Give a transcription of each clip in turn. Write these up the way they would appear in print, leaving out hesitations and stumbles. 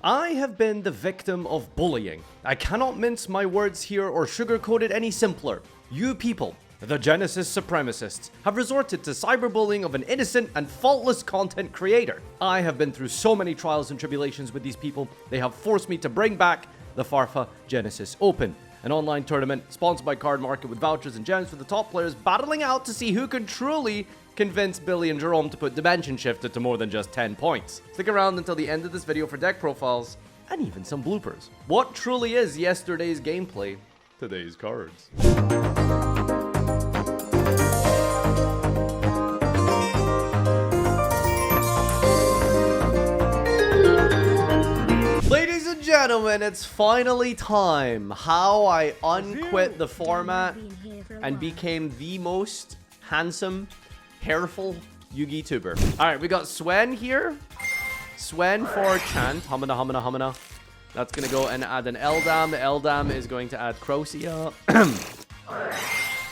I have been the victim of bullying. I cannot mince my words here or sugarcoat it any simpler. You people, the Genesys supremacists, have resorted to cyberbullying of an innocent and faultless content creator. I have been through so many trials and tribulations with these people, they have forced me to bring back the Farfa Genesys Open, an online tournament sponsored by Card Market with vouchers and gems for the top players battling out to see who can truly convince Billy and Jerome to put Dimension Shifter to more than just 10 points. Stick around until the end of this video for deck profiles and even some bloopers. What truly is yesterday's gameplay? Today's cards. Ladies and gentlemen, it's finally time. How I unquit the format and became the most handsome, hairful Yu-Gi tuber. Alright, we got Swen here. Swen for Chant. Humana, humana, humana. That's going to go and add an Eldam. The Eldam is going to add Crocia.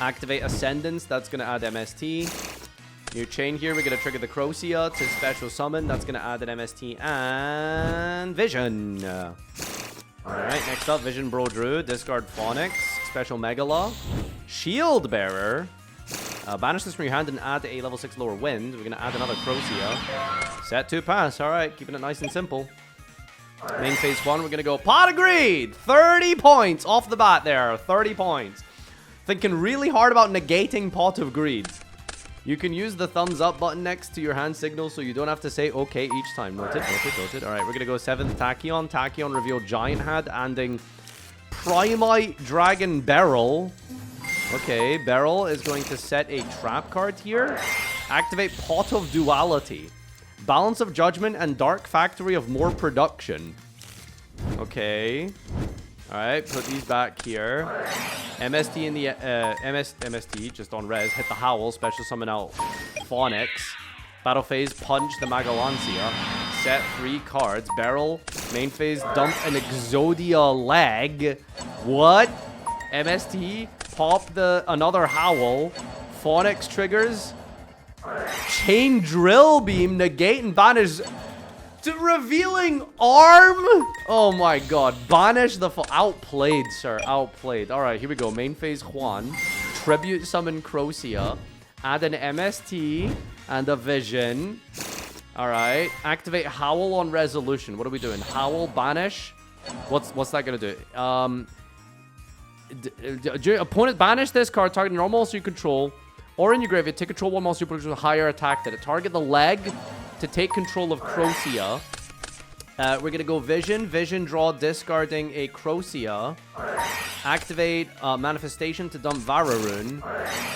Activate Ascendance. That's going to add MST. New chain here. We're going to trigger the Crocia to special summon. That's going to add an MST and Vision. Alright, next up, Vision Bro Drew. Discard Phonics. Special Megala. Shield Bearer. Banish this from your hand and add a level 6 lower wind. We're going to add another Crocia. Set 2 pass. Alright, keeping it nice and simple. Main phase 1, we're going to go Pot of Greed. 30 points off the bat there. 30 points. Thinking really hard about negating Pot of Greed. You can use the thumbs up button next to your hand signal so you don't have to say okay each time. Noted, noted, noted. Alright, we're going to go 7th Tachyon. Tachyon reveal Giant Head, ending Primite Dragon Barrel. Okay, Beryl is going to set a trap card here. Activate Pot of Duality. Balance of Judgment and Dark Factory of More Production. Okay. Alright, put these back here. MST in the... MST, just on res. Hit the Howl, special summon out Phonics. Battle phase, punch the Magalancia. Set 3 cards. Beryl, main phase, dump an Exodia leg. What? MST... Pop another Howl. Phonics triggers. Chain Drill Beam. Negate and banish. Revealing Arm. Oh my god. Banish the... Outplayed, sir. Outplayed. Alright, here we go. Main phase Juan. Tribute summon Crocia. Add an MST and a Vision. Alright. Activate Howl on Resolution. What are we doing? Howl, banish. What's that gonna do? Opponent banish this card, target normal monster you control, or in your graveyard, take control one monster you control with higher attack that it. Target the leg to take control of Crocia. We're gonna go Vision. Vision, draw, discarding a Crocia. Activate Manifestation to dump Vararune.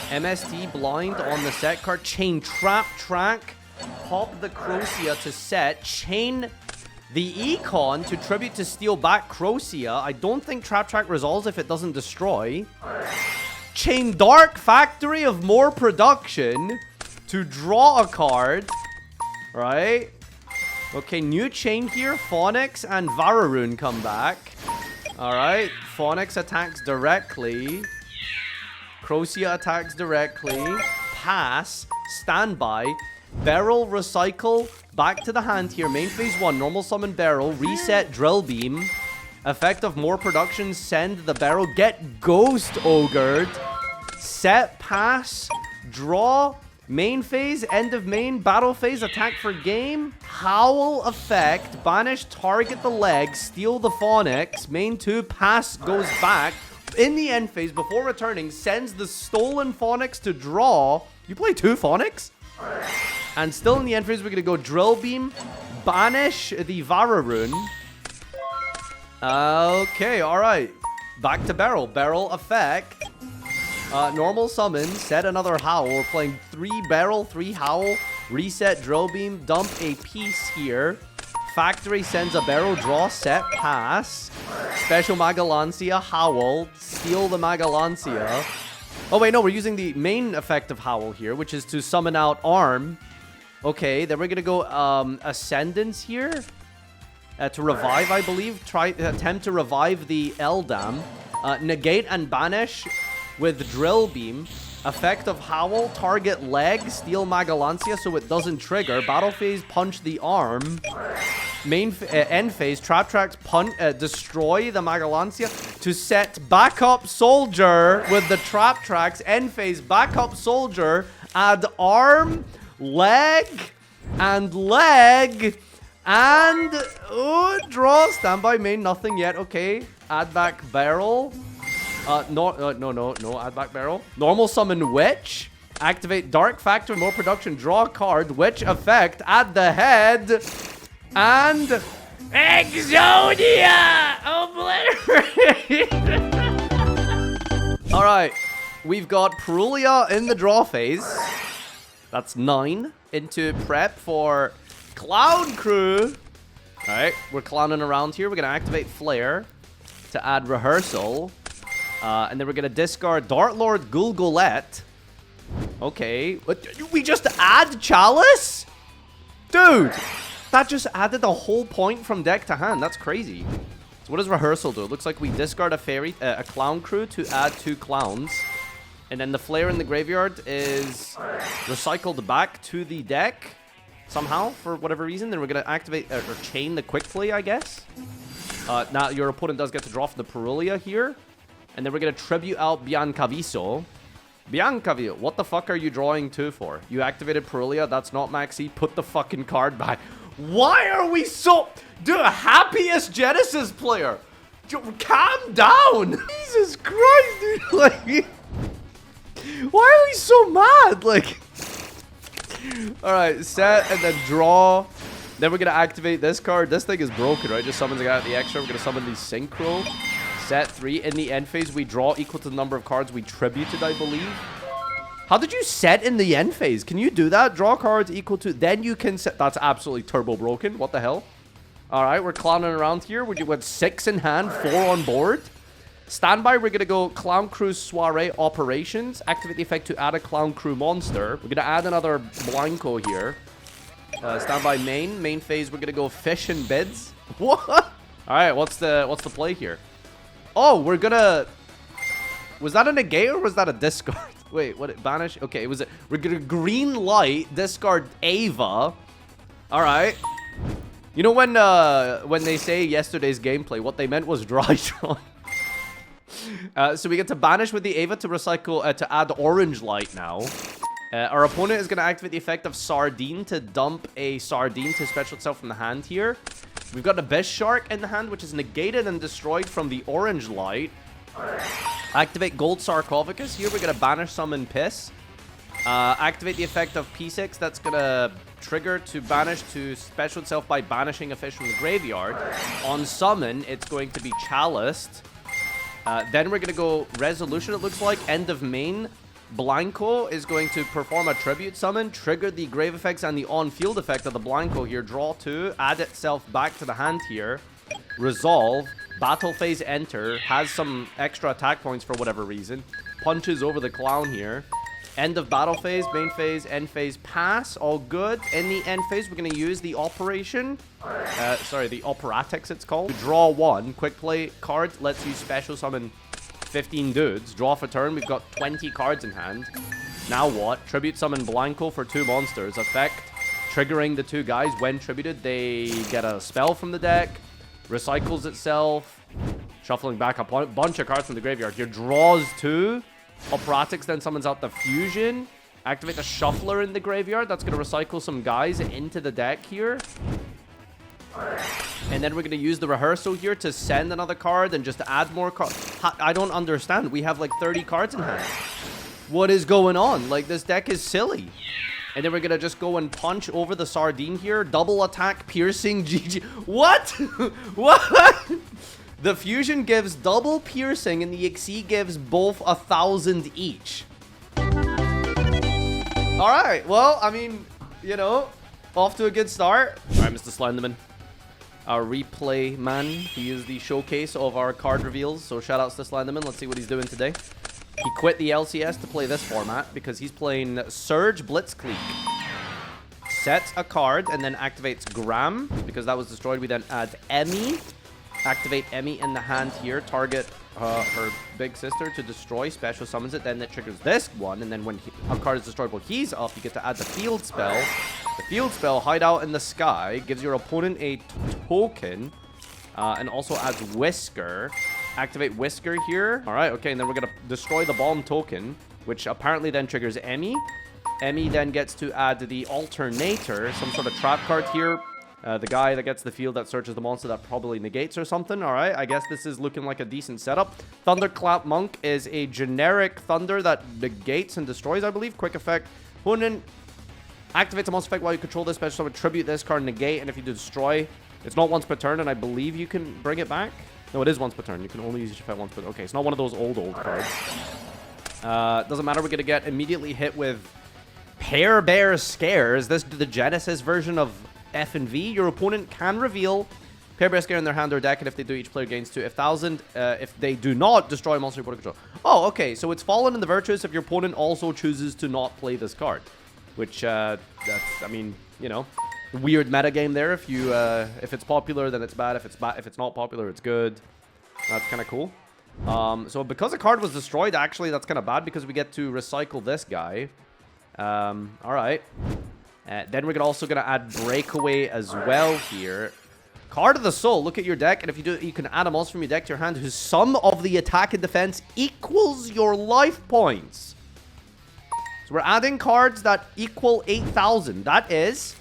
MST, blind on the set card. Chain Trap Track. Pop the Crocia to set. Chain the Econ to tribute to steal back Crocia. I don't think Trap Track resolves if it doesn't destroy. Chain Dark Factory of More Production to draw a card. Right? Okay, new chain here. Phonics and Vararune come back. Alright. Phonics attacks directly. Crocia attacks directly. Pass. Standby. Beryl, recycle. Back to the hand here. Main phase 1. Normal summon Beryl. Reset Drill Beam. Effect of More Production. Send the Beryl. Get Ghost Ogred. Set pass. Draw. Main phase. End of main. Battle phase. Attack for game. Howl effect. Banish. Target the leg. Steal the Phonics. Main 2. Pass goes back. In the end phase, before returning, sends the stolen Phonics to draw. You play 2 Phonics? And still in the end phase, we're going to go Drill Beam, banish the Vararune. Okay, alright. Back to Beryl. Beryl effect. Normal summon, set another Howl. We're playing 3 Beryl, 3 Howl, reset Drill Beam, dump a piece here. Factory sends a Beryl, draw, set, pass. Special Magalancia, Howl, steal the Magalancia. Oh, wait, no, we're using the main effect of Howl here, which is to summon out Arm. Okay, then we're going to go Ascendance here to revive, I believe. Attempt to revive the Eldam. Negate and banish with Drill Beam. Effect of Howl, target leg, steal Magalancia so it doesn't trigger. Battle phase, punch the arm. end phase, Trap Tracks destroy the Magalancia to set backup soldier with the Trap Tracks. End phase, backup soldier, add arm, leg, and draw. Standby main, nothing yet. Okay, add back barrel. No, add back barrel. Normal summon witch. Activate Dark Factor, more production, draw a card, Witch effect, add the head, and Exodia! Obliterate! Alright, we've got Perulia in the draw phase. That's 9 into prep for Clown Crew. Alright, we're clowning around here. We're going to activate Flare to add Rehearsal. And then we're going to discard Dart Lord Gulgulette. Okay. We just add Chalice? Dude, that just added the whole point from deck to hand. That's crazy. So what does Rehearsal do? It looks like we discard a Clown Crew to add 2 clowns. And then the Flare in the graveyard is recycled back to the deck somehow for whatever reason. Then we're going to activate or chain the Quick Play, I guess. Now your opponent does get to draw from the Perulia here. And then we're going to tribute out Biancaviso. Biancaviso, what the fuck are you drawing 2 for? You activated Perulia, that's not Maxi. Put the fucking card back. Why are we so... Dude, happiest Genesys player. Calm down. Jesus Christ, dude. Like... Why are we so mad? Like... Alright, set and then draw. Then we're going to activate this card. This thing is broken, right? Just summons a guy at the extra. We're going to summon the Synchro. Set 3. In the end phase, we draw equal to the number of cards we tributed, I believe. How did you set in the end phase? Can you do that? Draw cards equal to... Then you can set... That's absolutely turbo broken. What the hell? Alright, we're clowning around here. We went 6 in hand, 4 on board. Standby, we're going to go Clown Crew Soiree Operations. Activate the effect to add a Clown Crew monster. We're going to add another Blanco here. Standby main. Main phase, we're going to go Fish and Bids. What? Alright, what's the play here? Oh, we're gonna... Was that a negate or was that a discard? Wait, what? Banish? Okay, it was a... We're gonna green light, discard Ava. Alright. You know when they say yesterday's gameplay, what they meant was dry draw. So we get to banish with the Ava to recycle, to add orange light now. Our opponent is going to activate the effect of Sardine to dump a Sardine to special itself from the hand here. We've got a Bish Shark in the hand, which is negated and destroyed from the orange light. Activate Gold Sarcophagus. Here we're going to banish summon Piss. Activate the effect of P6. That's going to trigger to banish to special itself by banishing a fish from the graveyard. On summon, it's going to be Chaliced. Then we're going to go Resolution, it looks like. End of main. Blanco is going to perform a tribute summon, trigger the grave effects and the on-field effect of the Blanco here. Draw 2, add itself back to the hand here. Resolve, battle phase enter, has some extra attack points for whatever reason. Punches over the clown here. End of battle phase, main phase, end phase, pass, all good. In the end phase, we're going to use the operation. The operatics it's called. Draw 1, quick play card, lets you special summon 15 dudes. Draw for turn. We've got 20 cards in hand. Now what? Tribute summon Blanco for 2 monsters. Effect, triggering the 2 guys. When tributed, they get a spell from the deck. Recycles itself. Shuffling back a bunch of cards from the graveyard. Here draws 2. Operatics then summons out the Fusion. Activate the Shuffler in the graveyard. That's going to recycle some guys into the deck here. And then we're going to use the Rehearsal here to send another card and just add more cards. I don't understand. We have like 30 cards in hand. What is going on? Like, this deck is silly. And then we're going to just go and punch over the Sardine here. Double attack, piercing, GG. What? What? The Fusion gives double piercing and the Exceed gives both 1,000 each. Alright, well, I mean, you know, off to a good start. Alright, Mr. Slenderman. Our replay man. He is the showcase of our card reveals. So shout outs to Slenderman. Let's see what he's doing today. He quit the LCS to play this format because he's playing Surge Blitzkrieg. Sets a card and then activates Gram because that was destroyed. We then add Emmy. Activate Emmy in the hand here. Target her big sister to destroy. Special summons it. Then it triggers this one. And then when a card is destroyed while he's up, you get to add the field spell. The field spell, Hideout in the Sky, gives your opponent a token and also adds Whisker. Activate Whisker here. All right, okay, and then we're going to destroy the bomb token, which apparently then triggers Emmy. Emmy then gets to add the Alternator, some sort of trap card here. The guy that gets the field that searches the monster that probably negates or something. All right, I guess this is looking like a decent setup. Thunderclap Monk is a generic thunder that negates and destroys, I believe. Quick effect. Opponent activates a monster effect while you control this special summon. Tribute this card, negate, and if you destroy, it's not once per turn, and I believe you can bring it back. No, it is once per turn. You can only use your effect once per turn. Okay, it's not one of those old cards. Doesn't matter. We're going to get immediately hit with Pear Bear Scares. This is the Genesys version of F and V. Your opponent can reveal Pear Bear Scare in their hand or deck, and if they do, each player gains 2. If they do not, destroy a monster your opponent control. Oh, okay. So it's Fallen in the Virtuous if your opponent also chooses to not play this card. Which, that's, I mean, you know, weird metagame there. If it's popular, then it's bad. If it's not popular, it's good. That's kind of cool. So because a card was destroyed, actually, that's kind of bad because we get to recycle this guy. All right. Then we're also going to add Breakaway as well here. Card of the Soul. Look at your deck, and if you do, you can add a monster from your deck to your hand whose sum of the attack and defense equals your life points. So we're adding cards that equal 8,000. That is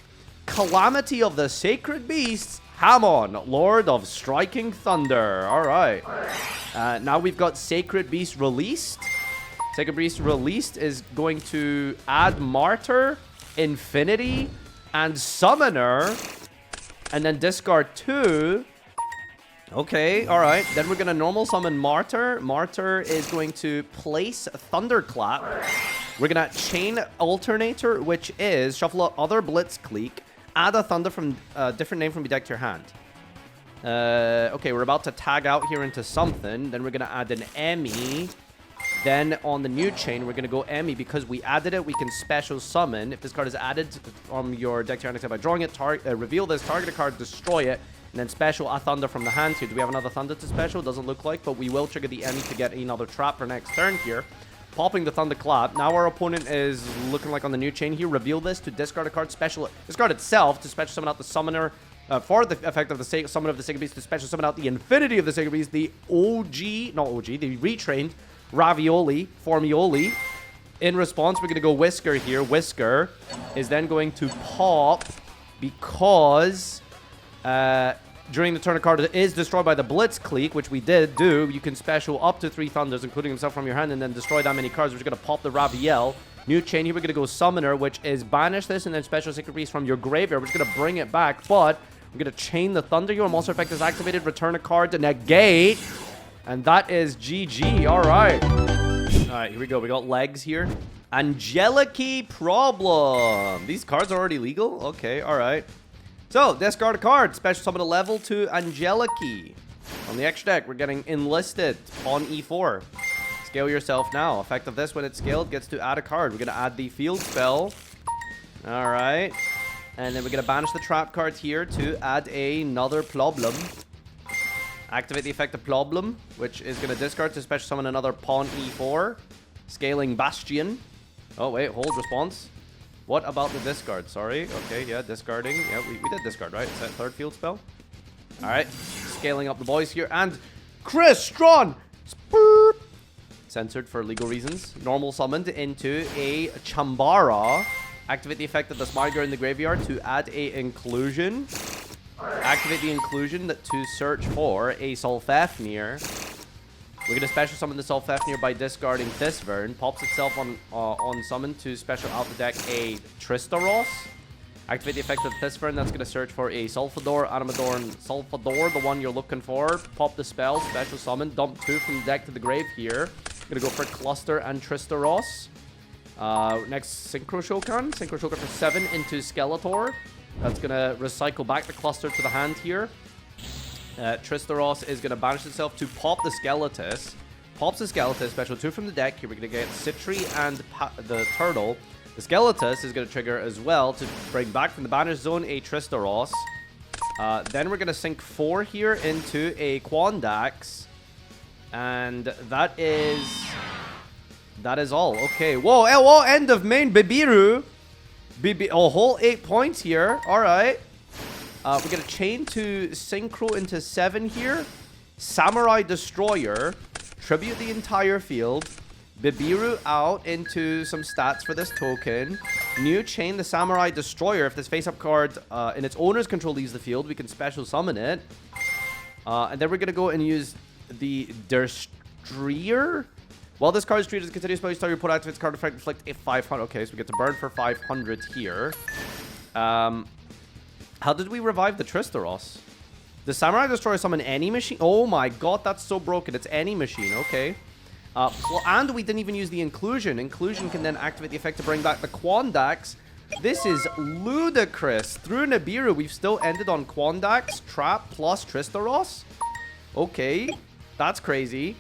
Calamity of the Sacred Beasts, Hamon, Lord of Striking Thunder. All right. Now we've got Sacred Beast released. Sacred Beast released is going to add Martyr, Infinity, and Summoner, and then discard 2. Okay, all right. Then we're going to normal summon Martyr. Martyr is going to place Thunderclap. We're going to chain Alternator, which is shuffle out other Blitzcleek, add a Thunder from a different name from your deck to your hand. Okay, we're about to tag out here into something. Then we're going to add an Emmy. Then on the new chain, we're going to go Emmy. Because we added it, we can special summon. If this card is added from your deck to your hand, except by drawing it, reveal this, target a card, destroy it, and then special a Thunder from the hand here. Do we have another Thunder to special? Doesn't look like, but we will trigger the Emmy to get another trap for next turn here. Popping the Thunderclap. Now our opponent is looking like on the new chain here. Reveal this to discard a card, special discard itself to special summon out the Summoner. For the effect of the summon of the Sacred Beast, to special summon out the Infinity of the Sacred Beast, the the retrained Ravioli, Formioli. In response, we're going to go Whisker here. Whisker is then going to pop because during the turn a card is destroyed by the Blitzcleek, which we did do. You can special up to 3 Thunders, including himself from your hand, and then destroy that many cards. We're going to pop the Raviel. New chain here, we're going to go Summoner, which is banish this and then special Sacred Beast from your graveyard. We're just going to bring it back, but we're going to chain the Thunder. Your monster effect is activated. Return a card to negate. And that is GG. All right. All right, here we go. We got legs here. Angeliki Problem. These cards are already legal? Okay, all right. So, discard a card. Special summon a level 2 Angeliki. On the extra deck, we're getting Enlisted on E4. Scale yourself now. Effect of this, when it's scaled, gets to add a card. We're going to add the field spell. All right. And then we're going to banish the trap card here to add another problem. Activate the effect of Problem, which is going to discard to special summon another Pawn E4. Scaling Bastion. Oh, wait. Hold response. What about the discard? Sorry. Okay, yeah, discarding. Yeah, we did discard, right? Is that third field spell? All right. Scaling up the boys here. And Chris Strawn. Spurt. Censored for legal reasons. Normal summoned into a Chambara. Activate the effect of the Smiger in the graveyard to add a Inclusion. Activate the Inclusion to search for a Solfafnir. We're going to special summon the Solfafnir by discarding Thisvern. Pops itself on summon to special out the deck a Tristaros. Activate the effect of Thisvern. That's going to search for a Sulfador, Animador, and Sulfador, the one you're looking for. Pop the spell, special summon, dump 2 from the deck to the grave here. Going to go for Cluster and Tristaros. Next, Synchro Shokan. Synchro Shokan for 7 into Skeletor. That's going to recycle back the Cluster to the hand here. Tristaros is going to banish itself to pop the Skeletus. Pops the Skeletus, special 2 from the deck. Here we're going to get Citri and the Turtle. The Skeletus is going to trigger as well to bring back from the banish zone a Tristaros. Then we're going to sink 4 here into a Quandax. And that is all. Okay. Whoa, end of main Bibiru. A whole 8 points here. All right. We're going to chain to Synchro into 7 here. Samurai Destroyer. Tribute the entire field. Bibiru out into some stats for this token. New chain the Samurai Destroyer. If this face-up card in its owner's control leaves the field, we can special summon it. And then we're going to go and use the Destroyer. While this card is treated as a continuous spell, you start your put activates card effect, inflict a 500. Okay, so we get to burn for 500 here. How did we revive the Tristaros? The Samurai Destroyer summon any machine? Oh my god, that's so broken. It's any machine. Okay. And we didn't even use the Inclusion. Inclusion can then activate the effect to bring back the Quandax. This is ludicrous. Through Nibiru, we've still ended on Quandax, Trap, plus Tristaros. Okay. That's crazy.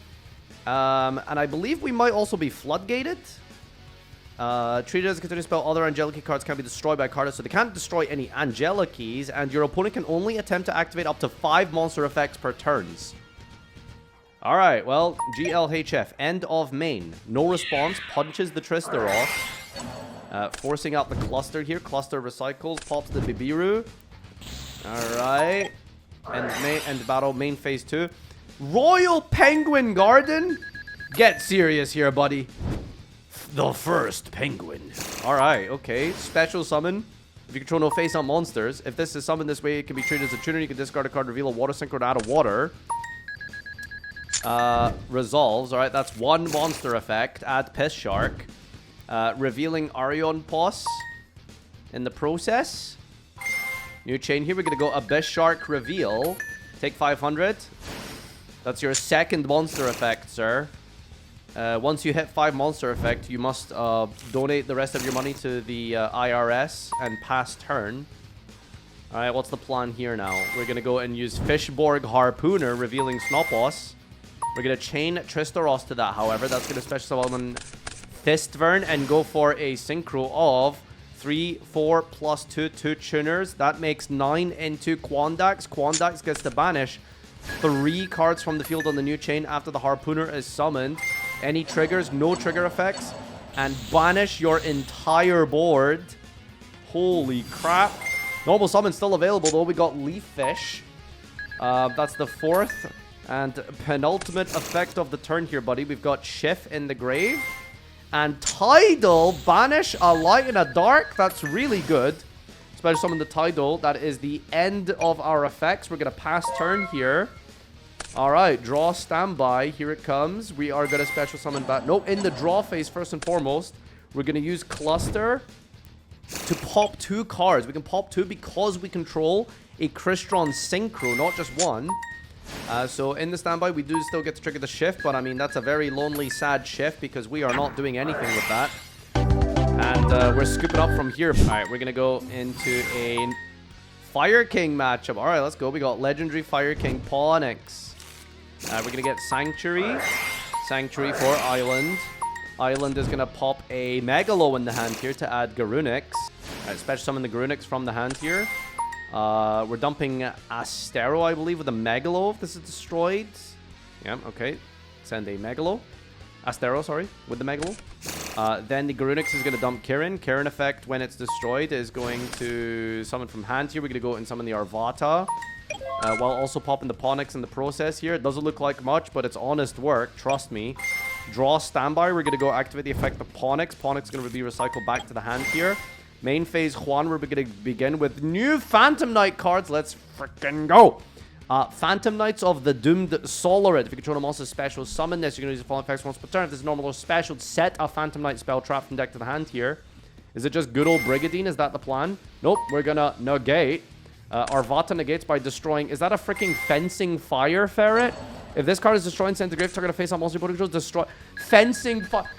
And I believe we might also be floodgated. Treated as a continuous spell, other Angelic cards can be destroyed by card, so they can't destroy any Angelic keys, and your opponent can only attempt to activate up to 5 monster effects per turns. Alright, well, GLHF, end of main. No response, punches the Tristaros. Forcing out the cluster here. Cluster recycles, pops the Bibiru. Alright. End battle, main phase 2. Royal Penguin Garden? Get serious here, buddy. The first penguin. Alright, okay. Special summon. If you control no face-up monsters. If this is summoned this way, it can be treated as a tuner. You can discard a card, reveal a water synchro out of water. Resolves. Alright, that's 1 monster effect. Add Piss Shark. Revealing Arion Pos in the process. New chain here. We're going to go Abyss Shark Reveal. Take 500. That's your second monster effect, sir. Once you hit 5 monster effect, you must donate the rest of your money to the IRS and pass turn. Alright, what's the plan here now? We're going to go and use Fishborg Harpooner, revealing Snopos. We're going to chain Tristaros to that, however. That's going to special summon Fistvern and go for a synchro of 3, 4, plus 2 tuners. That makes 9 into Quandax. Quandax gets to banish 3 cards from the field on the new chain after the Harpooner is summoned. Any triggers, no trigger effects, and banish your entire board. Holy crap. Normal summon still available though. We got Leaf Fish. That's the 4th and penultimate effect of the turn here, buddy. We've got Schiff in the grave. And Tidal, banish a light and a dark. That's really good. Special summon the Tidal. That is the end of our effects. We're going to pass turn here. Alright, draw standby. Here it comes. We are going to special summon back. No, in the draw phase, first and foremost, we're going to use Cluster to pop 2 cards. We can pop 2 because we control a Crystron Synchro, not just 1. So in the standby, we do still get to trigger the shift, but I mean, that's a very lonely, sad shift because we are not doing anything with that. And we're scooping up from here. Alright, we're going to go into a Fire King matchup. Alright, let's go. We got Legendary Fire King Pawnex. We're going to get Sanctuary. Sanctuary for Island. Island is going to pop a Megalo in the hand here to add Garunix. Alright, special summon the Garunix from the hand here. We're dumping Astero, I believe, with a Megalo if this is destroyed. Yeah, okay. Send a Megalo. Astero, sorry, with the Megalo. Then the Garunix is going to dump Kirin. Kirin effect, when it's destroyed, is going to summon from hand here. We're going to go and summon the Arvata. While also popping the Pawnex in the process here. It doesn't look like much, but it's honest work. Trust me. Draw standby. We're going to go activate the effect of Pawnex. Pawnex is going to be recycled back to the hand here. Main phase Juan, we're going to begin with new Phantom Knight cards. Let's freaking go. Phantom Knights of the Doomed Solarid. If you control a monster special, summon this. You're going to use the following effects once per turn. If this is normal or special, set a Phantom Knight spell trap from deck to the hand here. Is it just good old Brigadine? Is that the plan? Nope. We're going to negate. Arvata negates by destroying. Is that a freaking Fencing Fire Ferret? If this card is destroyed and sent to grave, target a face on monster opponent controls, destroy. Fencing Fire.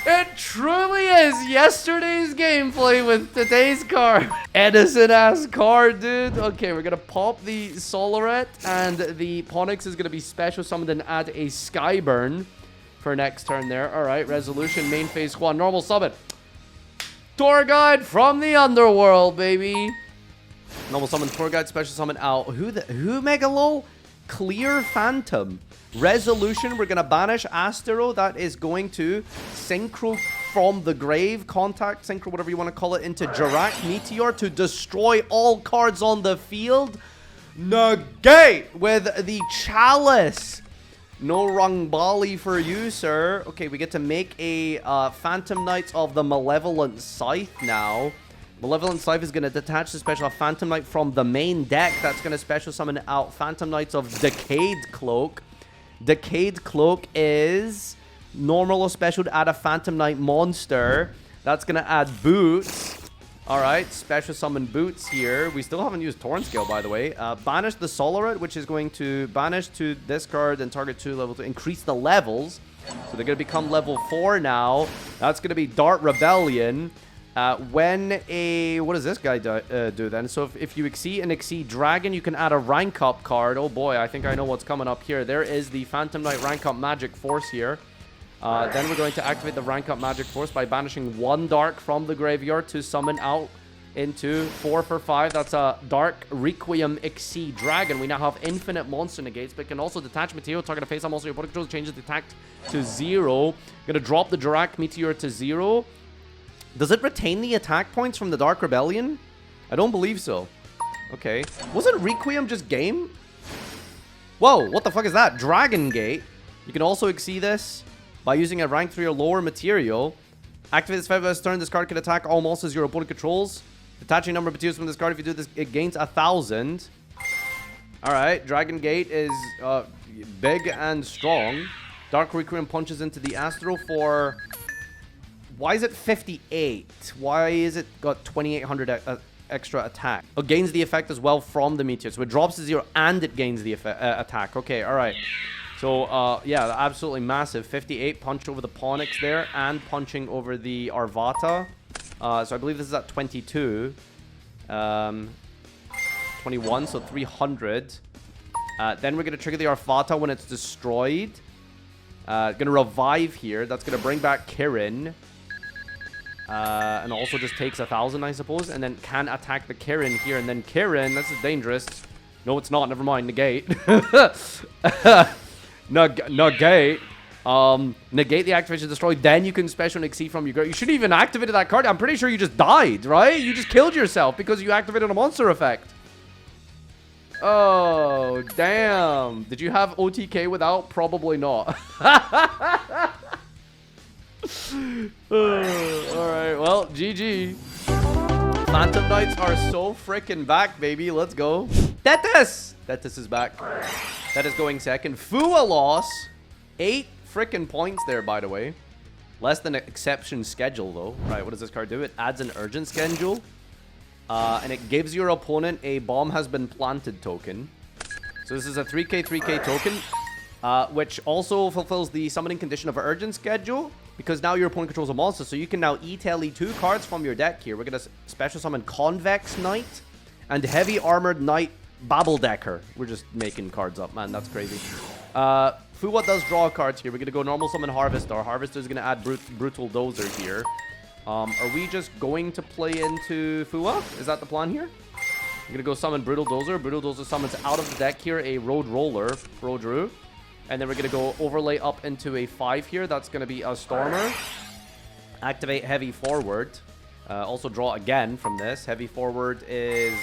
It truly is yesterday's gameplay with today's card. Edison-ass card, dude. Okay, we're going to pop the Solaret, and the Pawnex is going to be special summoned and add a Skyburn for next turn there. All right, Resolution, main phase 1, normal summon. Tour Guide from the Underworld, baby. Normal summon, Tour Guide, special summon out. Who Megalo? Clear Phantom. Resolution, we're going to banish Astero. That is going to synchro from the grave, contact sync or whatever you want to call it, into Jarak Meteor to destroy all cards on the field. Negate with the Chalice. No Rangbali for you, sir. Okay, we get to make a Phantom Knights of the Malevolent Scythe now. Malevolent Scythe is going to detach the special Phantom Knight from the main deck. That's going to special summon out Phantom Knights of Decayed Cloak. Decayed Cloak is normal or special to add a Phantom Knight monster. That's going to add Boots. Alright, special summon Boots here. We still haven't used Torrent Scale, by the way. Banish the Solaret, which is going to banish to discard and target 2 level to increase the levels. So they're going to become level 4 now. That's going to be Dart Rebellion. What does this guy do then? So if you exceed Dragon, you can add a rank up card. Oh boy, I think I know what's coming up here. There is the Phantom Knight rank up Magic Force here. Then we're going to activate the rank up Magic Force by banishing 1 Dark from the graveyard to summon out into 4 for 5. That's a Dark Requiem Exceed Dragon. We now have infinite monster negates, but can also detach Meteor, target a face-up monster your opponent controls, changes the attack to 0. Gonna drop the Jarak Meteor to 0. Does it retain the attack points from the Dark Rebellion? I don't believe so. Okay. Wasn't Requiem just game? Whoa, what the fuck is that? Dragon Gate. You can also exceed this by using a rank 3 or lower material. Activate this 5 this turn. This card can attack all monsters your opponent controls. Detaching number of materials from this card. If you do this, it gains 1,000. Alright, Dragon Gate is big and strong. Dark Requiem punches into the Astro for... Why is it 58? Why is it got 2,800 extra attack? It gains the effect as well from the meteor. So it drops to 0 and it gains the attack. Okay, alright. So, yeah, absolutely massive. 58 punch over the Ponix there and punching over the Arvata. So I believe this is at 22. 21, so 300. Then we're going to trigger the Arvata when it's destroyed. Going to revive here. That's going to bring back Kirin. And also just takes 1,000, I suppose. And then can attack the Kirin here. And then Kirin, this is dangerous. No, it's not. Never mind. Negate. Negate. Negate the activation destroyed. Then you can special and exceed from your... You shouldn't even activated that card. I'm pretty sure you just died, right? You just killed yourself because you activated a monster effect. Oh, damn. Did you have OTK without? Probably not. Alright, well, GG. Phantom Knights are so freaking back, baby. Let's go. Tethys! Tethys is back. That is going second. Fua loss. 8 freaking points there, by the way. Less than an exception schedule, though. Right, what does this card do? It adds an urgent schedule. And it gives your opponent a bomb has been planted token. So this is a 3k, 3k token. Which also fulfills the summoning condition of urgent schedule. Because now your opponent controls a monster. So you can now E-Tele 2 cards from your deck here. We're going to special summon Convex Knight and Heavy Armored Knight Babbledecker. We're just making cards up, man. That's crazy. Fua does draw cards here. We're going to go normal summon Harvester. Harvester is going to add Brutal Dozer here. Are we just going to play into Fua? Is that the plan here? I'm going to go summon Brutal Dozer. Brutal Dozer summons out of the deck here a Road Roller, Pro Drew. And then we're going to go overlay up into a 5 here. That's going to be a Stormer. Activate Heavy Forward. Also draw again from this. Heavy Forward is...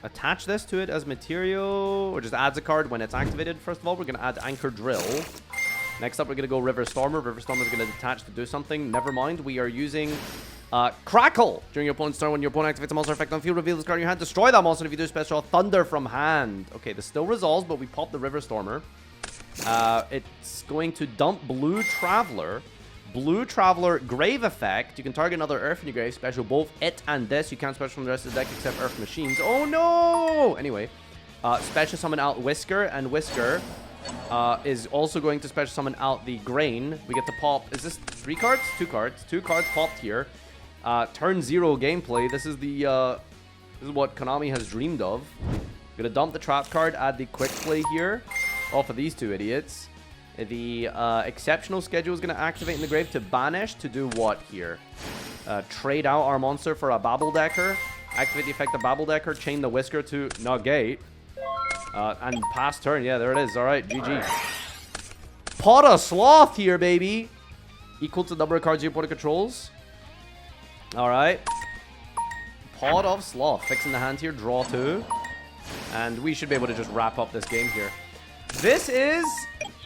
attach this to it as material. Or just adds a card when it's activated. First of all, we're going to add Anchor Drill. Next up, we're going to go River Stormer. River Stormer is going to detach to do something. Never mind. We are using... Crackle! During your opponent's turn, when your opponent activates a monster effect on field, reveal this card in your hand, destroy that monster. If you do special, Thunder from hand. Okay, this still resolves, but we pop the River Stormer. It's going to dump Blue Traveler. Blue Traveler, Grave Effect. You can target another Earth in your grave, special both it and this. You can't special from the rest of the deck except Earth Machines. Oh no! Anyway, special summon out Whisker, and Whisker is also going to special summon out the Grain. We get to pop... Is this 3 cards? 2 cards. 2 cards popped here. Turn 0 gameplay. This is the this is what Konami has dreamed of. Gonna dump the trap card, add the quick play here off of these 2 idiots. The exceptional schedule is gonna activate in the grave to banish to do what here? Trade out our monster for a Babbledecker. Activate the effect of Babbledecker, chain the Whisker to negate. And pass turn. Yeah, there it is. Alright, GG. Pot of Sloth here, baby. Equal to the number of cards your opponent controls. Alright. Pod of Sloth. Fixing the hand here. Draw 2. And we should be able to just wrap up this game here. This is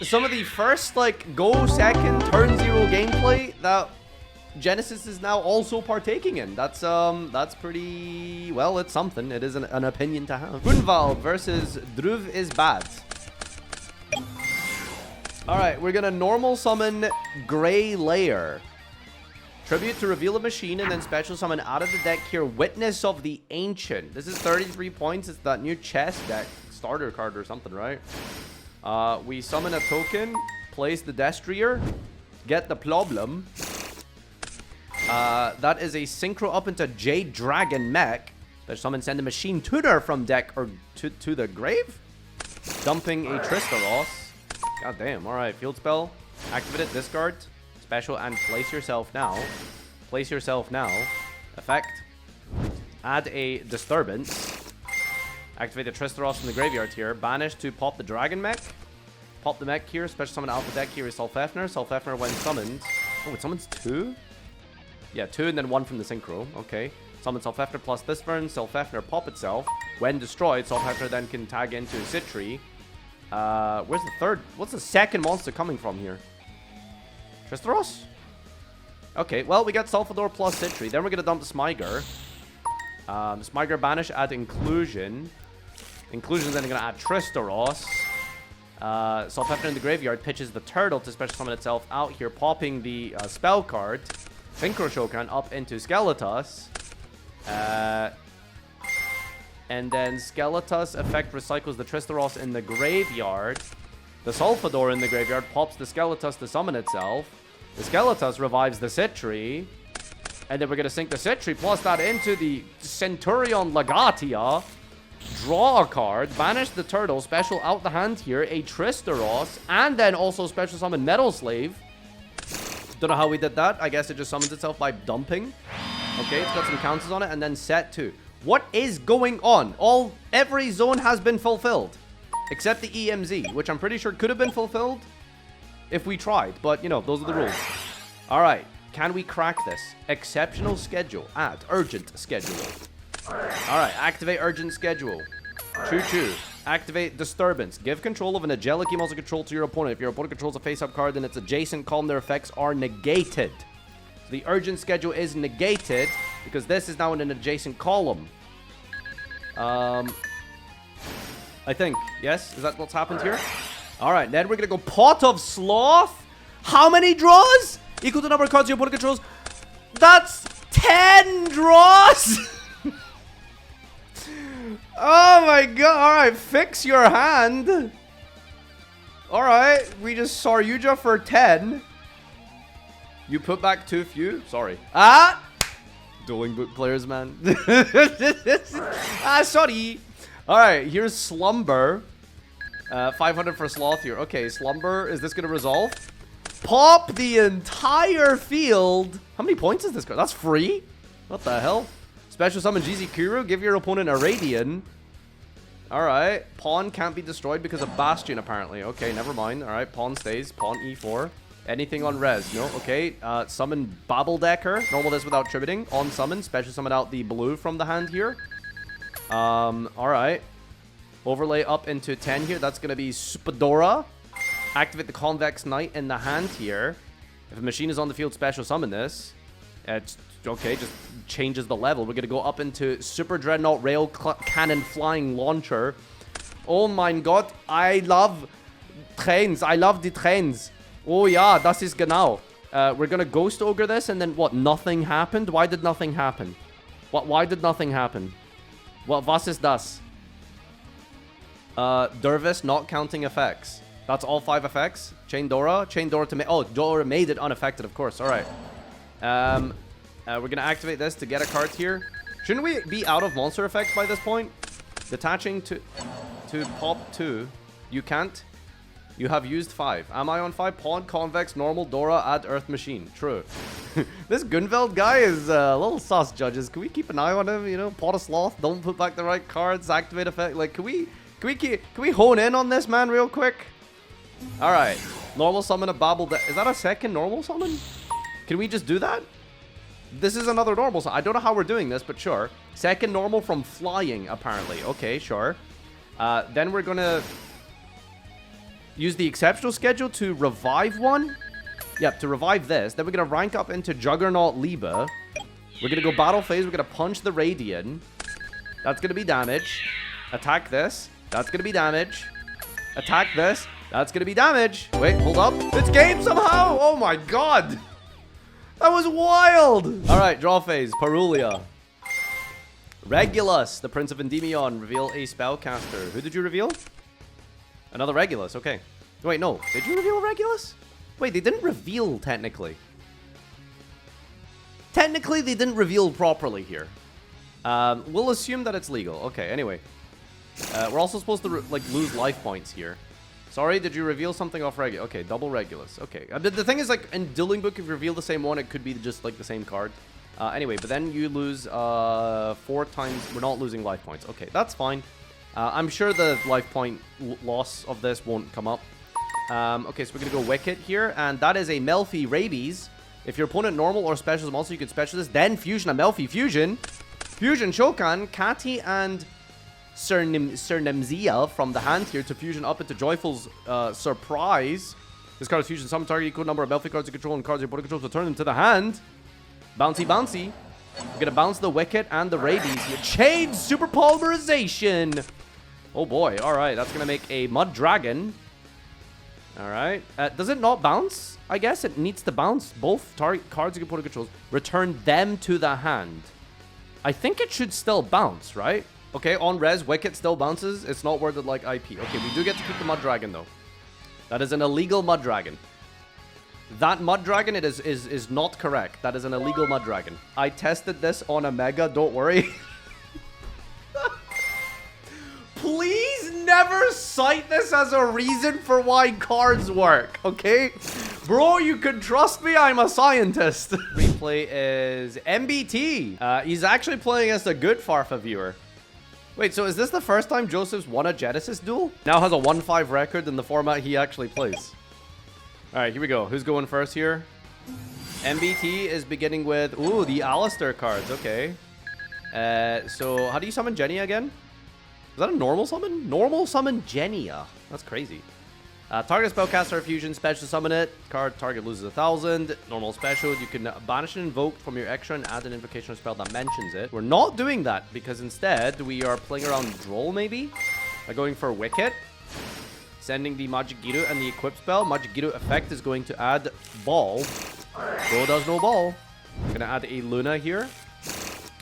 some of the first, like, go second, turn 0 gameplay that Genesys is now also partaking in. That's pretty... Well, it's something. It is an opinion to have. Gunvald versus Druv is bad. Alright, we're gonna normal summon Grey Layer. Tribute to reveal a machine and then special summon out of the deck here Witness of the Ancient. This is 33 points. It's that new chess deck starter card or something, right? We summon a token, place the Destrier, get the problem. That is a synchro up into Jade Dragon Mech. Special summon send a machine tutor from deck or to the grave. Dumping a Tristaros. God damn. Alright, field spell. Activate it, discard. Special and place yourself now. Place yourself now. Effect. Add a disturbance. Activate the Tristaros from the graveyard here. Banish to pop the Dragon Mech. Pop the mech here. Special summon out of the deck here is Sulfefner. Sulfefner when summoned. Oh, it summons 2? Yeah, 2 and then 1 from the synchro. Okay. Summon Sulfefner plus this turn. Sulfefner pop itself. When destroyed, Sulfefner then can tag into Citri. Where's the third? What's the second monster coming from here? Tristaros? Okay, well, we got Sulfador plus Citri. Then we're going to dump the Smyger. Smyger banish, add Inclusion. Inclusion, then going to add Tristaros. Sulfefner in the graveyard pitches the turtle to special summon itself out here, popping the spell card. Synchro Shokan up into Skeletus. And then Skeletus effect recycles the Tristaros in the graveyard. The Sulfador in the graveyard pops the Skeletus to summon itself. The Skeletus revives the Citri. And then we're going to sink the Citri plus that into the Centurion Legatia. Draw a card. Banish the turtle. Special out the hand here. A Tristaros. And then also special summon Metal Slave. Don't know how we did that. I guess it just summons itself by dumping. Okay, it's got some counters on it. And then set 2. What is going on? Every zone has been fulfilled. Except the EMZ, which I'm pretty sure could have been fulfilled if we tried. But, you know, those are the rules. Alright, can we crack this? Exceptional schedule. Add urgent schedule. Alright, activate urgent schedule. Choo-choo. Activate disturbance. Give control of an angelic monster control to your opponent. If your opponent controls a face-up card, then its adjacent column, their effects are negated. So the urgent schedule is negated because this is now in an adjacent column. I think. Yes? Is that what's happened here? Alright, then we're going to go Pot of Sloth. How many draws? Equal to the number of cards your opponent controls. That's 10 draws! Oh my god. Alright, fix your hand. Alright, we just saw Yugioh for 10. You put back too few? Sorry. Dueling book players, man. Sorry. Alright, here's Slumber. 500 for Sloth here. Okay, Slumber. Is this going to resolve? Pop the entire field. How many points is this card? That's free? What the hell? Special summon Jizikuru. Give your opponent a Radiant. Alright. Pawn can't be destroyed because of Bastion, apparently. Okay, never mind. Alright, pawn stays. Pawn E4. Anything on res? No. Okay. Summon Babbledecker. Normal this without tributing. On summon. Special summon out the blue from the hand here. Alright. Overlay up into 10 here. That's going to be Spadora. Activate the Convex Knight in the hand here. If a machine is on the field, special summon this. It's okay, just changes the level. We're going to go up into Super Dreadnought Rail Cannon Flying Launcher. Oh my god. I love trains. I love the trains. Oh yeah, das ist genau. We're going to Ghost Ogre this and then what? Nothing happened? Why did nothing happen? Why did nothing happen? Was ist das? Dervis not counting effects. That's all 5 effects. Chain Dora to make... Oh, Dora made it unaffected, of course. Alright. We're going to activate this to get a card here. Shouldn't we be out of monster effects by this point? Detaching to pop 2. You can't. You have used 5. Am I on 5? Pawn, Convex, Normal, Dora, add Earth Machine. True. This Gunveld guy is a little sus, judges. Can we keep an eye on him? You know, Pot of Sloth. Don't put back the right cards. Activate effect. Like, can we hone in on this, man, real quick? Alright. Normal summon a Babble. Is that a second normal summon? Can we just do that? This is another normal. So I don't know how we're doing this, but sure. Second normal from flying, apparently. Okay, sure. Then we're going to use the exceptional schedule to revive one. Yep, to revive this. Then we're going to rank up into Juggernaut Liba. We're going to go battle phase. We're going to punch the Radiant. That's going to be damage. Attack this. That's going to be damage. Attack this. That's going to be damage. Wait, hold up. It's game somehow. Oh my god. That was wild. All right, draw phase. Parulia. Regulus, the Prince of Endymion. Reveal a spellcaster. Who did you reveal? Another Regulus. Okay. Wait, no. Did you reveal a Regulus? Wait, they didn't reveal technically. Technically, they didn't reveal properly here. We'll assume that it's legal. Okay, anyway. We're also supposed to, lose life points here. Sorry, did you reveal something off Regulus? Okay, double Regulus. Okay. The thing is, like, in Dueling Book, if you reveal the same one, it could be just, like, the same card. Anyway, but then you lose 4 times. We're not losing life points. Okay, that's fine. I'm sure the life point loss of this won't come up. Okay, so we're going to go Wicket here, and that is a Melfi Rabies. If your opponent normal or special is monster, you can special this, then fusion a Melfi Fusion. Fusion Shokan, Kati, and Cernemzia from the hand here to fusion up into Joyful's Surprise. This card is fusion. Summon target equal number of Melfi cards you control and cards your opponent controls to turn them to the hand. Bouncy, bouncy. We're going to bounce the Wicket and the Rabies here. Change Super Polymerization. Oh boy, alright. That's going to make a Mud Dragon. Alright. Does it not bounce? I guess it needs to bounce both target cards your opponent controls. Return them to the hand. I think it should still bounce, right? Okay, on res, Wicket still bounces. It's not worded like IP. Okay, we do get to keep the Mud Dragon, though. That is an illegal Mud Dragon. That Mud Dragon is not correct. That is an illegal Mud Dragon. I tested this on a Mega, don't worry. Please never cite this as a reason for why cards work, okay? Bro, you can trust me, I'm a scientist. Replay is MBT. He's actually playing as a good Farfa viewer. Wait, so is this the first time Joseph's won a Genesys duel? Now has a 1-5 record in the format he actually plays. Alright, here we go. Who's going first here? MBT is beginning with, ooh, the Alistair cards, okay. So how do you summon Jenny again? Is that a normal summon? Normal summon Genia. That's crazy. Target spellcaster fusion, special summon it. Card target loses 1,000. Normal special. You can banish and invoke from your extra and add an invocation or spell that mentions it. We're not doing that because instead we are playing around Droll maybe. By going for Wicket. Sending the Majigiru and the equip spell. Majigiru effect is going to add Ball. Bro does no ball. I'm going to add a Luna here.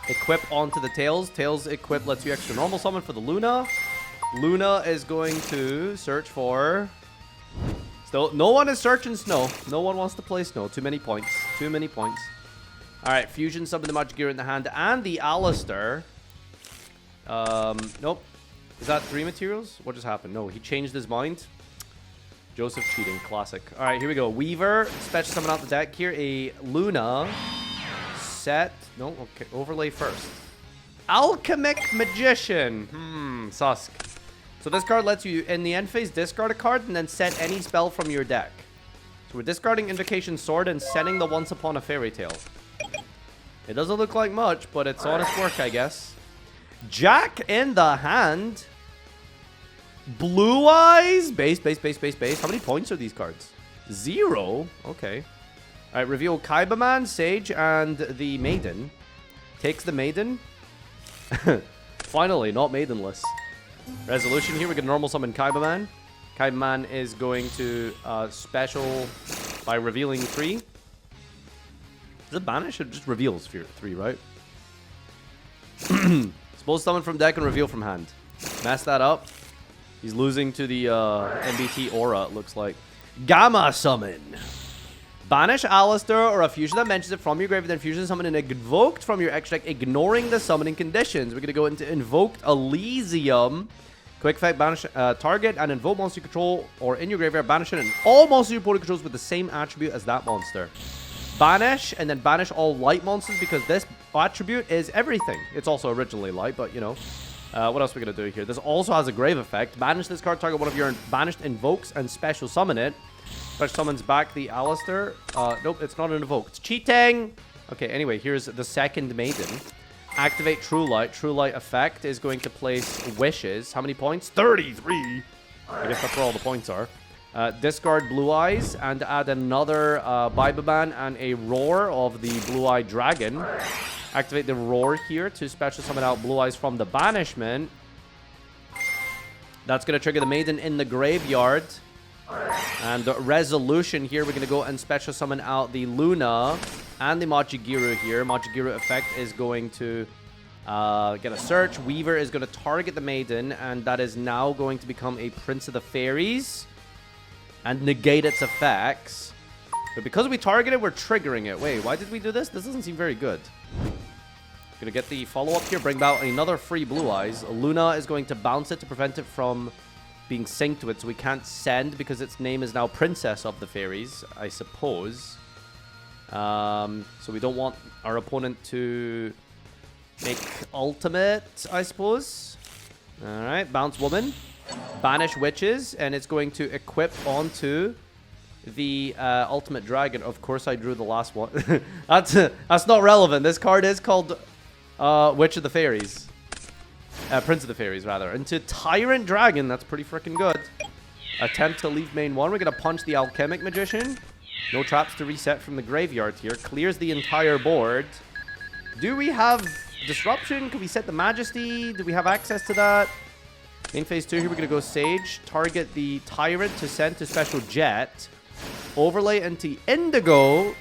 Equip onto the Tails. Tails equip lets you extra normal summon for the Luna. Luna is going to search for... Still, no one is searching Snow. No one wants to play Snow. Too many points. Too many points. Alright, fusion summon the Magic Gear in the hand and the Alistair. Nope. Is that 3 materials? What just happened? No, he changed his mind. Joseph cheating. Classic. Alright, here we go. Weaver. Special summon out the deck here. A Luna. Set. No, okay. Overlay first. Alchemic Magician. Susk. So this card lets you, in the end phase, discard a card and then set any spell from your deck. So we're discarding Invocation Sword and setting the Once Upon a Fairy Tale. It doesn't look like much, but it's honest work, I guess. Jack in the hand. Blue Eyes. Base. How many points are these cards? 0. Okay. Alright, reveal Kaibaman, Sage, and the Maiden. Takes the Maiden. Finally, not Maidenless. Resolution here, we get normal summon Kaibaman. Kaibaman is going to special by revealing 3. Is it banish? It just reveals 3, right? Supposed summon from deck and reveal from hand. Mess that up. He's losing to the MBT aura, it looks like. Gamma summon. Banish Alistair or a fusion that mentions it from your grave, then fusion summon and invoked from your extra deck, ignoring the summoning conditions. We're going to go into Invoked Elysium. Quick effect, banish target and invoke monster you control or in your graveyard, banish it, and all monsters your opponent controls with the same attribute as that monster. Banish, and then banish all light monsters because this attribute is everything. It's also originally light, but you know. What else are we going to do here? This also has a grave effect. Banish this card, target one of your banished invokes and special summon it. Special summons back the Alistair. Nope, it's not an evoke. It's cheating! Okay, anyway, here's the second Maiden. Activate True Light. True Light effect is going to place wishes. How many points? 33! I guess that's where all the points are. Discard Blue Eyes and add another Bibaban and a Roar of the Blue Eye Dragon. Activate the Roar here to special summon out Blue Eyes from the Banishment. That's going to trigger the Maiden in the graveyard. And the Resolution here, we're going to go and special summon out the Luna and the Machigiru here. Machigiru effect is going to get a search. Weaver is going to target the Maiden, and that is now going to become a Prince of the Fairies and negate its effects. But because we targeted, we're triggering it. Wait, why did we do this? This doesn't seem very good. Gonna get the follow-up here. Bring out another free Blue Eyes. Luna is going to bounce it to prevent it from being synced to it, so we can't send because its name is now Princess of the Fairies, I suppose. So we don't want our opponent to make ultimate, I suppose. Alright, bounce Woman. Banish Witches, and it's going to equip onto the Ultimate Dragon. Of course, I drew the last one. That's not relevant. This card is called Witch of the Fairies. Prince of the Fairies, rather. Into Tyrant Dragon. That's pretty freaking good. Attempt to leave main one. We're going to punch the Alchemic Magician. No traps to reset from the graveyard here. Clears the entire board. Do we have Disruption? Can we set the Majesty? Do we have access to that? Main phase 2 here, we're going to go Sage. Target the Tyrant to send to Special Jet. Overlay into Indigo.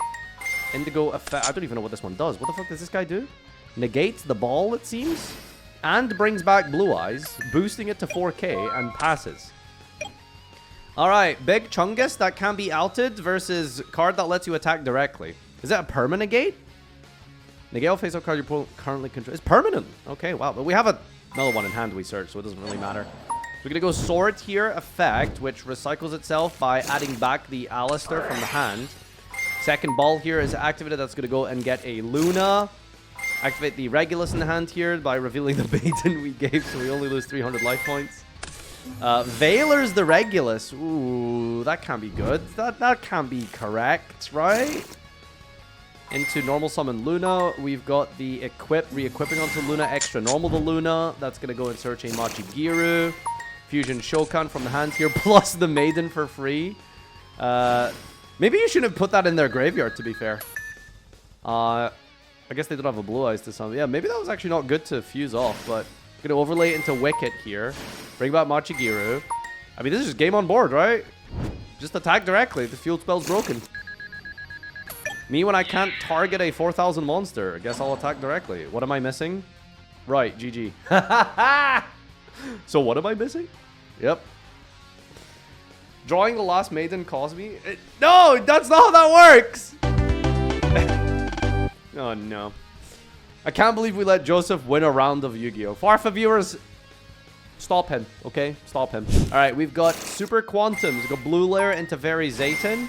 Indigo effect. I don't even know what this one does. What the fuck does this guy do? Negates the ball, it seems. And brings back Blue Eyes, boosting it to 4k and passes. Alright, Big Chungus that can be outed versus card that lets you attack directly. Is that a permanent negate? Negate all face-up card you currently control. It's permanent. Okay, wow. But we have another one in hand we search, so it doesn't really matter. We're going to go Sword here, effect, which recycles itself by adding back the Alistair from the hand. Second ball here is activated. That's going to go and get a Luna. Activate the Regulus in the hand here by revealing the Maiden we gave, so we only lose 300 life points. Veiler's the Regulus. Ooh, that can't be good. That can't be correct, right? Into normal summon Luna. We've got the re-equipping onto Luna, extra normal to Luna. That's going to go and search a Machigiru. Fusion Shokan from the hand here, plus the Maiden for free. Maybe you shouldn't have put that in their graveyard, to be fair. I guess they don't have a Blue Eyes to summon. Yeah, maybe that was actually not good to fuse off, but I'm going to overlay it into Wicket here. Bring back Machigiru. I mean, this is just game on board, right? Just attack directly. The field spell's broken. Me, when I can't target a 4,000 monster, I guess I'll attack directly. What am I missing? Right, GG. So what am I missing? Yep. Drawing the last Maiden caused me... No, that's not how that works! Oh, no. I can't believe we let Joseph win a round of Yu-Gi-Oh! Farfa viewers, stop him, okay? Stop him. Alright, we've got Super Quantums. We've got Blue Layer into Fairy Zayton.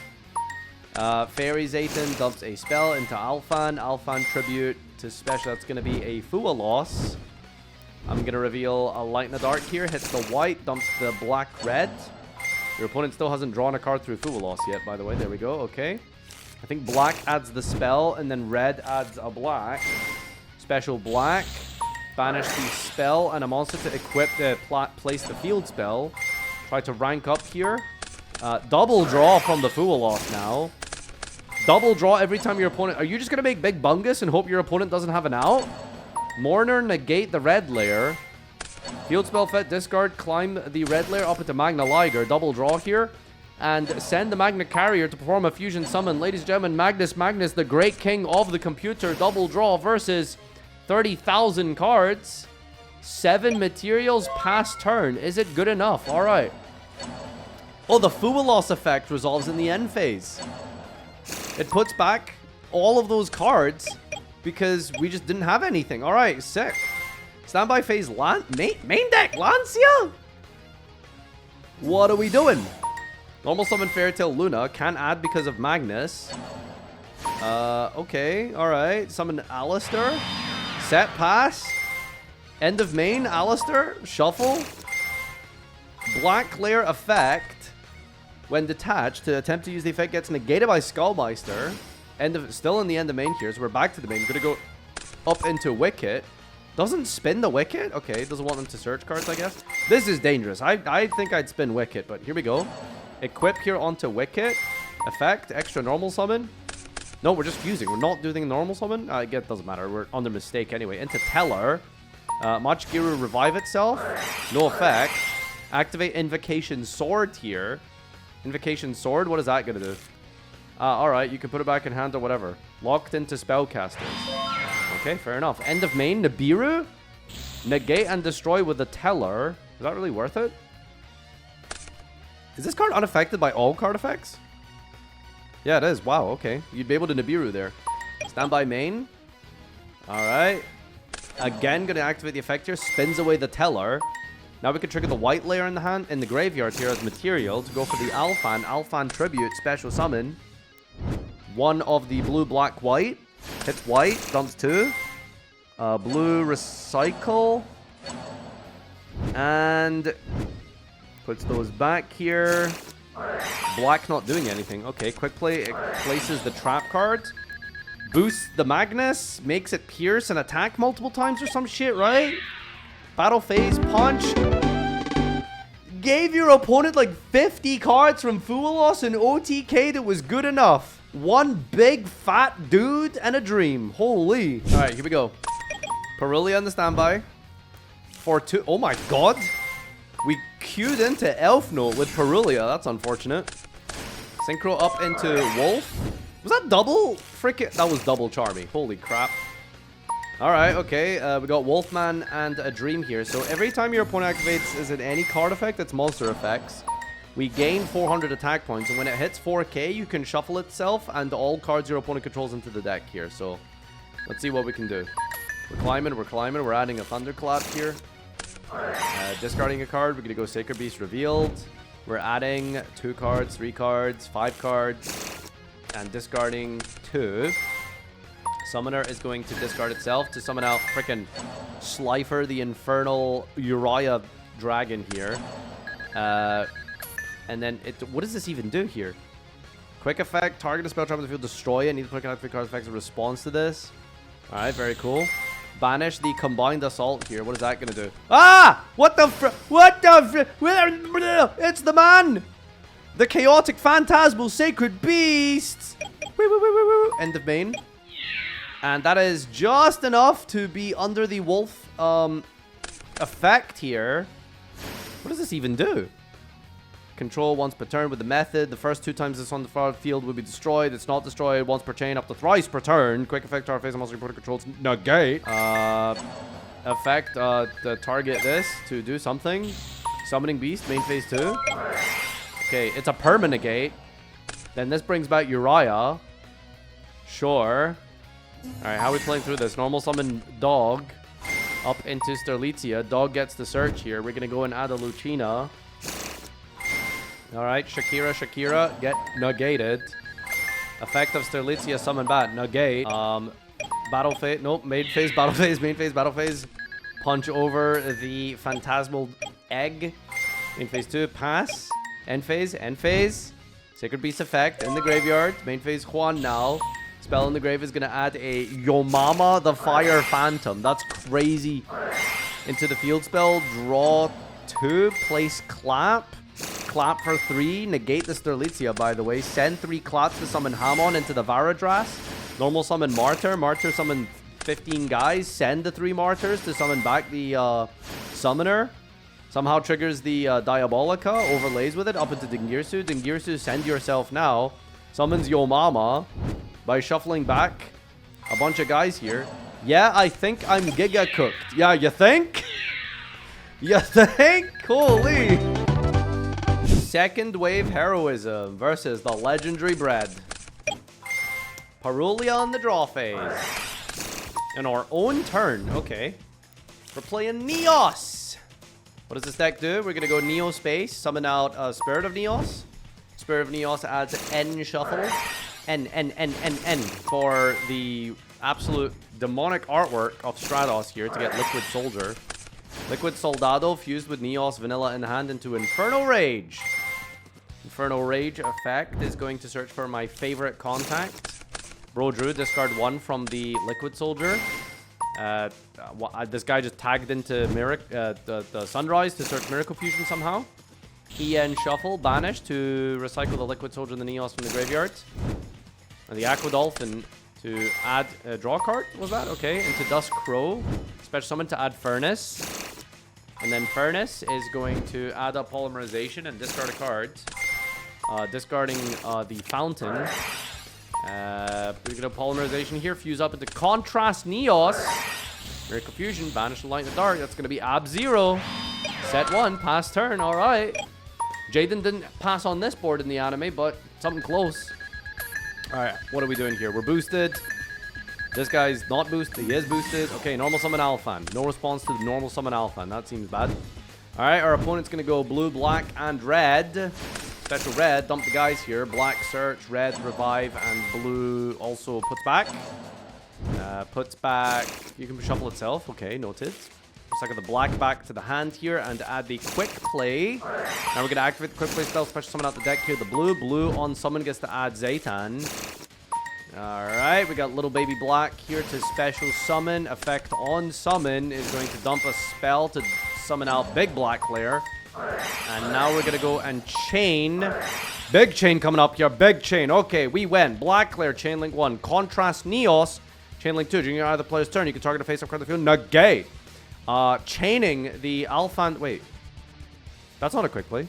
Fairy Zayton dumps a spell into Alphan. Alphan tribute to special. That's going to be a Fua loss. I'm going to reveal a Light in the Dark here. Hits the white, dumps the black-red. Your opponent still hasn't drawn a card through Fua loss yet, by the way. There we go, okay. I think black adds the spell, and then red adds a black. Special black. Banish the spell and a monster to equip the place the field spell. Try to rank up here. Double draw from the Fua loss now. Double draw every time your opponent... Are you just going to make Big Bungus and hope your opponent doesn't have an out? Mourner, negate the red layer. Field spell effect, discard, climb the red layer up into Magna Liger. Double draw here. And send the Magna Carrier to perform a fusion summon. Ladies and gentlemen, Magnus, the great king of the computer. Double draw versus 30,000 cards. 7 materials past turn. Is it good enough? Alright. Oh, the Fua loss effect resolves in the end phase. It puts back all of those cards because we just didn't have anything. Alright, sick. Standby phase main deck Lancia? What are we doing? Normal summon Fairytale Luna. Can't add because of Magnus. Okay, alright. Summon Alistair. Set pass. End of main, Alistair. Shuffle. Black layer effect. When detached, to attempt to use the effect gets negated by Skullmeister. Still in the end of main here, so we're back to the main. Gonna go up into Wicket. Doesn't spin the Wicket? Okay, doesn't want them to search cards, I guess. This is dangerous. I think I'd spin Wicket, but here we go. Equip here onto Wicket. Effect, extra normal summon. No, we're just fusing. We're not doing normal summon. I guess it doesn't matter. We're under mistake anyway. Into Teller. Machigiru revive itself. No effect. Activate Invocation Sword here. Invocation Sword? What is that going to do? Alright, you can put it back in hand or whatever. Locked into Spellcasters. Okay, fair enough. End of main, Nibiru. Negate and destroy with the Teller. Is that really worth it? Is this card unaffected by all card effects? Yeah, it is. Wow, okay. You'd be able to Nibiru there. Standby main. Alright. Again, gonna activate the effect here. Spins away the Teller. Now we can trigger the white layer in the hand in the graveyard here as material to go for the Alphan. Alphan Tribute, special summon. One of the blue, black, white. Hits white, dumps 2. Blue, recycle. And puts those back here. Black not doing anything. Okay, quick play. It places the trap card. Boosts the Magnus. Makes it pierce and attack multiple times or some shit, right? Battle phase punch. Gave your opponent like 50 cards from Fuelos and OTK that was good enough. One big fat dude and a dream. Holy. Alright, here we go. Parulia on the standby. For 2. Oh my god. We queued into Elf Note with Parulia. That's unfortunate. Synchro up into Wolf. Was that double? Frickin'. That was double Charmy. Holy crap. Alright, okay. We got Wolfman and a Dream here. So every time your opponent activates, is it any card effect? It's monster effects. We gain 400 attack points. And when it hits 4k, you can shuffle itself and all cards your opponent controls into the deck here. So let's see what we can do. We're climbing. We're climbing. We're adding a Thunderclap here. Discarding a card. We're going to go Sacred Beast Revealed. We're adding 2 cards, 3 cards, 5 cards. And discarding 2. Summoner is going to discard itself to summon out frickin' Slifer, the Infernal Uriah Dragon here. And then, what does this even do here? Quick effect, target a spell trap in the field, destroy it. Need to put out 3 card effects in response to this. Alright, very cool. Banish the Combined Assault here. What is that going to do? Ah! What the It's the man! The Chaotic Phantasmal Sacred Beast! End of main. And that is just enough to be under the Wolf effect here. What does this even do? Control once per turn with the method. The first 2 times it's on the field will be destroyed. It's not destroyed once per chain, up to thrice per turn. Quick effect, target face, monster reporter controls negate. Effect, to target this to do something. Summoning Beast, main phase 2. Okay, it's a permanegate. Then this brings back Uriah. Sure. Alright, how are we playing through this? Normal summon Dog up into Sterlitzia. Dog gets the search here. We're going to go and add a Lucina. Alright, Shakira, get negated. Effect of Sterlitzia, summon back, negate. Battle phase, nope, main phase, battle phase. Punch over the Phantasmal Egg. Main phase 2, pass. End phase. Sacred Beast effect in the graveyard. Main phase Juan now. Spell in the grave is going to add a Yomama the Fire Phantom. That's crazy. Into the field spell, draw 2, place Clap. Clap for 3, negate the Sterlitzia, by the way. Send 3 claps to summon Hamon into the Varadras. Normal summon Martyr. Martyr summon 15 guys. Send the 3 Martyrs to summon back the Summoner. Somehow triggers the Diabolica, overlays with it up into Dingirsu. Dingirsu, send yourself now. Summons Yomama by shuffling back a bunch of guys here. Yeah, I think I'm Giga cooked. Yeah, you think? You think? Holy. Second wave heroism versus the legendary bread. Parulia on the draw phase. In our own turn. Okay. We're playing Neos. What does this deck do? We're going to go Neo Space. Summon out Spirit of Neos. Spirit of Neos adds N shuffle. N for the absolute demonic artwork of Stratos here to get Liquid Soldier. Liquid Soldado fused with Neos Vanilla in hand into Infernal Rage. Infernal Rage effect is going to search for my favorite contact. Bro Drew, discard 1 from the Liquid Soldier. This guy just tagged into the Sunrise to search Miracle Fusion somehow. EN Shuffle, banish to recycle the Liquid Soldier and the Neos from the graveyard. And the Aqua Dolphin to add a draw card, was that? Okay, into Dusk Crow. Special summon to add Furnace. And then Furnace is going to add up Polymerization and discard a card. Discarding the Fountain. We're gonna Polymerization here, fuse up into Contrast Neos. Miracle Fusion, banish the Light in the Dark. That's gonna be Ab-Zero. Set 1, pass turn, alright. Jaden didn't pass on this board in the anime, but something close. Alright, what are we doing here? We're boosted. This guy's not boosted. He is boosted. Okay, normal summon Alphan. No response to the normal summon Alphan. That seems bad. Alright, our opponent's going to go blue, black, and red. Special red. Dump the guys here. Black, search. Red, revive. And blue also puts back. Puts back. You can shuffle itself. Okay, noted. Recycle the black back to the hand here and add the quick play. Now we're going to activate the quick play spell. Special summon out the deck here. The blue. Blue on summon gets to add Zaytan. Alright, we got little baby black here to special summon. Effect on summon is going to dump a spell to summon out big black player. And now we're going to go and chain. Big chain coming up here. Big chain. Okay, we went. Black Claire, chain link 1. Contrast Neos, chain link 2. During either player's turn, you can target a face-up card of the field. Negate. Chaining the Alphan. Wait. That's not a quick play.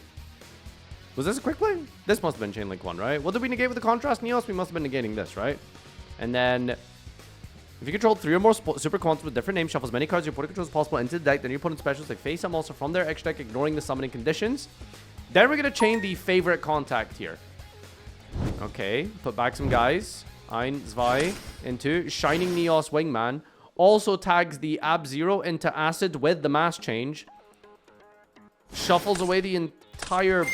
Was this a quick play? This must have been chain link 1, right? What did we negate with the Contrast Neos? We must have been negating this, right? And then, if you control 3 or more super quants with different names, shuffle as many cards your opponent controls as possible into the deck, then your opponent's specials like face them also from their extra deck, ignoring the summoning conditions. Then we're going to chain the favorite contact here. Okay, put back some guys. 1, 2, into Shining Neos Wingman. Also tags the Ab-Zero into Acid with the mass change. Shuffles away the entire...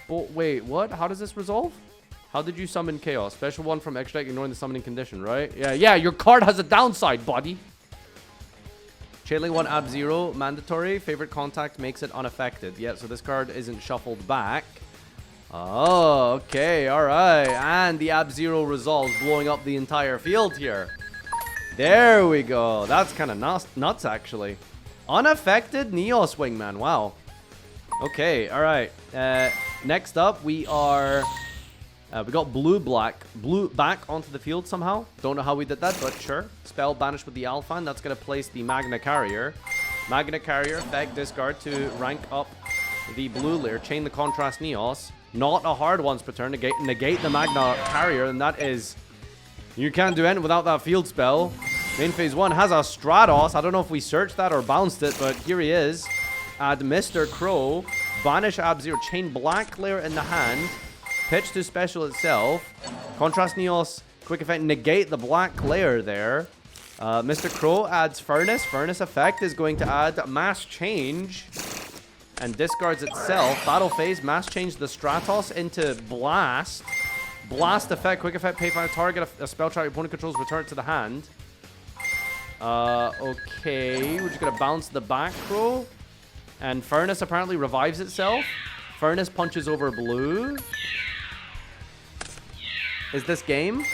wait, what? How does this resolve? How did you summon Chaos? Special 1 from extra deck, ignoring the summoning condition, right? Yeah, your card has a downside, buddy. Chainlink 1 Ab-Zero, mandatory. Favorite contact makes it unaffected. Yeah, so this card isn't shuffled back. Oh, okay, alright. And the Ab-Zero resolves, blowing up the entire field here. There we go. That's kind of nuts, actually. Unaffected Neos Wingman, wow. Okay, alright. Next up, we are... we got blue back onto the field somehow. Don't know how we did that, but sure. Spell banished with the Alphan. That's going to place the Magna Carrier. Magna Carrier, effect discard to rank up the blue layer. Chain the Contrast Neos. Not a hard once per turn. Negate the Magna Carrier, and that is... You can't do anything without that field spell. Main phase 1 has a Stratos. I don't know if we searched that or bounced it, but here he is. Add Mr. Crow. Banish Ab-Zero. Chain black layer in the hand. Pitch to special itself. Contrast Neos. Quick effect. Negate the black layer there. Mr. Crow adds Furnace. Furnace effect is going to add Mass Change. And discards itself. Battle phase. Mass Change the Stratos into Blast. Blast effect. Quick effect. Pay for a target. A spell trap your opponent controls. Return it to the hand. Okay. We're just going to bounce the back row. And Furnace apparently revives itself. Furnace punches over blue. Is this game?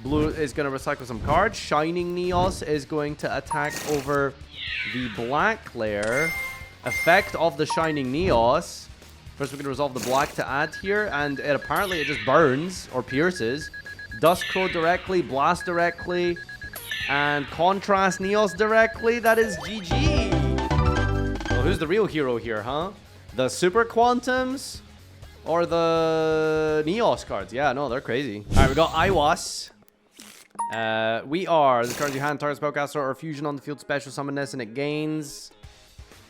Blue is going to recycle some cards. Shining Neos is going to attack over the black layer. Effect of the Shining Neos. First, we're going to resolve the black to add here. And apparently it just burns or pierces. Dusk Crow directly. Blast directly. And Contrast Neos directly. That is GG. Well, who's the real hero here, huh? The Super Quantums or the Neos cards? Yeah, no, they're crazy. All right, we got Iwas. We are the cards you hand target spellcaster or fusion on the field, special summon this, and it gains.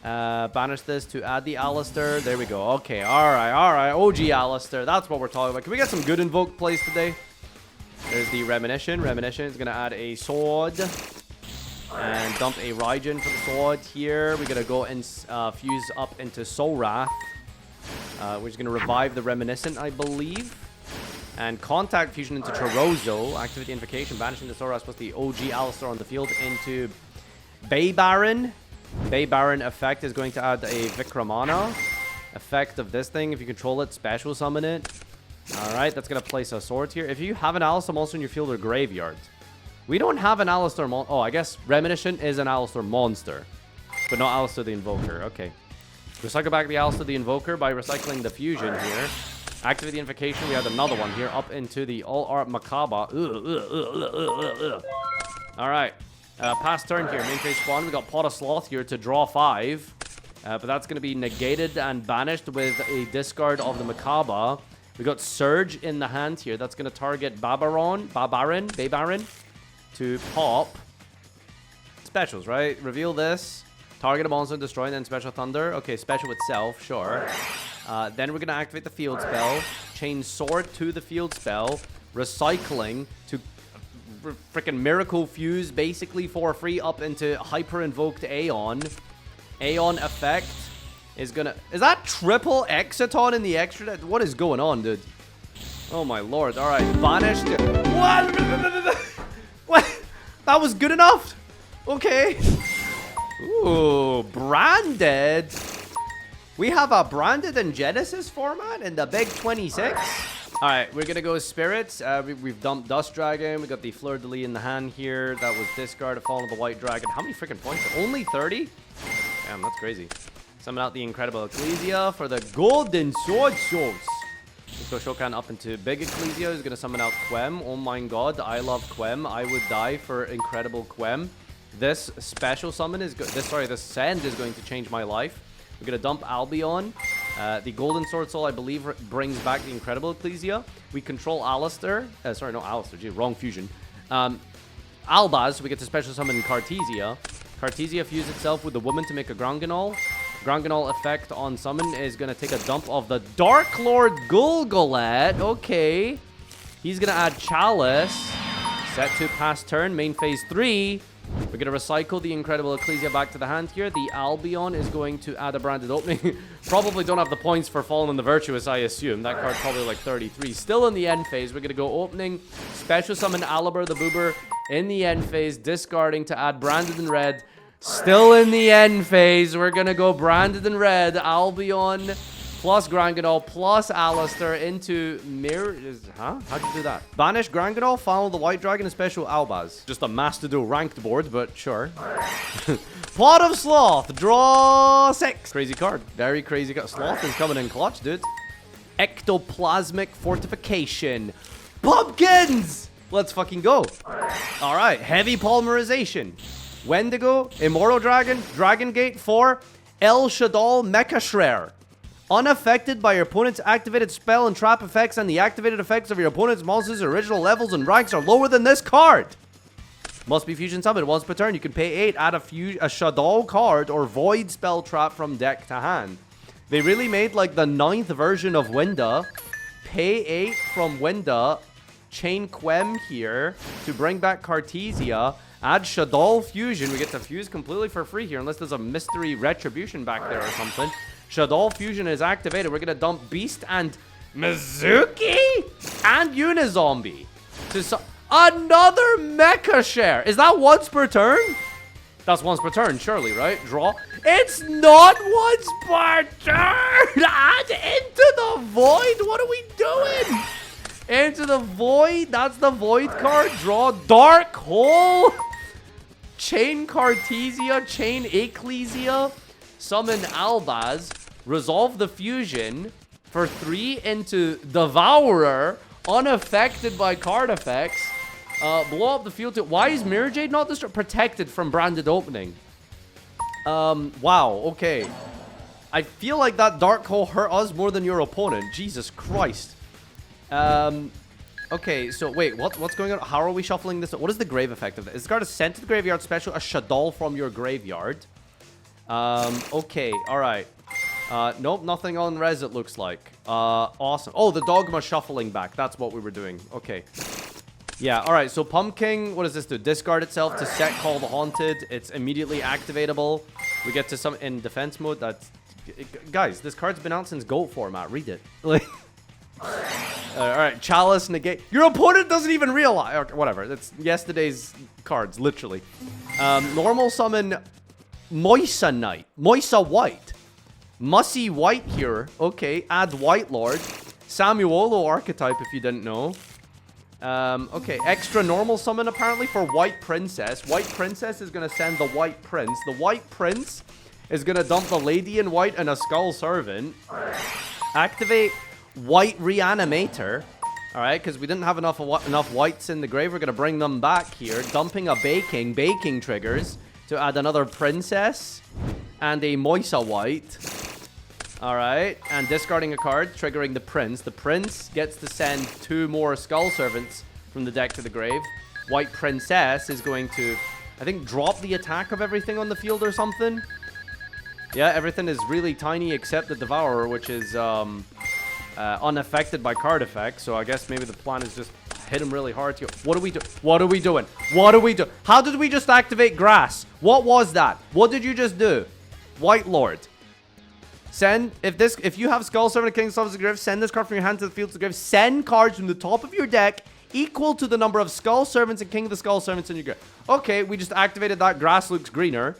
Banish this to add the Alistair. There we go. Okay, all right. OG Alistair. That's what we're talking about. Can we get some good invoke plays today? There's the Reminiscent. Reminiscent is going to add a sword. And dump a Raijin for the sword here. We're going to go and fuse up into Soul Wrath. We're just going to revive the Reminiscent, I believe. And contact fusion into Chorozo. Activate the invocation. Banishing the Soul Wrath plus the OG Alistair on the field into Bay Baron. Bay Baron effect is going to add a Vikramana. effect of this thing. If you control it, special summon it. Alright, that's going to place a sword here. If you have an Alistar monster in your field or graveyard. We don't have an Alistar monster. Oh, I guess Reminiscent is an Alistar monster. But not Alistar the Invoker. Okay. Recycle back the Alistar the Invoker by recycling the Fusion here. Activate the Invocation. We have another one here up into the All-Art Makaba. Alright. Pass turn here. Main phase spawn. We got Pot of Sloth here to draw 5. But that's going to be negated and banished with a discard of the Makaba. We got Surge in the hand here. That's going to target Babarin to pop. Specials, right? Reveal this. Target a monster, destroy, and then Special Thunder. Okay, Special itself, sure. Then we're going to activate the field spell. Chain Sword to the field spell. Recycling to freaking Miracle Fuse basically for free up into Hyper Invoked Aeon. Aeon effect is gonna... Is that triple Exciton in the extra? What is going on, dude? Oh my lord. Alright, banished. What? What? That was good enough. Okay. Ooh, branded. We have a branded and Genesys format in the big 26. Alright, we're gonna go Spirits. We've dumped Dust Dragon. We got the Fleur de Lis in the hand here. That was discard. A Fall of the White Dragon. How many freaking points? Only 30? Damn, that's crazy. Summon out the Incredible Ecclesia for the Golden Sword Source. Let's go Shokan up into Big Ecclesia. He's gonna summon out Quem. Oh my god, I love Quem. I would die for Incredible Quem. This special summon is this send is going to change my life. We're gonna dump Albion. The Golden Sword Soul, I believe, brings back the Incredible Ecclesia. We control Alistair. Sorry, not Alistair. Gee, wrong fusion. Albaz, we get to special summon Cartesia. Cartesia fuse itself with the woman to make a Granganol. Granganol effect on summon is going to take a dump of the Dark Lord Gulgalet. Okay. He's going to add Chalice. Set to pass turn. Main phase 3. We're going to recycle the Incredible Ecclesia back to the hand here. The Albion is going to add a branded opening. Probably don't have the points for Fallen and the Virtuous, I assume. That card's probably like 33. Still in the end phase. We're going to go opening. Special summon Alibur the Boober in the end phase. Discarding to add branded in red. Still in the end phase. We're going to go branded in red. Albion plus Granganol plus Alistair into Mirror. Huh? How'd you do that? Banish Granganol, follow the White Dragon, and special Albaz. Just a Mastodon ranked board, but sure. Pot of Sloth. Draw 6. Crazy card. Very crazy card. Sloth is coming in clutch, dude. Ectoplasmic Fortification. Pumpkins! Let's fucking go. All right. Heavy Polymerization. Wendigo, Immortal Dragon, Dragon Gate 4, El Shadal Mecha Shrer. Unaffected by your opponent's activated spell and trap effects, and the activated effects of your opponent's monsters' original levels and ranks are lower than this card. Must be fusion summoned once per turn. You can pay 8, add a Shadal card or void spell trap from deck to hand. They really made like the 9th version of Winda. Pay 8 from Winda, chain Quem here to bring back Cartesia. Add Shadal Fusion. We get to fuse completely for free here, unless there's a mystery retribution back there or something. Shadal Fusion is activated. We're going to dump Beast and Mizuki and Unizombie. Another Mecha Share. Is that once per turn? That's once per turn, surely, right? Draw. It's not once per turn. Add Into the Void. What are we doing? Into the Void. That's the Void card. Draw Dark Hole. Chain Cartesia. Chain Ecclesia. Summon Albaz. Resolve the Fusion for 3 into Devourer. Unaffected by card effects. Blow up the field. Why is Mirror Jade not destroyed? Protected from branded opening. Wow. Okay. I feel like that Dark Hole hurt us more than your opponent. Jesus Christ. Okay, so wait, what's going on? How are we shuffling this? What is the grave effect of this? This card is sent to the graveyard special, a Shadal from your graveyard. Okay, alright. Nope, nothing on res it looks like. Awesome. Oh, the Dogma shuffling back. That's what we were doing. Okay. Yeah, alright, so Pumpkin, what does this do? Discard itself to set Call the Haunted. It's immediately activatable. We get to some in defense mode. That's... Guys, this card's been out since GOAT format. Read it. Like... Alright, Chalice, negate. Your opponent doesn't even realize. Okay, whatever. It's yesterday's cards, literally. Normal summon Moisa Knight. Moisa White. Mussy White here. Okay, add White Lord. Samuolo archetype, if you didn't know. Okay, extra normal summon apparently for White Princess. White Princess is going to send the White Prince. The White Prince is going to dump the Lady in White and a Skull Servant. Activate White Reanimator. Alright, because we didn't have enough whites in the grave. We're going to bring them back here. Dumping a Baking. Baking triggers to add another Princess and a Moisa White. Alright, and discarding a card, triggering the Prince. The Prince gets to send 2 more Skull Servants from the deck to the grave. White Princess is going to, I think, drop the attack of everything on the field or something. Yeah, everything is really tiny except the Devourer, which is unaffected by card effects. So I guess maybe the plan is just hit him really hard. What are we doing? What are we doing? What are we doing? How did we just activate Grass? What was that? What did you just do? White Lord. Send, if you have Skull Servant, King's Servant to the grave, send this card from your hand to the field to the grave. Send cards from the top of your deck equal to the number of Skull Servants and King of the Skull Servants in your grave. Okay, we just activated that. Grass looks greener.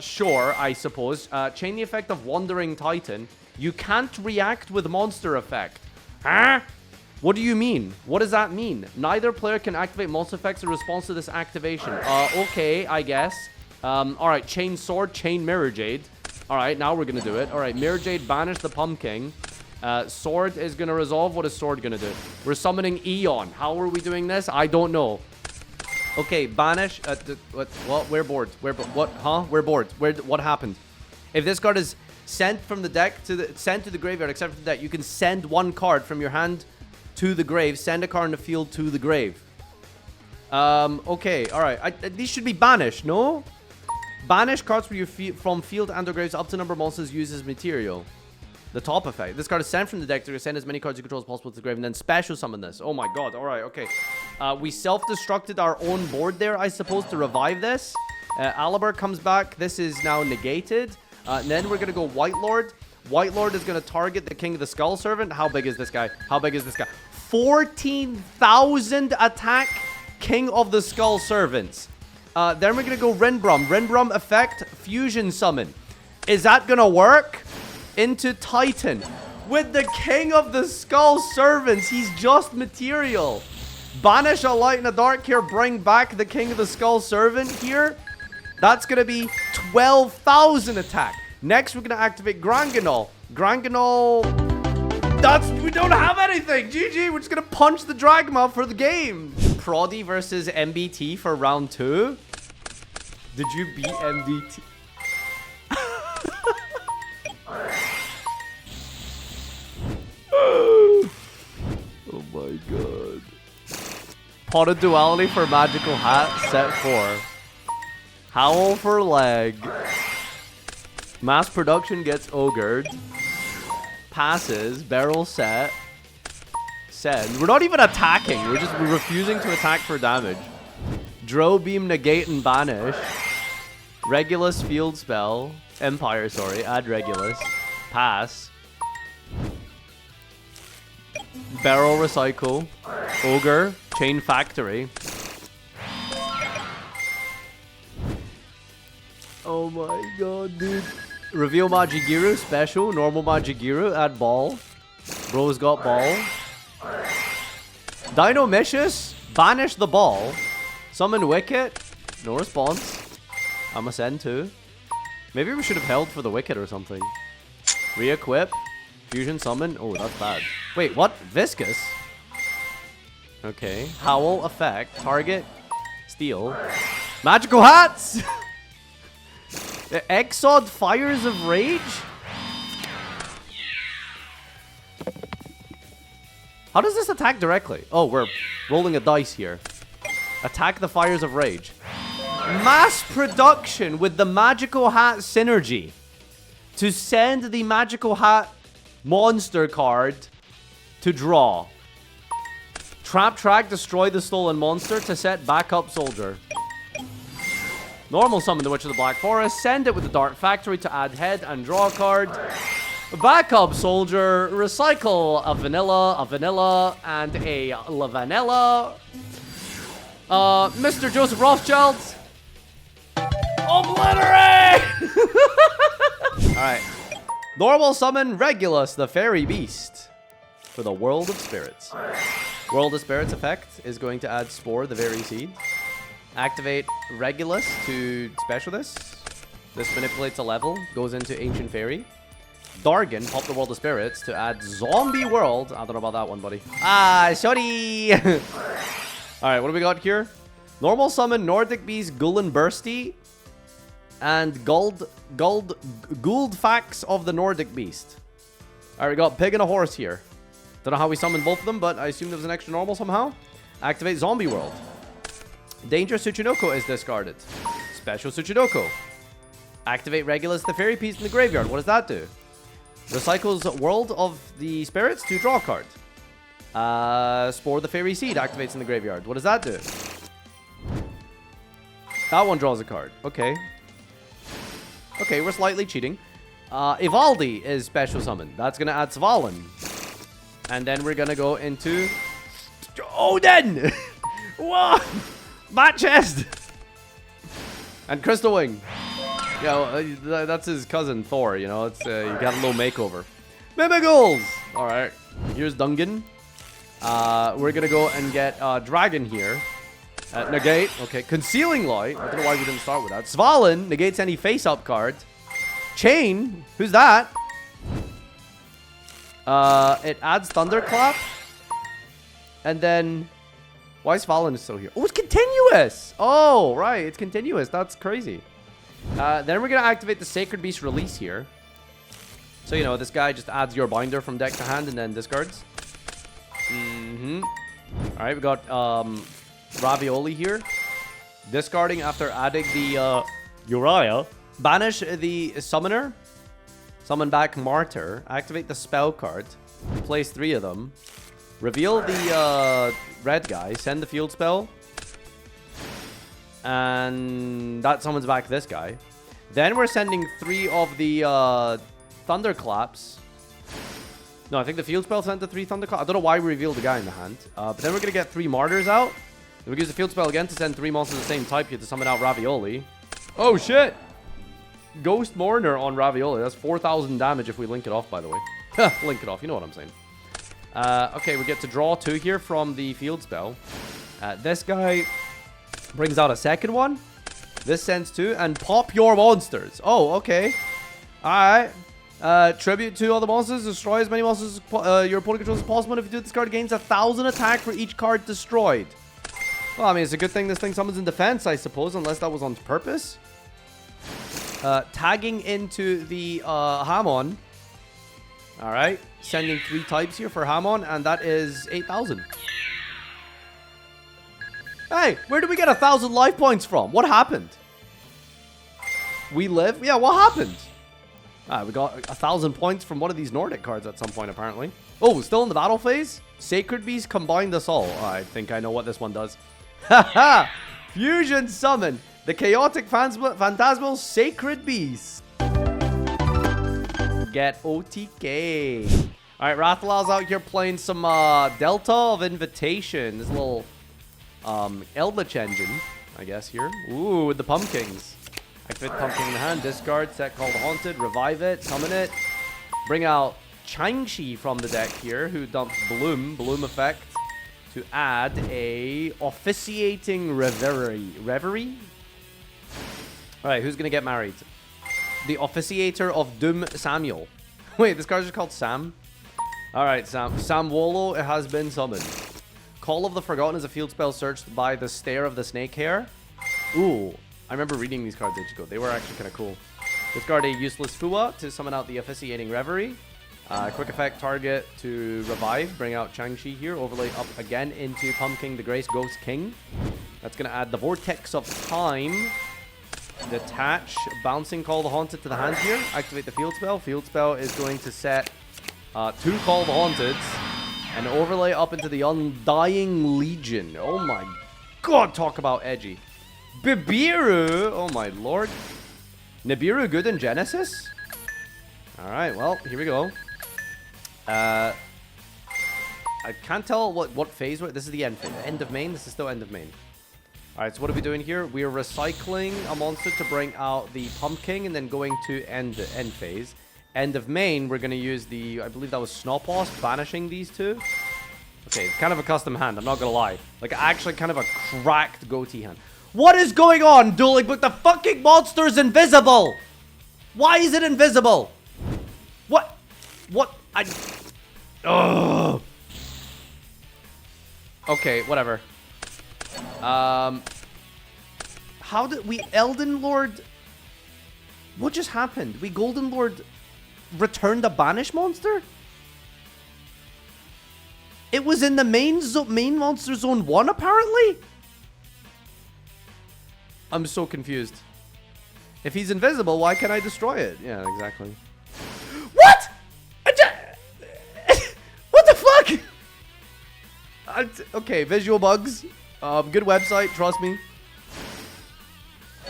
Sure, I suppose. Chain the effect of Wandering Titan. You can't react with monster effect. Huh? What do you mean? What does that mean? Neither player can activate monster effects in response to this activation. Okay, I guess. Alright, Chain Sword, Chain Mirror Jade. Alright, now we're gonna do it. Alright, Mirror Jade, banish the Pumpkin. Sword is gonna resolve. What is Sword gonna do? We're summoning Eon. How are we doing this? I don't know. Okay, banish. What? We're bored. What? Huh? We're bored. What happened? If this card is sent from the deck to the graveyard, except for that, you can send 1 card from your hand to the grave. Send a card in the field to the grave. Okay, alright. These should be banished, no? Banish cards from field and or graves up to number of monsters used as material. The top effect. This card is sent from the deck to send as many cards you control as possible to the grave and then special summon this. Oh my god. Alright, okay. We self-destructed our own board there, I suppose, to revive this. Aliber comes back. This is now negated. And then we're going to go White Lord. White Lord is going to target the King of the Skull Servant. How big is this guy? How big is this guy? 14,000 attack King of the Skull Servants. Then we're going to go Rinbrum. Rinbrum effect, Fusion Summon. Is that going to work? Into Titan. With the King of the Skull Servants, he's just material. Banish a Light and a Dark here. Bring back the King of the Skull Servant here. That's going to be 12,000 attack. Next, we're going to activate Granganol. Granganol... we don't have anything. GG, we're just going to punch the Dragma for the game. Proddy versus MBT for round 2. Did you beat MBT? Oh my god. Pot of Duality for Magical Hat, set 4. Howl for leg. Mass Production gets ogred. Passes. Barrel set. Send. We're not even attacking. We're refusing to attack for damage. Drow Beam, negate and banish. Regulus field spell. Empire, sorry. Add Regulus. Pass. Barrel recycle. Ogre. Chain factory. Oh my god, dude. Reveal Majigiru, special. Normal Majigiru, add ball. Bro's got ball. Dino Mishus, banish the ball. Summon Wicket. No response. I'ma send 2. Maybe we should have held for the Wicket or something. Re-equip. Fusion summon. Oh, that's bad. Wait, what? Viscous? Okay. Howl effect. Target. Steal. Magical hats! Exod Fires of Rage? How does this attack directly? Oh, we're rolling a dice here. Attack the Fires of Rage. Mass production with the Magical Hat synergy. To send the Magical Hat monster card to draw. Trap track, destroy the stolen monster to set backup soldier. Normal summon the Witch of the Black Forest. Send it with the Dark Factory to add head and draw a card. Backup soldier. Recycle a vanilla, and a vanilla. Mr. Joseph Rothschild. Obliterate! Alright. Normal summon Regulus, the fairy beast, for the World of Spirits. World of Spirits effect is going to add Spore, the very seed. Activate Regulus to special this. This manipulates a level, goes into Ancient Fairy. Dargan, pop the World of Spirits to add Zombie World. I don't know about that one, buddy. Ah, sorry. Alright, what do we got here? Normal summon Nordic Beast, Gulen Bursty, and Gouldfax of the Nordic Beast. Alright, we got Pig and a Horse here. Don't know how we summoned both of them, but I assume there was an extra normal somehow. Activate Zombie World. Dangerous Tsuchinoko is discarded. Special Tsuchinoko. Activate Regulus, the Fairy Beast in the graveyard. What does that do? Recycles World of the Spirits to draw a card. Spore the Fairy Seed activates in the graveyard. What does that do? That one draws a card. Okay. Okay, we're slightly cheating. Ivaldi is special summon. That's going to add Svalin. And then we're going to go into Odin! Whoa! Bat Chest! And Crystal Wing. Yeah, that's his cousin Thor, you know. It's you got a little makeover. Mimigles! Alright. Here's Dungan. We're going to go and get Dragon here. Negate. Okay. Concealing Light. I don't know why we didn't start with that. Svalin negates any face-up card. Chain. Who's that? It adds Thunderclap. And then... Why is Svalin still here? Oh, it's continuous! Oh, right. It's continuous. That's crazy. Then we're going to activate the Sacred Beast release here. So, you know, this guy just adds your binder from deck to hand and then discards. Alright, we got Ravioli here. Discarding after adding the Uriah. Banish the Summoner. Summon back Martyr. Activate the spell card. Place 3 of them. Reveal the red guy. Send the field spell. And that summons back this guy. Then we're sending 3 of the Thunderclaps. No, I think the field spell sent the 3 Thunderclaps. I don't know why we revealed the guy in the hand. But then we're going to get 3 Martyrs out. Then we use the field spell again to send 3 monsters of the same type here to summon out Ravioli. Oh, shit! Ghost Mourner on Ravioli. That's 4,000 damage if we link it off, by the way. Link it off, you know what I'm saying. Okay, we get to draw 2 here from the field spell. This guy brings out a second one. This sends 2. And pop your monsters. Oh, okay. Alright. Tribute 2 other monsters. Destroy as many monsters your opponent controls as possible. And if you do, this card gains 1,000 attack for each card destroyed. Well, I mean, it's a good thing this thing summons in defense, I suppose, unless that was on purpose. Tagging into the Hamon. Alright. Sending 3 types here for Hamon, and that is 8,000. Hey, where did we get 1,000 life points from? What happened? We live? Yeah, what happened? We got 1,000 points from one of these Nordic cards at some point, apparently. Oh, still in the battle phase? Sacred Beast combined us all. I think I know what this one does. Haha! Fusion Summon. The Chaotic Phantasmal Sacred Beast. Get OTK. Alright, Rathalal's out here playing some Delta of Invitation. This little Eldritch engine, I guess, here. Ooh, with the Pumpkins. Activate the Pumpkin in the hand. Discard. Set Call the Haunted. Revive it. Summon it. Bring out Changshi from the deck here, who dumps Bloom. Bloom effect. To add a Officiating Reverie. Reverie? Alright, who's gonna get married? The Officiator of Doom Samuel. Wait, this card's just called Sam? Alright, Sam Wolo has been summoned. Call of the Forgotten is a field spell searched by the Stare of the Snake Hair. Ooh, I remember reading these cards ages ago. They were actually kind of cool. Discard a useless Fua to summon out the Officiating Reverie. Quick effect target to revive. Bring out Changshi here. Overlay up again into Pumpkin the Grace Ghost King. That's going to add the Vortex of Time. Detach. Bouncing Call the Haunted to the hand here. Activate the field spell. Field spell is going to set 2 Call the Haunted. And overlay up into the Undying Legion. Oh my god, talk about edgy. Bibiru. Oh my lord. Nibiru good in Genesys? Alright, well, here we go. I can't tell what phase we're... This is the end phase. End of main? This is still end of main. Alright, so what are we doing here? We're recycling a monster to bring out the Pumpkin and then going to end phase. End of main, we're going to use the, I believe that was Snopos, banishing these two. Okay, it's kind of a custom hand, I'm not going to lie. Like, actually kind of a cracked goatee hand. What is going on, Dueling? But the fucking monster's invisible! Why is it invisible? What? What? Ugh. Okay, whatever. How did we Elden Lord? What just happened? We Golden Lord returned a banish monster? It was in the main monster zone 1 apparently? I'm so confused. If he's invisible, why can't I destroy it? Yeah, exactly. What? What the fuck? Okay, visual bugs. Good website, trust me.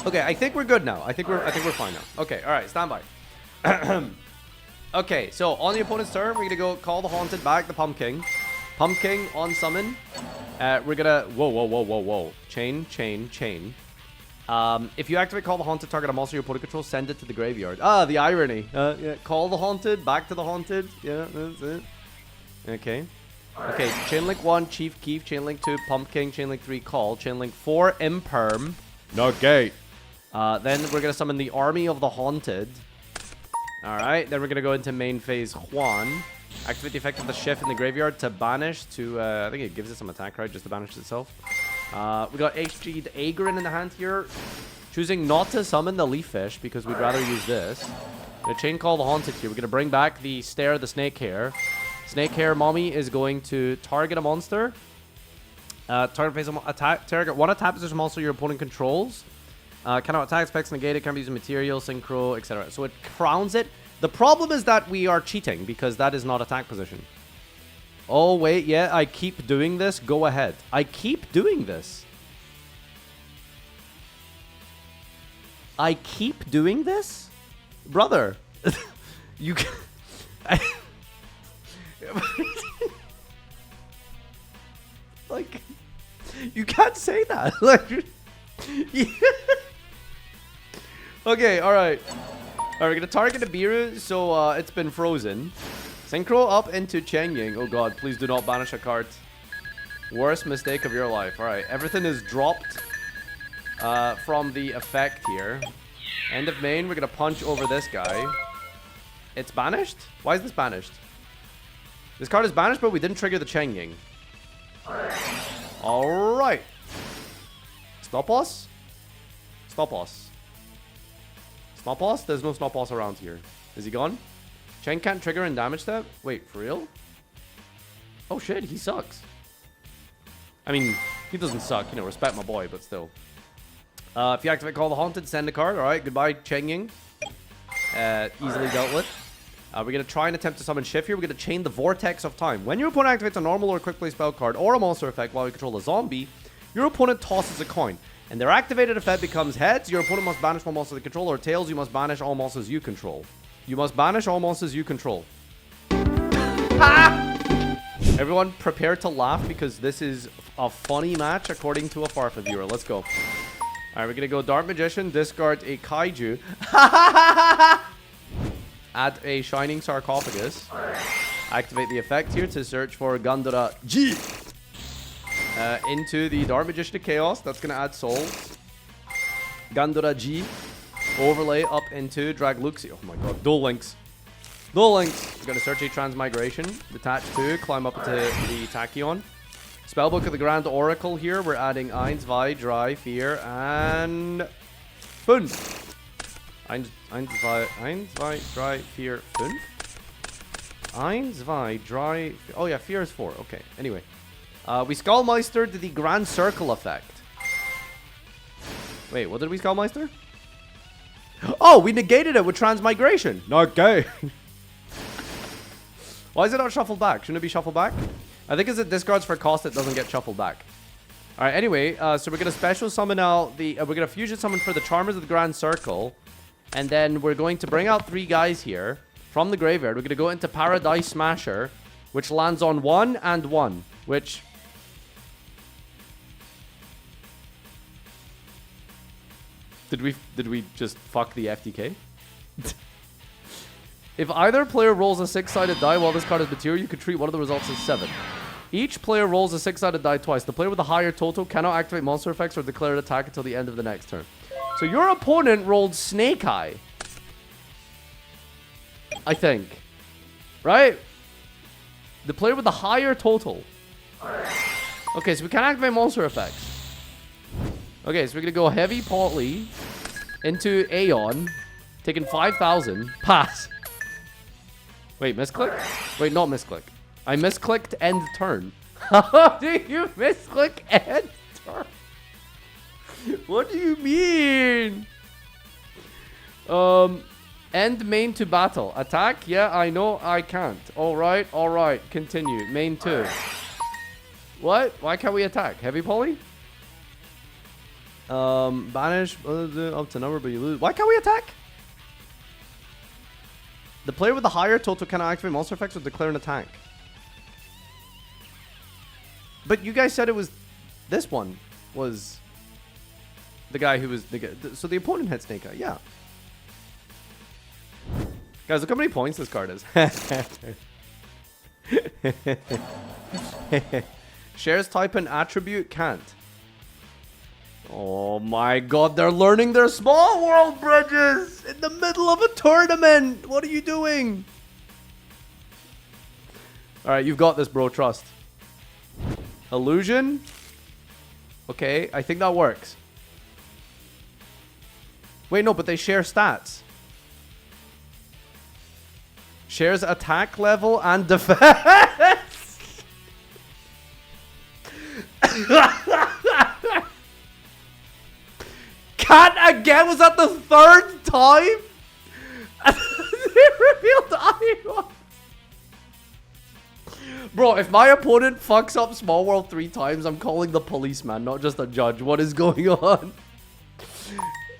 Okay, I think we're good now. I think we're fine now. Okay, all right, stand by. Okay, so on the opponent's turn, we're gonna go call the Haunted back, the Pumpkin. Pumpkin on summon. We're gonna whoa. Chain. If you activate Call the Haunted, target a monster your opponent controls, send it to the graveyard. Ah, the irony. Yeah. Call the Haunted, back to the Haunted. Yeah, that's it. Okay. Okay, Chainlink 1, Chief Keef, Chainlink 2, Pumpkin, Chainlink 3, Call, Chainlink 4, Imperm. Negate. Then we're going to summon the Army of the Haunted. Alright, then we're going to go into main phase Juan. Activate the effect of the Shift in the graveyard to banish to, I think it gives it some attack, right? Just to banish itself. We got HG'd Agrin in the hand here. Choosing not to summon the Leaf Fish because we'd rather use this. Gonna chain call the Haunted here. We're going to bring back the Stare, the Snake Hair. Snake Hair Mommy is going to target a monster. Target phase attack. Target one attack position monster your opponent controls. Cannot attack, specs negated, can't be using material, synchro, etc. So it crowns it. The problem is that we are cheating because that is not attack position. Oh, wait, yeah, I keep doing this. Go ahead. I keep doing this. I keep doing this? Brother. You can... Like, you can't say that. Like, yeah. Okay, alright. Alright, we're gonna target Ibiru, so it's been frozen. Synchro up into Chengying. Oh god, please do not banish a card. Worst mistake of your life. Alright, everything is dropped from the effect here. End of main, we're gonna punch over this guy. It's banished? Why is this banished? This card is banished, but we didn't trigger the Chengying. Alright. Snopos? Snopos. Snopos? There's no Snopos around here. Is he gone? Cheng can't trigger and damage that? Wait, for real? Oh shit, he sucks. I mean, he doesn't suck. You know, respect my boy, but still. If you activate Call the Haunted, send a card. Alright, goodbye, Cheng Ying. Easily dealt with. We're going to try and attempt to summon Shift here. We're going to chain the Vortex of Time. When your opponent activates a normal or quick play spell card or a monster effect while you control a zombie, your opponent tosses a coin. And their activated effect becomes heads. Your opponent must banish one monster they control, or tails. You must banish all monsters you control. You must banish all monsters you control. Everyone prepare to laugh because this is a funny match according to a Farfa viewer. Let's go. Alright, we're going to go Dark Magician, discard a Kaiju. Add a Shining Sarcophagus. Activate the effect here to search for Gandara G. Into the Dark Magician of Chaos. That's going to add souls. Gandara G. Overlay up into Drag Luxi. Oh my god. Duel Links. Duel Links. We're going to search a Transmigration. Detach 2. Climb up into the Tachyon. Spellbook of the Grand Oracle here. We're adding 1, 2, 3, 4, and 5. 1, 2, 3, 4, 5. 1, 2, 3. Oh yeah, 4 is 4. Okay. Anyway. We Skullmeistered the Grand Circle effect. Wait, what did we Skullmeister? Oh, we negated it with Transmigration. Okay. Why is it not shuffled back? Shouldn't it be shuffled back? I think as it discards for cost, it doesn't get shuffled back. Alright, anyway, so we're going to special summon out the... we're going to fusion summon for the Charmers of the Grand Circle. And then we're going to bring out 3 guys here from the graveyard. We're going to go into Paradise Smasher, which lands on 1 and 1, which... Did we just fuck the FTK? If either player rolls a 6-sided die while this card is material, you can treat one of the results as 7. Each player rolls a 6-sided die twice. The player with the higher total cannot activate monster effects or declare an attack until the end of the next turn. So your opponent rolled Snake Eye. I think. Right? The player with the higher total. Okay, so we can activate monster effects. Okay, so we're going to go Heavy Poly into Aeon. Taking 5,000. Pass. Wait, misclick? Wait, not misclick. I misclicked end turn. How do you misclick end turn? What do you mean? End main to battle. Attack? Yeah, I know I can't. Alright, alright. Continue. Main 2. What? Why can't we attack? Heavy poly? Banish up to number, but you lose. Why can't we attack? The player with the higher total cannot activate monster effects or declare an attack. But you guys said it was... This one was... The guy who was... So the opponent had Snake Eye. Yeah. Guys, look how many points this card is. Shares type and attribute can't. Oh my god, they're learning their small world bridges in the middle of a tournament. What are you doing? Alright, you've got this, bro. Trust. Illusion. Okay, I think that works. Wait, no, but they share stats. Shares attack level and defense. Can't again? Was that the 3rd time? They revealed Iowa. Bro, if my opponent fucks up Small World 3 times, I'm calling the policeman, not just a judge. What is going on?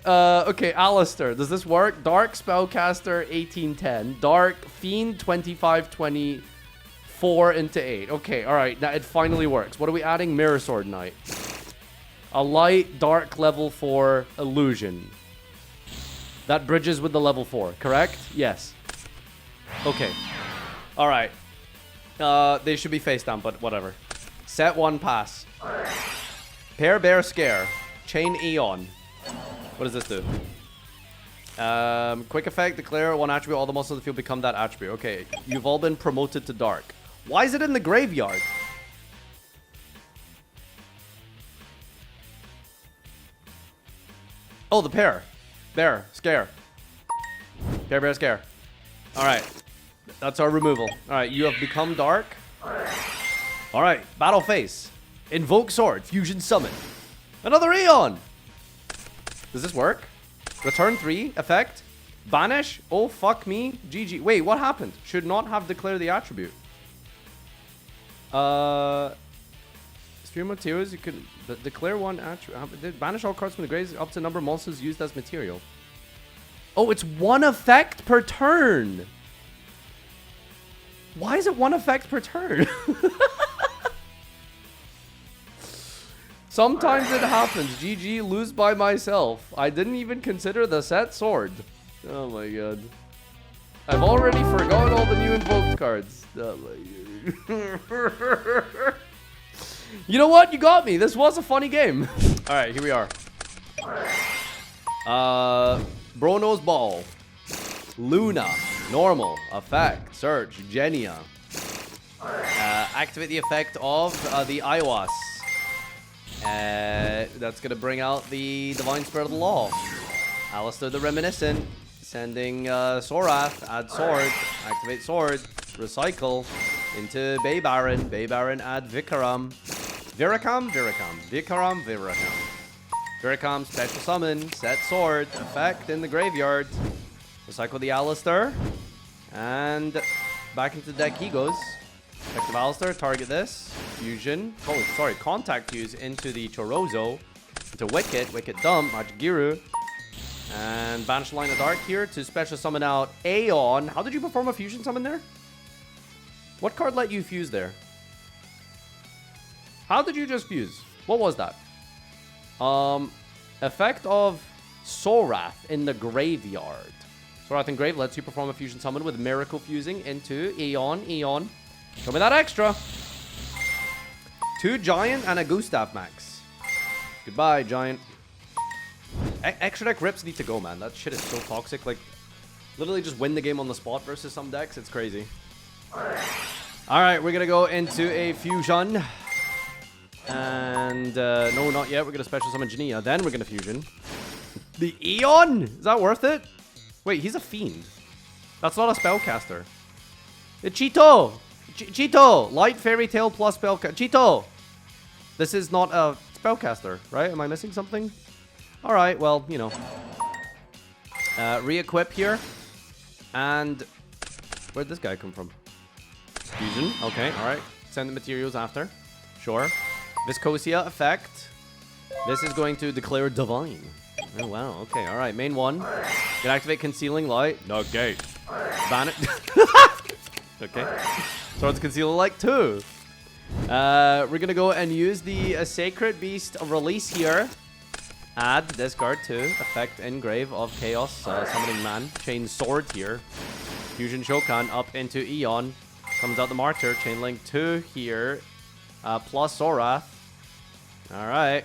Okay, Alistair. Does this work? Dark Spellcaster 1810. Dark Fiend 2524 into 8. Okay, alright. Now it finally works. What are we adding? Mirror Sword Knight. A light dark level 4 illusion. That bridges with the level 4, correct? Yes. Okay. Alright. They should be face down, but whatever. Set 1 pass. Pair Bear Scare. Chain Eon. What does this do? Quick effect, declare 1 attribute, all the monsters of the field become that attribute. Okay, you've all been promoted to dark. Why is it in the graveyard? Oh, the pair. Bear, scare. Pair, bear, scare. Alright. That's our removal. Alright, you have become dark. Alright, battle face. Invoke sword, fusion summon. Another Eon! Does this work? Return 3, effect. Banish. Oh, fuck me. GG. Wait, what happened? Should not have declared the attribute. Sphere materials, you can declare 1 attribute. Banish all cards from the grave up to number of monsters used as material. Oh, it's 1 effect per turn. Why is it 1 effect per turn? Sometimes it happens. GG, lose by myself. I didn't even consider the set sword. Oh my god. I've already forgotten all the new invoked cards. Oh my god. You know what? You got me. This was a funny game. Alright, here we are. Brono's Ball. Luna. Normal. Effect. Search. Genia. Activate the effect of the Iowas. That's gonna bring out the Divine Spirit of the Law. Alistair the Reminiscent. Sending Sorath. Add sword. Activate sword. Recycle. Into Bay Baron. Bay Baron add Vikaram. Virakam. Virakam. Vikaram. Virakam. Virakam special summon. Set sword. Effect in the graveyard. Recycle the Alistair. And back into the deck he goes. Effective Alistair, target this. Fusion. Oh, sorry. Contact fuse into the Chorozo. Into Wicket. Wicket dump. Majigiru. And banish Line of Dark here to special summon out Aeon. How did you perform a fusion summon there? What card let you fuse there? How did you just fuse? What was that? Effect of Sorath in the graveyard. Zorath Engrave lets you perform a fusion summon with Miracle Fusing into Eon. Show me that extra. 2 Giant and a Gustav Max. Goodbye, Giant. Extra deck rips need to go, man. That shit is so toxic. Like, literally just win the game on the spot versus some decks. It's crazy. Alright, we're gonna go into a fusion. And, no, not yet. We're gonna special summon Jania. Then we're gonna fusion. The Eon! Is that worth it? Wait, he's a fiend. That's not a spellcaster. Cheeto! Cheeto! Light Fairy Tail plus spellcaster. Cheeto! This is not a spellcaster, right? Am I missing something? Alright, well, you know. Re-equip here. And where'd this guy come from? Fusion. Okay, alright. Send the materials after. Sure. Viscosia effect. This is going to declare Divine. Oh, wow. Okay, alright. Main 1. Can activate Concealing Light. Negate. Ban it. Okay. So it's Concealing Light 2. We're gonna go and use the Sacred Beast release here. Add discard to effect Engrave of Chaos Summoning Man. Chain Sword here. Fusion Shokan up into Eon. Comes out the Martyr. Chain Link 2 here. Plus Zorath. Alright.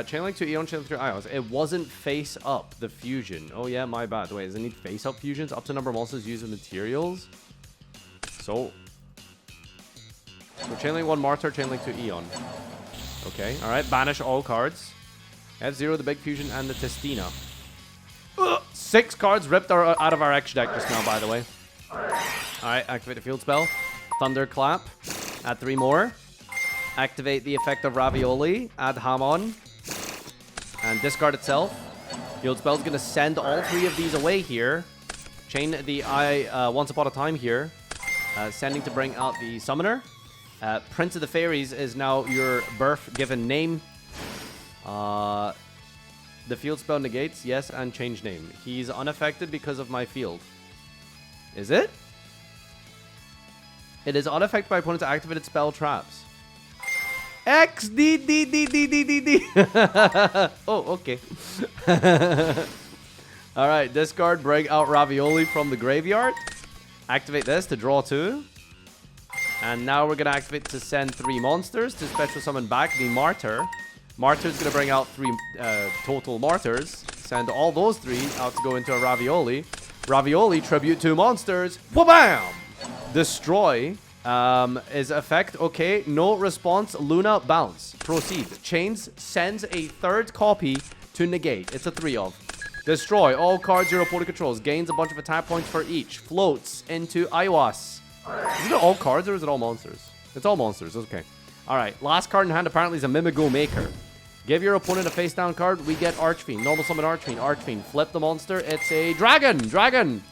Chain Link 2 Eon, Chain Link 3 Ios. It wasn't face up, the fusion. Oh yeah, my bad. Wait, does it need face up fusions? Up to number of monsters used with materials? So Chain Link 1 Martyr, Chain Link 2 Eon. Okay, alright. Banish all cards. F0, the big fusion, and the Testina. 6 cards ripped out of our X deck just now, by the way. Alright, activate the field spell. Thunderclap. Add 3 more. Activate the effect of Ravioli. Add Hamon. And discard itself. Field spell's going to send all 3 of these away here. Chain the Once Upon a Time here. Sending to bring out the Summoner. Prince of the Fairies is now your birth given name. The field spell negates, yes, and change name. He's unaffected because of my field. Is it? It is unaffected by opponent's activated spell traps. X D D D D D D D. Oh, okay. All right, discard, bring out Ravioli from the graveyard. Activate this to draw 2. And now we're gonna activate to send 3 monsters to special summon back the Martyr. Martyr's gonna bring out 3 total Martyrs. Send all those 3 out to go into a Ravioli. Ravioli, tribute 2 monsters. Wha-bam! Destroy is effect. Okay, no response. Luna, bounce. Proceed. Chains sends a 3rd copy to negate. It's a 3 of. Destroy all cards your opponent controls. Gains a bunch of attack points for each. Floats into Iwas. Is it all cards or is it all monsters? It's all monsters. Okay. Alright, last card in hand apparently is a Mimigo Maker. Give your opponent a face down card, we get Archfiend. Normal summon Archfiend. Archfiend. Flip the monster, it's a Dragon! Dragon!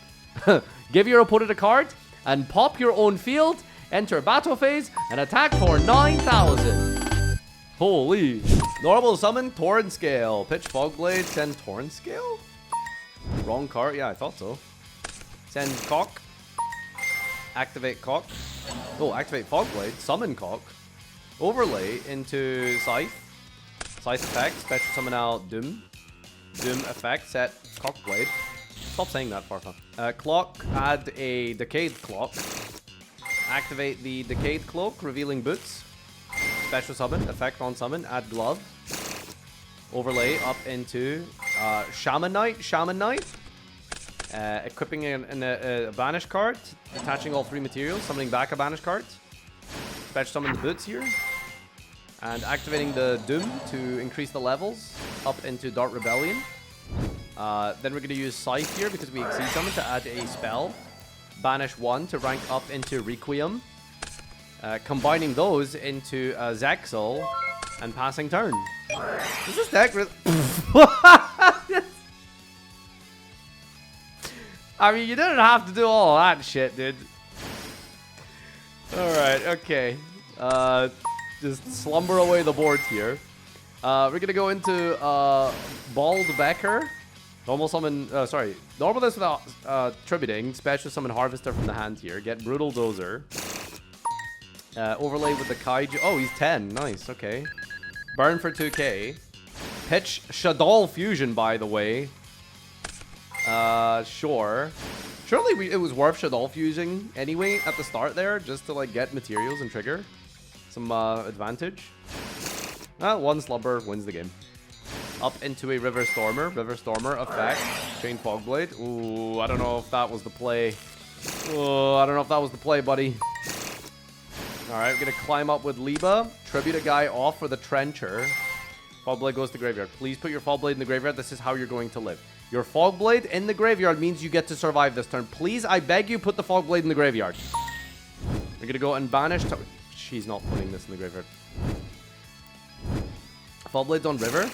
Give your opponent a card, and pop your own field, enter battle phase, and attack for 9,000. Holy. Normal summon, Torrent Scale. Pitch Fogblade, send Torrent Scale? Wrong card, yeah, I thought so. Send Cock. Activate Cock. Oh, activate Fogblade, summon Cock. Overlay into Scythe. Scythe effect, special summon out Doom. Doom effect, set Cockblade. Stop saying that, Farfa. Clock, add a Decayed Clock. Activate the Decayed Cloak, revealing Boots. Special summon, effect on summon, add Glove. Overlay up into Shaman Knight. Shaman Knight. Equipping a Banish card. Attaching all 3 materials, summoning back a Banish card. Special summon the Boots here. And activating the Doom to increase the levels up into Dart Rebellion. Then we're going to use Scythe here because we exceed summon to add a spell. Banish 1 to rank up into Requiem. Combining those into Zexal and passing turn. Is this deck really... I mean, you didn't have to do all that shit, dude. Alright, okay. Just slumber away the board here. We're gonna go into Bald Becker. Normal summon, sorry. Normal this without tributing. Special summon Harvester from the hand here. Get Brutal Dozer. Overlay with the Kaiju. Oh, he's 10. Nice, okay. Burn for 2k. Pitch Shaddoll Fusion, by the way. Sure. Surely it was worth Shadow fusing anyway at the start there, just to like get materials and trigger some advantage. One slumber wins the game. Up into a River Stormer. River Stormer effect. Chain Fogblade. Ooh, I don't know if that was the play. Oh, I don't know if that was the play, buddy. Alright, we're gonna climb up with Liba. Tribute a guy off for the Trencher. Fogblade goes to graveyard. Please put your Fogblade in the graveyard. This is how you're going to live. Your Fogblade in the graveyard means you get to survive this turn. Please, I beg you, put the Fogblade in the graveyard. We're gonna go and banish. She's not putting this in the graveyard. Fogblade's on river.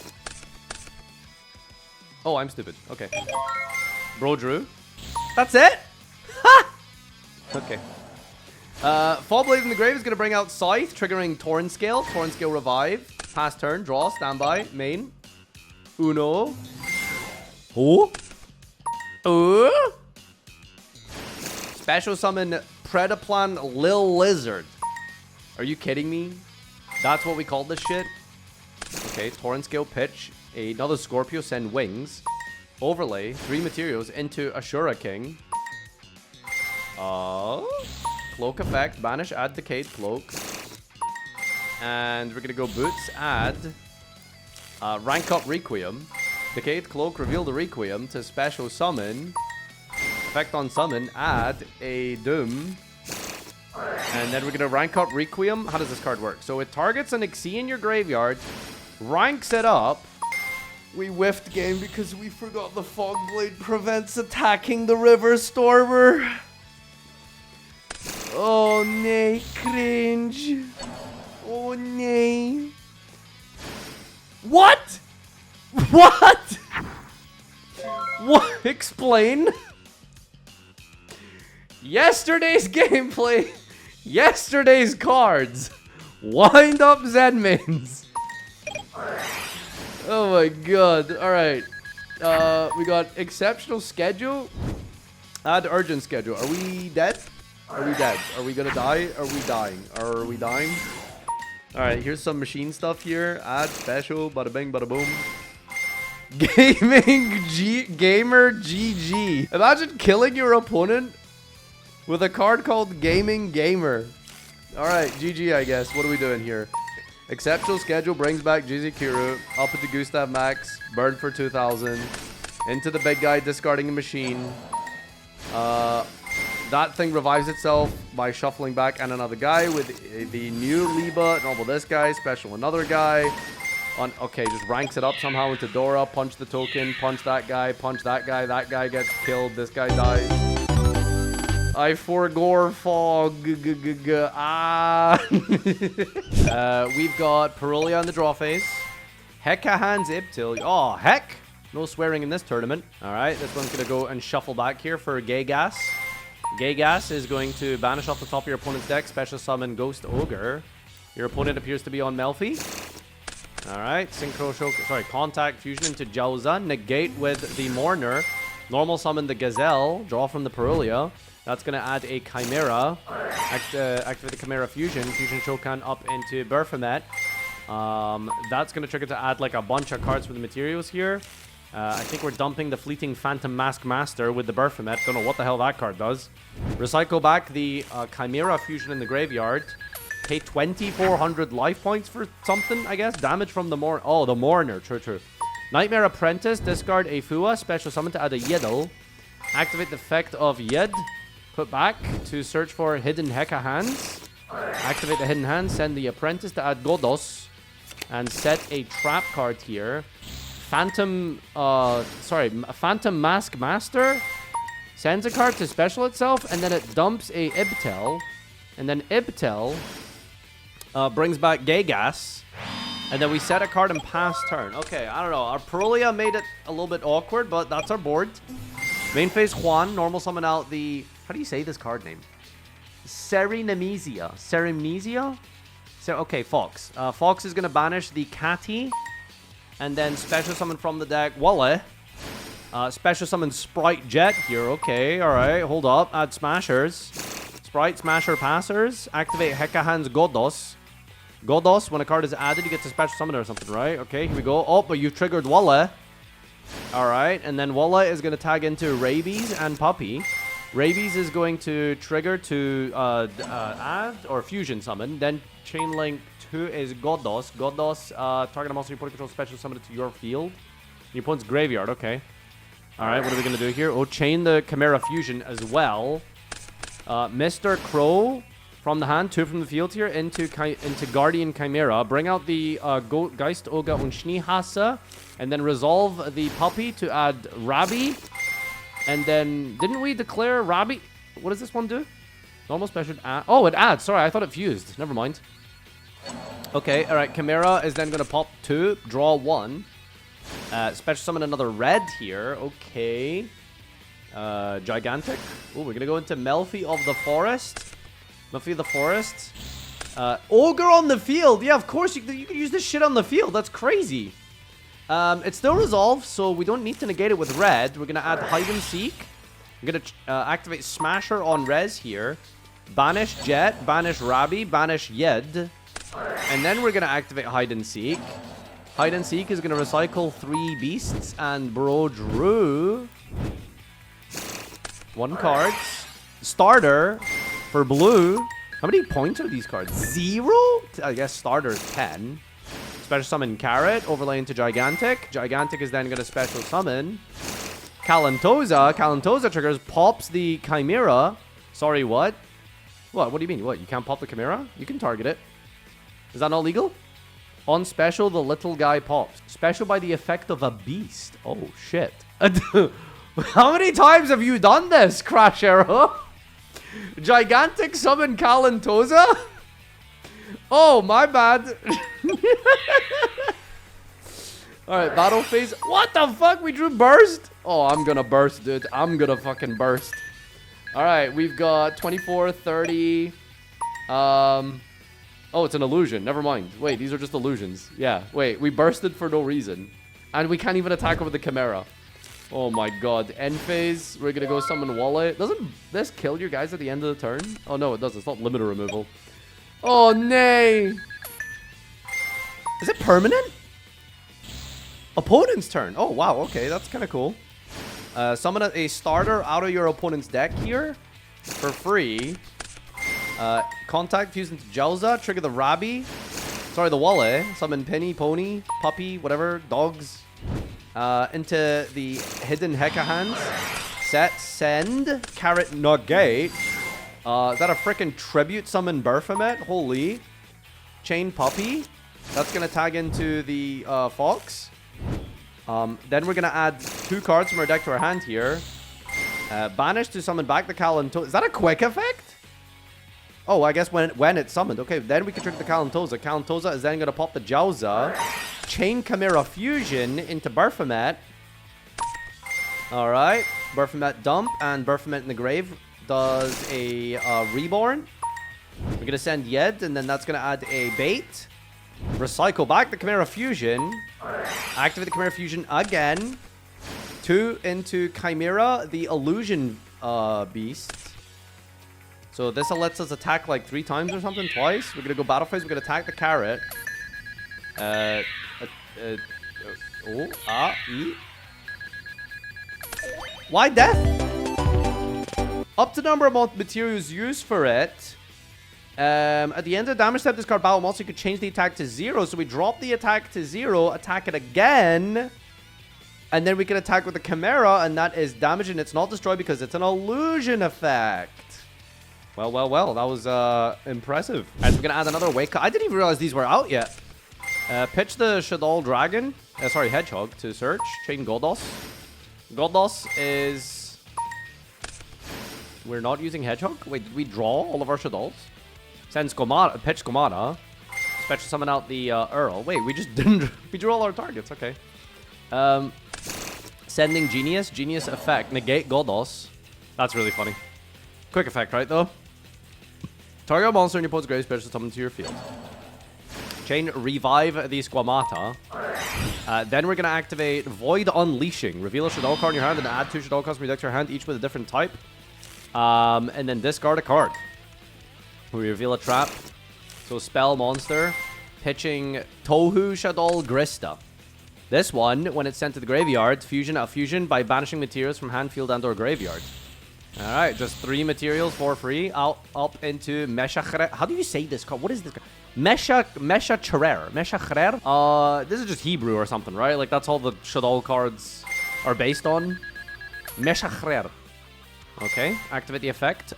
Oh, I'm stupid. Okay. Bro drew. That's it? Ha! Okay. Fogblade in the grave is gonna bring out Scythe, triggering Torrent Scale. Torrent Scale revive. Pass turn, draw, standby, main. Uno. Oh. Oh. Special summon Predaplan Lil Lizard. Are you kidding me? That's what we call this shit? Okay, Torrent Scale pitch. Another Scorpio send wings. Overlay 3 materials into Ashura King. Cloak effect. Banish, add Decayed Cloak. And we're gonna go boots, add rank up Requiem. Decayed Cloak, reveal the Requiem to special summon. Effect on summon, add a Doom. And then we're gonna rank up Requiem. How does this card work? So it targets an Xyz in your graveyard, ranks it up. We whiffed game because we forgot the Fogblade prevents attacking the River Stormer. Oh nay, cringe. Oh nay. What? What? What? Explain. Yesterday's gameplay. Yesterday's cards. Wind up Zenmains. Oh my god. Alright. We got exceptional schedule. Add urgent schedule. Are we dead? Are we dead? Are we gonna die? Are we dying? Are we dying? Alright, here's some machine stuff here. Add special. Bada bing, bada boom. Gamer GG. Imagine killing your opponent with a card called Gaming Gamer. Alright, GG I guess. What are we doing here? Exceptional schedule brings back Jizikiru. Up into Gustav Max. Burn for 2000. Into the big guy, discarding a machine. That thing revives itself by shuffling back and another guy with the new Liba. Normal this guy. Special another guy. Okay, just ranks it up somehow into Dora. Punch the token. Punch that guy. Punch that guy. That guy gets killed. This guy dies. I forgore fog. Ah. We've got Perulia in the draw phase. Hecka hands Ibtil. Oh, heck. No swearing in this tournament. Alright, this one's going to go and shuffle back here for Gay Gas. Gay Gas is going to banish off the top of your opponent's deck. Special summon Ghost Ogre. Your opponent appears to be on Melfi. Alright, Synchro Show. Sorry, Contact Fusion into Jauza. Negate with the Mourner. Normal summon the Gazelle. Draw from the Perulia. That's going to add a Chimera. Activate the Chimera Fusion. Fusion Shokan up into Berfamet. That's going to trigger to add like a bunch of cards for the materials here. I think we're dumping the Fleeting Phantom Mask Master with the Berfamet. Don't know what the hell that card does. Recycle back the Chimera Fusion in the graveyard. Pay 2,400 life points for something, I guess. Damage from the Mourner. Oh, the Mourner. True, true. Nightmare Apprentice. Discard a Fua. Special summon to add a Yiddle. Activate the effect of Yid. Put back to search for Hidden Hecka Hands. Activate the Hidden Hands. Send the Apprentice to add Godos. And set a trap card here. Phantom Mask Master. Sends a card to special itself. And then it dumps a Ibtel. And then Ibtel brings back Gay Gas. And then we set a card and pass turn. Okay, I don't know. Our Perulia made it a little bit awkward, but that's our board. Main phase Juan. Normal summon out the... How do you say this card name? Serenemisia. Serenemisia? Okay, Fox. Fox is going to banish the Catty. And then special summon from the deck Wale. Special summon Sprite Jet here. Okay, alright. Hold up. Add Smashers. Sprite Smasher Passers. Activate Hecka Hands Godos. Godos, when a card is added, you get to special summon or something, right? Okay, here we go. Oh, but you triggered Wale. Alright, and then Walla is going to tag into Rabies and Puppy. Rabies is going to trigger to add or fusion summon. Then chain link 2 is Godos. Godos, target a monster you put control special summon it to your field. Your opponent's graveyard, okay. Alright, what are we going to do here? Oh, chain the Chimera Fusion as well. Mr. Crow from the hand, 2 from the field here, into Guardian Chimera. Bring out the Geist Oga und Schneehase, and then resolve the Puppy to add Rabbi. And then, didn't we declare Rabbi? What does this one do? Normal special add. Oh, it adds. Sorry, I thought it fused. Never mind. Okay, alright. Chimera is then going to pop 2, draw 1. Special summon another red here. Okay. Gigantic. Oh, we're going to go into Melfi of the Forest. Melfi of the Forest. Ogre on the field. Yeah, of course. You can use this shit on the field. That's crazy. It's still resolved, so we don't need to negate it with red. We're going to add Hide and Seek. We're going to activate Smasher on res here. Banish Jet, banish Rabbi, banish Yed. And then we're going to activate Hide and Seek. Hide and Seek is going to recycle 3 beasts, and Bro drew 1 card. Starter for blue. How many points are these cards? 0? I guess starter is 10. Special summon Carrot, overlay into Gigantic. Gigantic is then going to special summon Calantoza. Calantoza triggers, pops the Chimera. Sorry, what? What do you mean? What? You can't pop the Chimera? You can target it. Is that not legal? On special, the little guy pops. Special by the effect of a beast. Oh, shit. How many times have you done this, Crash Arrow? Gigantic summon Calantoza? Oh, my bad. Alright, battle phase. What the fuck? We drew burst? Oh, I'm gonna burst, dude. I'm gonna fucking burst. Alright, we've got 24, 30. Oh, it's an illusion. Never mind. Wait, these are just illusions. Yeah, wait. We bursted for no reason. And we can't even attack over the Chimera. Oh my god. End phase. We're gonna go summon Wallet. Doesn't this kill your guys at the end of the turn? Oh, no, it doesn't. It's not limiter removal. Oh, nay. Is it permanent? Opponent's turn. Oh, wow. Okay, that's kind of cool. Summon a starter out of your opponent's deck here for free. Contact, fuse into Jauza, trigger the Rabbi. Sorry, the Wale. Summon Penny, Pony, Puppy, whatever, dogs. Into the hidden Heka hands. Set, send, Carrot, negate. Is that a freaking tribute summon Baphomet? Holy. Chain Puppy. That's going to tag into the Fox. Then we're going to add 2 cards from our deck to our hand here. Banish to summon back the Calantoza. Is that a quick effect? Oh, I guess when it's summoned. Okay, then we can trigger the Calantoza. Calantoza is then going to pop the Jauza. Chain Chimera Fusion into Baphomet. Alright. Baphomet dump and Baphomet in the grave does a reborn. We're going to send Yed, and then that's going to add a bait. Recycle back the Chimera Fusion. Activate the Chimera Fusion again. 2 into Chimera, the Illusion Beast. So this lets us attack like 3 times or something, twice. We're going to go battle phase. We're going to attack the Carrot. Why death? Up to number of materials used for it. At the end of the damage step, this card battle monster, you could change the attack to 0. So we drop the attack to 0, attack it again. And then we can attack with the Chimera, and that is damage, and it's not destroyed because it's an illusion effect. Well, well, well. That was impressive. And we're going to add another wake. I didn't even realize these were out yet. Pitch the Shadol Dragon. Sorry, Hedgehog to search. Chain Godos. Godos is... We're not using Hedgehog? Wait, did we draw all of our Shadols? Sends Gomata. Pitch Gomata. Special summon out the Earl. Wait, we just didn't... We drew all our targets. Okay. Sending Genius. Genius effect. Negate Godos. That's really funny. Quick effect, right, though? Target a monster in your opponent's grave, special summon to your field. Chain Revive the Squamata. Then we're going to activate Void Unleashing. Reveal a Shadow card in your hand and add 2 Shadow cards from your deck to your hand, each with a different type. And then discard a card. We reveal a trap. So spell monster. Pitching Tohu Shadow Grista. This one, when it's sent to the graveyard, fusion a fusion by banishing materials from hand, field, and/or graveyard. All right, just 3 materials for free. Out up into Meshachrer. How do you say this card? What is this card? Meshachrer. Meshachrer. This is just Hebrew or something, right? Like that's all the Shaddoll cards are based on. Meshachrer. Okay, activate the effect.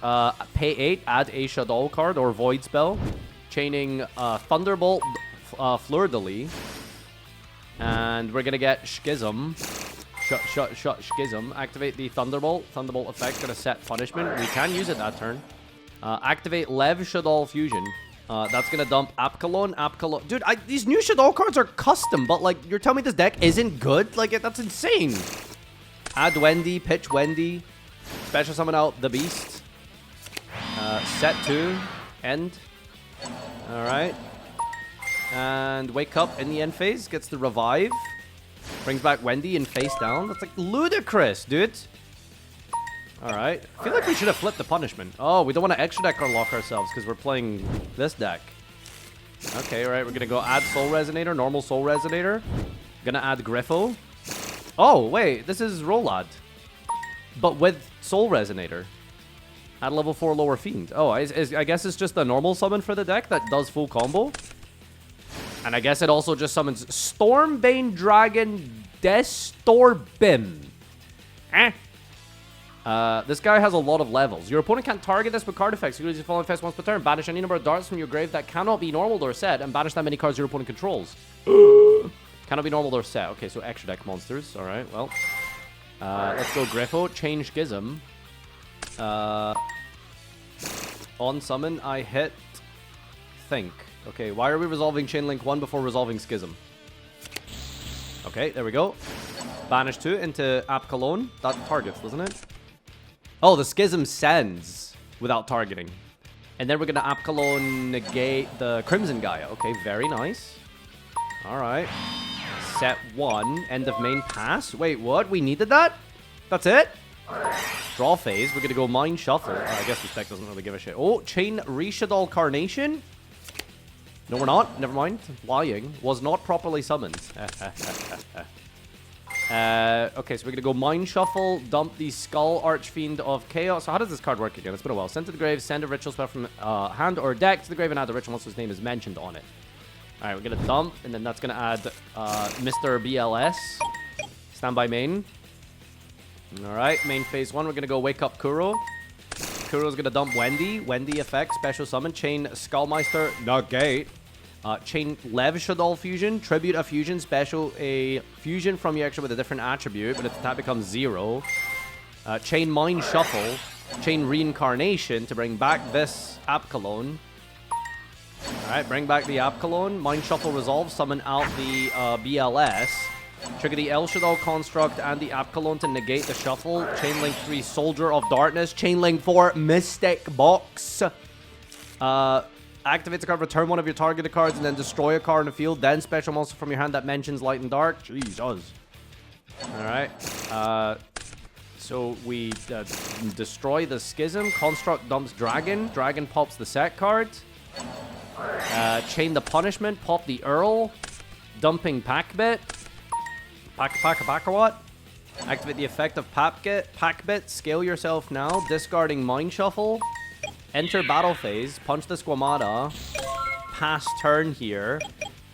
Pay 8, add a Shaddoll card or Void spell. Chaining Thunderbolt, Fleur de Lis. And we're gonna get Schism. Schism. Activate the Thunderbolt. Thunderbolt effect, gonna set punishment. We can use it that turn. Activate Lev Shaddoll Fusion. That's gonna dump Apkalon. Dude, these new Shaddoll cards are custom, but like, you're telling me this deck isn't good? Like, that's insane. Add Wendy, pitch Wendy. Special summon out the Beast. Set 2. End. Alright. And wake up in the end phase. Gets the revive. Brings back Wendy and face down. That's like ludicrous, dude. Alright. I feel like we should have flipped the punishment. Oh, we don't want to extra deck or lock ourselves because we're playing this deck. Okay, alright. We're going to go add Soul Resonator. Normal Soul Resonator. Gonna add Griffo. Oh, wait. This is Rolad. But with Soul Resonator. Add level 4 lower Fiend. Oh, I guess it's just a normal summon for the deck that does full combo. And I guess it also just summons Stormbane Dragon Destorbim. This guy has a lot of levels. Your opponent can't target this with card effects. You can use the following effects once per turn. Banish any number of darts from your grave that cannot be normaled or set, and banish that many cards your opponent controls. Cannot be normaled or set. Okay, so extra deck monsters. Alright, well. Let's go Griffo. Change Schism. On summon, I hit Think. Okay, why are we resolving Chain Link 1 before resolving Schism? Okay, there we go. Banish 2 into Apkalon. That targets, doesn't it? Oh, the Schism sends without targeting. And then we're going to Apkalon negate the Crimson Gaia. Okay, very nice. Alright. Set 1. End of main pass. Wait, what? We needed that? That's it? Draw phase. We're going to go Mind Shuffle. I guess this deck doesn't really give a shit. Oh, Chain Reshaddoll Carnation. No, we're not. Never mind. Lying. Was not properly summoned. Okay, so we're going to go Mind Shuffle, dump the Skull Archfiend of Chaos. So how does this card work again? It's been a while. Send to the grave, send a ritual spell from hand or deck to the grave and add the ritual once his name is mentioned on it. Alright, we're going to dump, and then that's going to add Mr. BLS. Standby main. Alright, main phase 1. We're going to go Wake Up Kuro. Kuro's going to dump Wendy. Wendy effect, special summon. Chain Skullmeister, negate. Chain Lev Shaddoll Fusion. Tribute a fusion. Special a fusion from your extra with a different attribute, but its attack becomes 0. Chain Mind Shuffle. Chain Reincarnation to bring back this Apkalon. Alright, bring back the Apkalon. Mind Shuffle resolve. Summon out the BLS. Trigger the El Shaddoll Construct and the Apkalon to negate the shuffle. Chain Link 3 Soldier of Darkness. Chain Link 4 Mystic Box. Activates a card, return one of your targeted cards, and then destroy a card in the field. Then special monster from your hand that mentions light and dark. Jesus. Alright. So we destroy the Schism. Construct dumps Dragon. Dragon pops the set card. Chain the Punishment. Pop the Earl. Dumping Packbit. Pack-a-what? Activate the effect of Packbit. Scale yourself now. Discarding Mind Shuffle. Enter battle phase. Punch the Squamata. Pass turn here.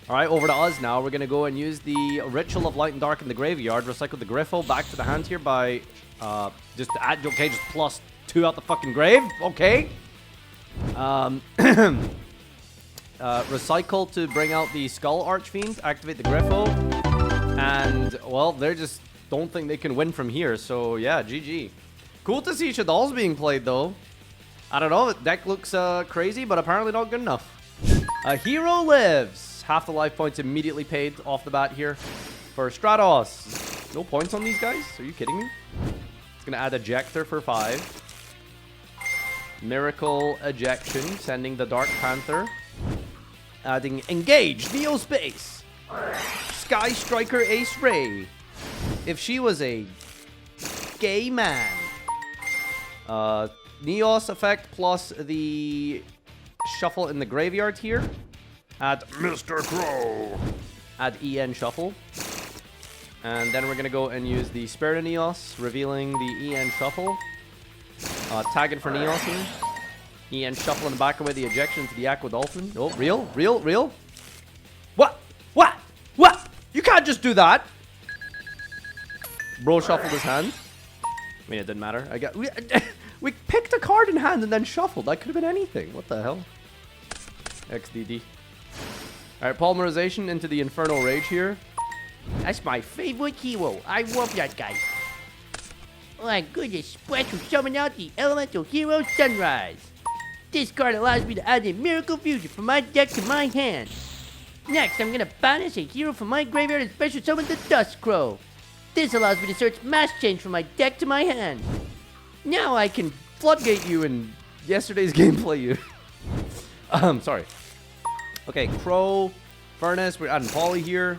Alright, over to us now. We're going to go and use the Ritual of Light and Dark in the graveyard. Recycle the Griffo back to the hand here by just add, okay, just plus 2 out the fucking grave. Okay. Recycle to bring out the Skull Archfiend. Activate the Griffo. And, well, they just don't think they can win from here. So, yeah, GG. Cool to see Shaddolls being played, though. I don't know. The deck looks crazy, but apparently not good enough. A hero lives. Half the life points immediately paid off the bat here for Stratos. No points on these guys? Are you kidding me? It's going to add Ejector for 5. Miracle Ejection, sending the Dark Panther. Adding Engage, Neospace. Sky Striker Ace Ray. If she was a gay man. Neos effect plus the shuffle in the graveyard here. Add Mr. Crow. Add EN Shuffle. And then we're going to go and use the Spirit of Neos, revealing the EN Shuffle. Tagging for Neos here. EN Shuffle in the back away the ejection to the Aqua Dolphin. Oh, real? What? You can't just do that! Bro shuffled his hand. I mean, it didn't matter. We picked a card in hand and then shuffled. That could have been anything. What the hell? XDD. Alright, polymerization into the Infernal Rage here. That's my favorite hero. I love that guy. Oh my goodness, special summon out the Elemental Hero Sunrise. This card allows me to add a Miracle Fusion from my deck to my hand. Next, I'm gonna banish a hero from my graveyard and special summon the Dust Crow. This allows me to search Mass Change from my deck to my hand. Now I can floodgate you in yesterday's gameplay. You. Sorry. Okay, Crow, Furnace. We're adding Poly here.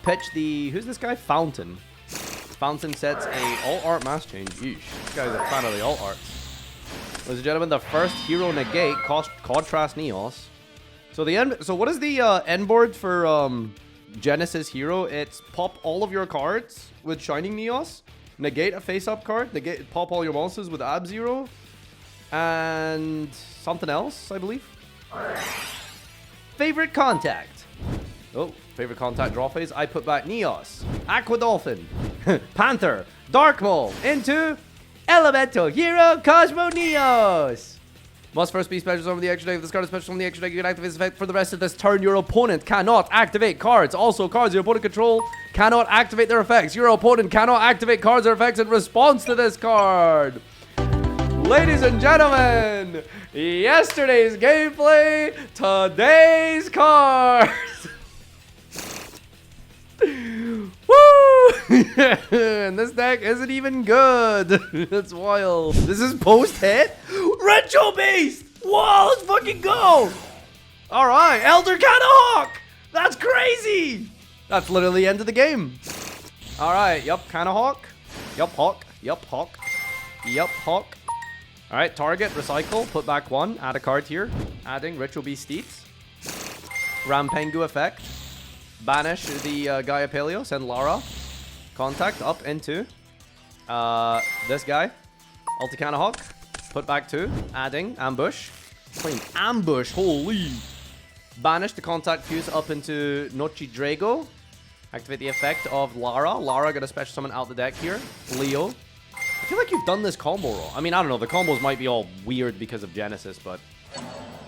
Pitch the... Who's this guy? Fountain. Fountain sets a alt-art Mass Change. Yeesh. This guy's a fan of the alt-arts. Ladies and gentlemen, the first hero negate, Contrast Neos. So the end... So what is the end board for Genesys hero? It's pop all of your cards with Shining Neos. Negate a face-up card. Pop all your monsters with Ab-Zero. And something else, I believe. Favorite contact. Oh, favorite contact draw phase. I put back Neos, Aqua Dolphin, Panther, Dark Mole into Elemental Hero Cosmo Neos. Must first be special summon the extra deck. If this card is special summon the extra deck, you can activate this effect for the rest of this turn. Your opponent cannot activate cards. Also, cards your opponent control cannot activate their effects. Your opponent cannot activate cards or effects in response to this card. Ladies and gentlemen, yesterday's gameplay, today's cards. Woo! And this deck isn't even good. That's wild. This is post-hit? Ritual Beast! Whoa, let's fucking go! Alright, Elder Canahawk! That's crazy! That's literally the end of the game. Alright, yup, Canahawk. Yup, Hawk. Yup, Hawk. Yup, Hawk. Alright, target, recycle, put back one, add a card here. Adding Ritual Beast Steeds. Rampengu effect. Banish the Gaia Paleo, send Lara. Contact up into this guy. Ulticana Hawk. Put back two. Adding Ambush. Plain Ambush, holy. Banish the Contact Fuse up into Nochi Drago. Activate the effect of Lara. Lara got a special summon out the deck here. Leo. I feel like you've done this combo roll. I mean, I don't know. The combos might be all weird because of Genesys, but...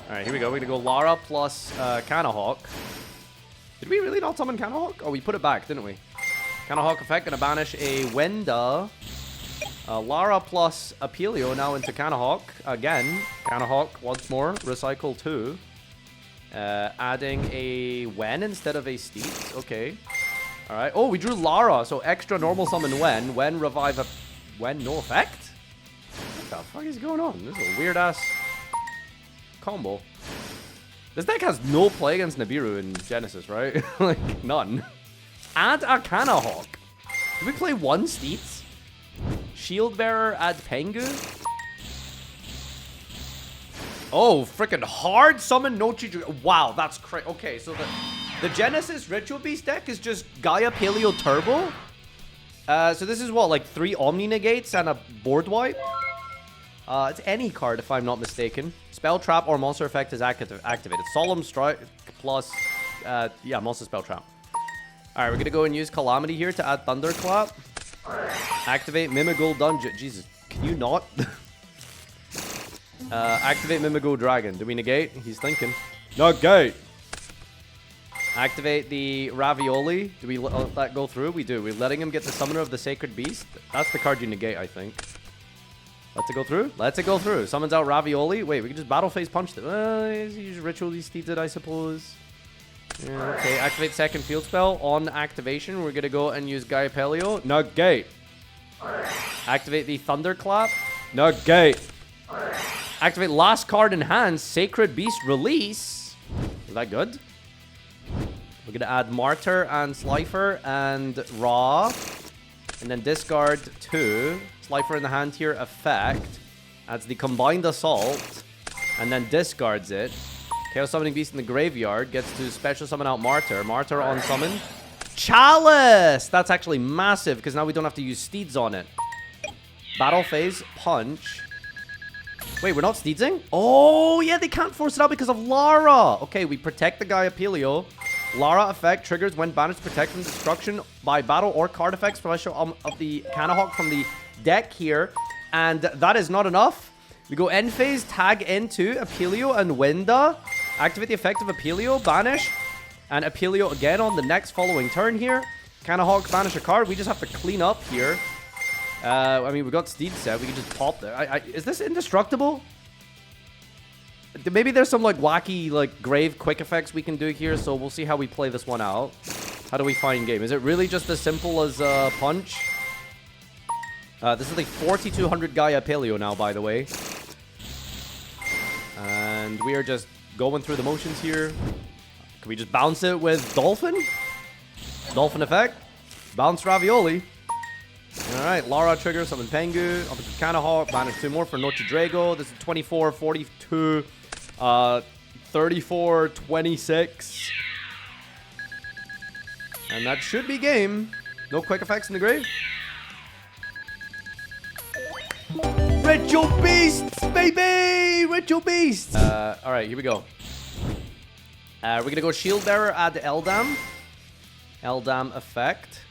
Alright, here we go. We're going to go Lara plus Canahawk. Did we really not summon Canahawk? Oh, we put it back, didn't we? Canahawk effect, gonna banish a Wenda. Lara plus Apelio now into Canahawk. Again, Canahawk once more. Recycle 2. Adding a Wen instead of a Steeds. Okay. Alright. Oh, we drew Lara. So extra normal summon Wen. Wen revive a... Wen no effect? What the fuck is going on? This is a weird ass combo. This deck has no play against Nibiru in Genesys, right? Like, none. Add a Canahawk. Did we play one Steeds? Shield Bearer, add Pengu? Oh, freaking hard summon Nochi. Wow, that's crazy. Okay, so the Genesys Ritual Beast deck is just Gaia Paleo Turbo. So this is what, like 3 Omni Negates and a board wipe? It's any card if I'm not mistaken. Spell Trap or Monster Effect is activated. Solemn Strike plus, yeah, Monster Spell Trap. Alright, we're gonna go and use Calamity here to add Thunderclap. Activate Mimigold Dungeon. Jesus, can you not? Activate Mimigold Dragon. Do we negate? He's thinking. Negate! Activate the Ravioli. Do we let that go through? We do. We're letting him get the Summoner of the Sacred Beast. That's the card you negate, I think. Let's it go through? Let's it go through. Summons out Ravioli. Wait, we can just Battle Phase Punch it. Use Ritual Steeds it, I suppose. Yeah, okay, activate second field spell. On activation, we're going to go and use Gaia Paleo. Negate. Activate the Thunderclap. Negate. Activate last card in hand. Sacred Beast Release. Is that good? We're going to add Martyr and Slifer and Ra. And then discard 2. Slifer in the hand here, effect. Adds the Combined Assault. And then discards it. Chaos Summoning Beast in the graveyard. Gets to special summon out Martyr. Martyr on summon. Chalice! That's actually massive, because now we don't have to use steeds on it. Battle phase, punch. Wait, we're not steedsing? Oh, yeah, they can't force it out because of Lara. Okay, we protect the Gaia Pelio. Lara effect triggers when banished, protect from destruction by battle or card effects special of the Kanahawk from the deck here. And that is not enough. We go end phase, tag into Apelio and Winda. Activate the effect of Apelio, banish. And Apelio again on the next following turn here. Kanahawk, banish a card. We just have to clean up here. I mean, we got Steed set. We can just pop there. Is this indestructible? Maybe there's some, like, wacky, like, grave quick effects we can do here. So we'll see how we play this one out. How do we find game? Is it really just as simple as punch? This is the 4200 Gaia Paleo now, by the way. And we are just going through the motions here. Can we just bounce it with Dolphin? Dolphin effect. Bounce Ravioli. Alright, Lara trigger, summon Pengu. Up to Kanahawk, banish 2 more for Noche Drago. This is 24, 42, 34, 26. And that should be game. No quick effects in the grave. Ritual Beasts, baby! Ritual Beasts! Alright, here we go. We're gonna go Shield Bearer, add Eldam. Eldam effect.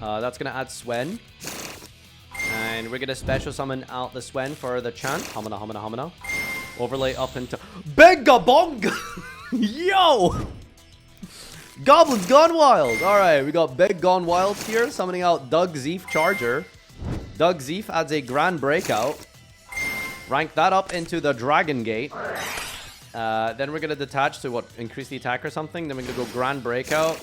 That's gonna add Swen. And we're gonna special summon out the Swen for the chant. Hamana, hamana, hamana. Overlay up into Big Gabonga! Yo! Goblins gone wild! Alright, we got Big Gone Wild here, summoning out Doug Zeef Charger. Doug Zeef adds a Grand Breakout. Rank that up into the Dragon Gate. Then we're going to detach to what? Increase the attack or something. Then we're going to go Grand Breakout.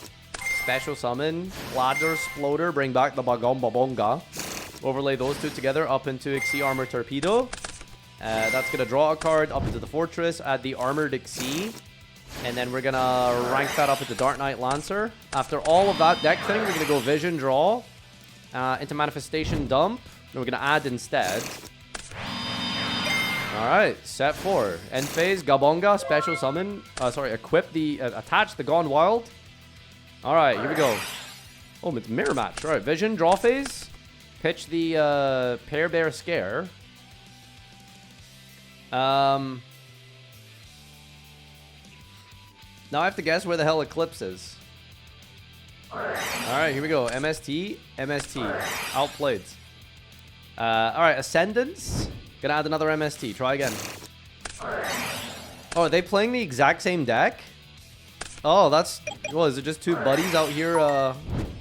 Special summon. Ladder Sploder. Bring back the Bagomba Bonga. Overlay those two together up into Ixie Armor Torpedo. That's going to draw a card up into the Fortress. Add the Armored Ixie. And then we're going to rank that up into Dark Knight Lancer. After all of that deck thing, we're going to go Vision Draw. Into Manifestation Dump. Then we're going to add instead. Alright, set 4. End phase, Gabonga, special summon. Equip the, attach the Gone Wild. Alright, here we go. Oh, it's mirror match. Alright, Vision, draw phase. Pitch the, Pear Bear Scare. Now I have to guess where the hell Eclipse is. Alright, here we go. MST, MST. Outplayed. Alright, Ascendance. Gonna add another MST. Try again. Oh, are they playing the exact same deck? Oh, that's... Well, is it just two buddies out here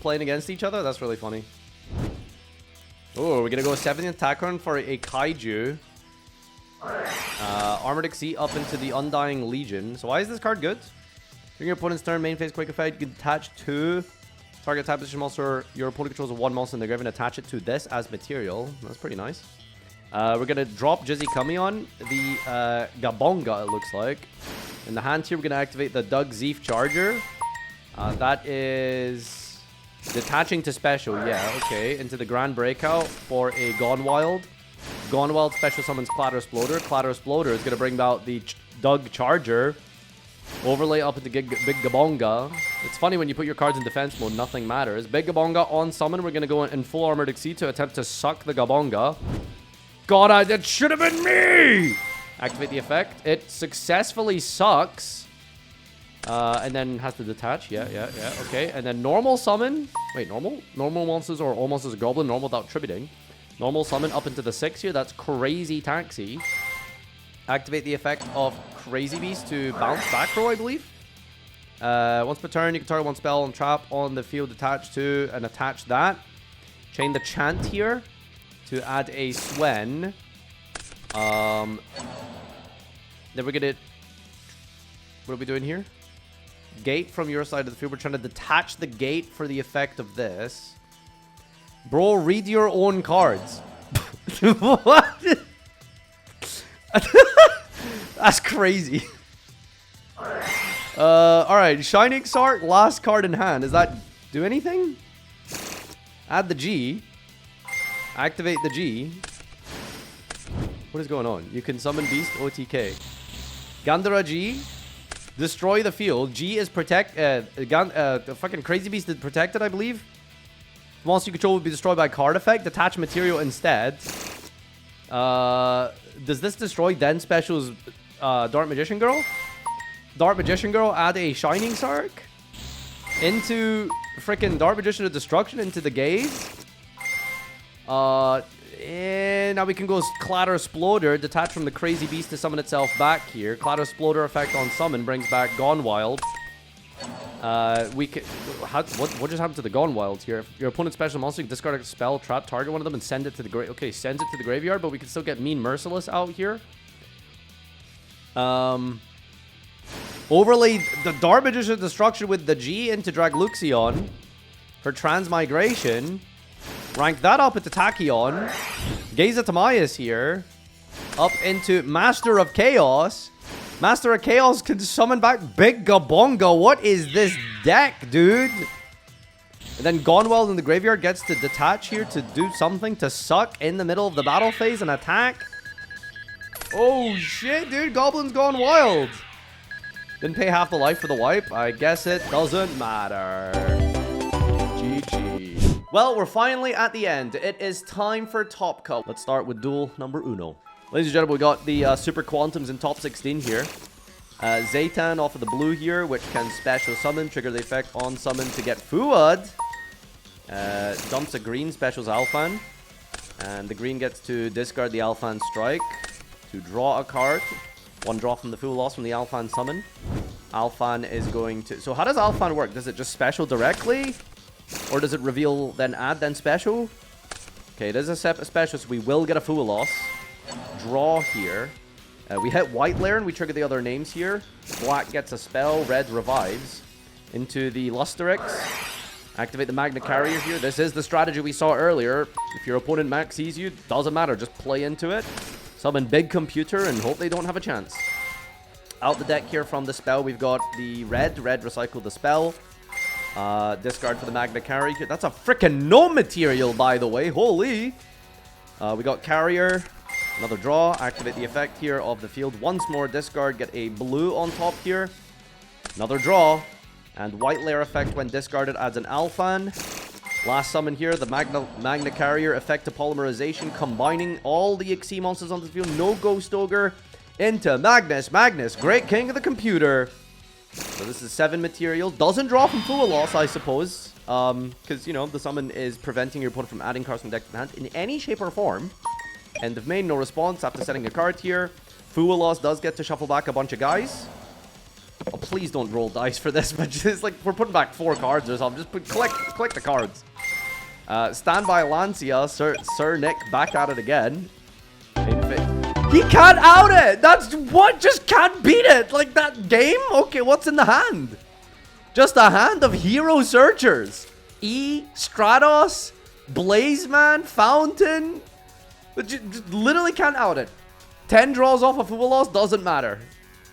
playing against each other? That's really funny. Oh, we're gonna go 7th attack run for a Kaiju. Armored Exceed up into the Undying Legion. So why is this card good? During your opponent's turn, main phase quick effect, you can attach to target type position monster. Your opponent controls one monster in the grave and attach it to this as material. That's pretty nice. We're going to drop Jizzy Kamion, the Gabonga, it looks like. In the hand here, we're going to activate the Doug Zeef Charger. That is detaching to special. Yeah, okay. Into the Grand Breakout for a Gone Wild. Gone Wild special summons Clatter Sploder. Clatter Sploder is going to bring out the Doug Charger. Overlay up into Big Gabonga. It's funny when you put your cards in defense mode, nothing matters. Big Gabonga on summon. We're going to go in full Armored Exceed to attempt to suck the Gabonga. God, that should have been me! Activate the effect. It successfully sucks. And then has to detach. Yeah. Okay. And then normal summon. Wait, normal? Normal monsters or almost as a goblin. Normal without tributing. Normal summon up into the 6 here. That's Crazy Taxi. Activate the effect of Crazy Beast to bounce back row, I believe. Once per turn, you can target one spell and trap on the field attached to and attach that. Chain the chant here to add a Swen. Then we're gonna... What are we doing here? Gate from your side of the field. We're trying to detach the gate for the effect of this. Bro, read your own cards. What? That's crazy. Alright, Shining Sark, last card in hand. Does that do anything? Add the G. Activate the G. What is going on? You can summon Beast OTK. Gandhara G. Destroy the field. G is protect. The fucking Crazy Beast is protected, I believe. Monster you control will be destroyed by card effect. Detach material instead. Does this destroy then specials Dark Magician Girl? Dark Magician Girl add a Shining Sark into freaking Dark Magician of Destruction into the gaze. And now we can go Clatter Exploder, detach from the Crazy Beast to summon itself back here. Clatter Exploder effect on summon brings back Gone Wild. We can. What just happened to the Gone Wild here? If your opponent's special monster, you can discard a spell, trap, target one of them, and send it to the grave. Okay, sends it to the graveyard, but we can still get Mean Merciless out here. Overlay the Dark Magician Destruction with the G into Dragluxion for Transmigration. Rank that up into Tachyon. Gaze at Tamias here. Up into Master of Chaos. Master of Chaos can summon back Big Gabonga. What is this deck, dude? And then Gonweld in the graveyard gets to detach here to do something to suck in the middle of the battle phase and attack. Oh shit, dude. Goblin's gone wild. Didn't pay half the life for the wipe. I guess it doesn't matter. GG. Well, we're finally at the end. It is time for Top Cup. Let's start with duel number uno. Ladies and gentlemen, we got the Super Quantums in top 16 here. Zaytan off of the blue here, which can special summon, trigger the effect on summon to get Fuad. Dumps a green, specials Alphan. And the green gets to discard the Alphan Strike to draw a card. One draw from the full loss from the Alphan summon. Alphan is going to... So how does Alphan work? Does it just special directly? Or does it reveal, then add, then special? Okay, it is a special, so we will get a full loss. Draw here. We hit white layer and we trigger the other names here. Black gets a spell, red revives. Into the Lusterix. Activate the Magna Carrier here. This is the strategy we saw earlier. If your opponent max sees you, doesn't matter, just play into it. Summon Big Computer and hope they don't have a chance. Out the deck here from the spell, we've got the red. Red recycle the spell. Discard for the Magna Carrier. That's a freaking no material, by the way. Holy. We got Carrier. Another draw. Activate the effect here of the field. Once more, discard. Get a blue on top here. Another draw. And white layer effect when discarded adds an Alphan. Last summon here. The Magna Carrier effect to polymerization. Combining all the XC monsters on the field. No Ghost Ogre. Into Magnus. Magnus, Great King of the Computer. So this is 7 material. Doesn't draw from full loss, I suppose. Because, you know, the summon is preventing your opponent from adding cards from deck to hand in any shape or form. End of main, no response after setting a card here. Full loss does get to shuffle back a bunch of guys. Oh, please don't roll dice for this, but just like we're putting back 4 cards or something. Just click the cards. Standby Lancia, Sir Nick back at it again. He can't out it! That's what? Just can't beat it! Like that game? Okay, what's in the hand? Just a hand of Hero Searchers. E, Stratos, Blazeman, Fountain. Just literally can't out it. 10 draws off a full loss, doesn't matter.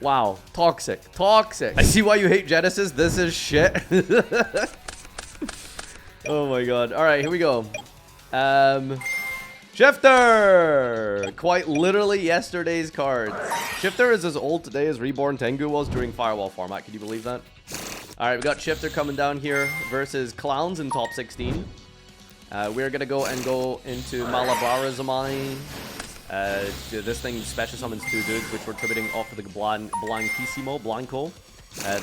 Wow, toxic, toxic. I see why you hate Genesys. This is shit. Oh my god. Alright, here we go. Shifter! Quite literally yesterday's cards. Shifter is as old today as Reborn Tengu was during Firewall format. Can you believe that? Alright, we got Shifter coming down here versus Clowns in top 16. We're going to go into Malabarizamai. This thing special summons 2 dudes, which we're tributing off of the Blanco.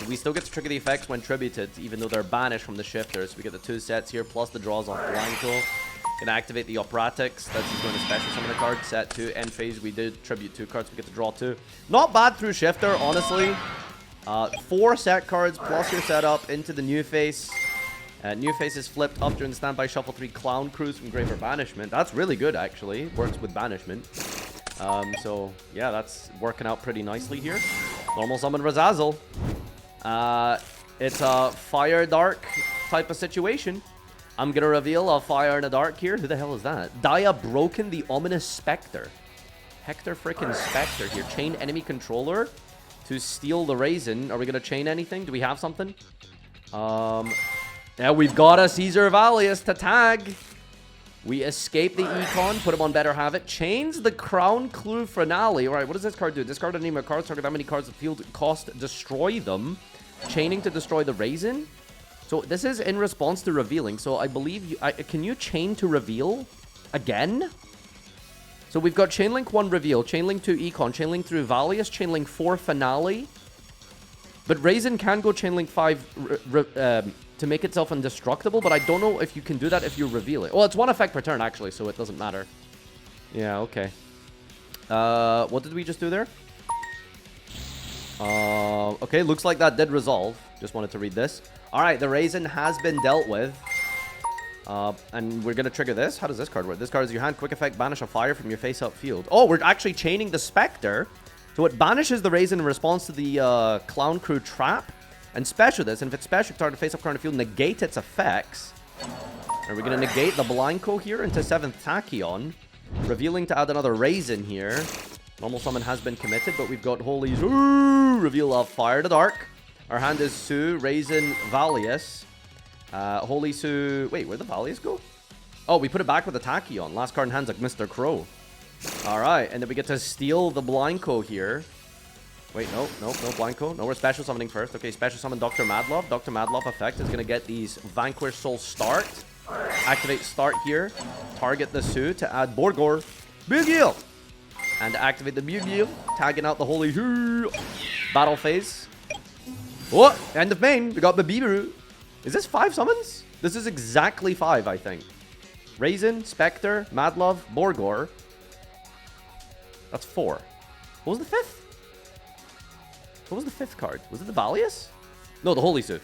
We still get to trigger the effects when tributed, even though they're banished from the Shifter. So we get the 2 sets here, plus the draws off Blanco. Gonna activate the Operatix. That's just going to special summon a card. Set 2, end phase. We did tribute 2 cards. We get to draw 2. Not bad through Shifter, honestly. 4 set cards plus your setup into the new face. New face is flipped up during the standby shuffle 3 Clown Cruise from Grave or Banishment. That's really good, actually. Works with Banishment. So, yeah, that's working out pretty nicely here. Normal summon Razazel. It's a Fire Dark type of situation. I'm going to reveal a Fire in the Dark here. Who the hell is that? Dia Broken, the Ominous Spectre. Hector freaking Spectre here. Chain enemy controller to steal the Raisin. Are we going to chain anything? Do we have something? Yeah, we've got a Caesar Valius to tag. We escape the Econ, put him on Better Have It. Chains the Crown Clue Finale. All right, what does this card do? Discard a name of cards, target how many cards the field cost, destroy them. Chaining to destroy the Raisin. So this is in response to revealing. So I believe can you chain to reveal again? So we've got Chainlink 1 reveal, Chainlink 2 Econ, Chainlink 3 Valius, Chainlink 4 Finale. But Raisin can go Chainlink 5 to make itself indestructible, but I don't know if you can do that if you reveal it. Well, it's 1 effect per turn, actually, so it doesn't matter. Yeah, okay. What did we just do there? Okay, looks like that did resolve. Just wanted to read this. All right, the Raisin has been dealt with. And we're going to trigger this. How does this card work? This card is your hand. Quick effect, banish a fire from your face-up field. Oh, we're actually chaining the Spectre. So it banishes the Raisin in response to the Clown Crew trap. And special this, and if it's special, target face-up card on the field, negate its effects. And we're going to negate the Blanco here into 7th Tachyon. Revealing to add another Raisin here. Normal summon has been committed, but we've got Holy Zoo. Reveal of Fire to Dark. Our hand is Su, Raisin, Valius. Holy Su... Wait, where'd the Valius go? Oh, we put it back with the Tachyon. Last card in hand's like Mr. Crow. Alright, and then we get to steal the Blanco here. Wait, no Blanco. No, we're special summoning first. Okay, special summon Dr. Madlove. Dr. Madlove effect is going to get these Vanquish Soul start. Activate start here. Target the Su to add Borgor. Yugioh! And activate the Yugioh. Tagging out the Holy Zoo. Battle phase. Oh, end of main. We got the Bibiru. Is this 5 summons? This is exactly 5, I think. Raisin, Spectre, Madlove, Borgor. That's 4. What was the 5th? What was the 5th card? Was it the Valius? No, the Holy Suit.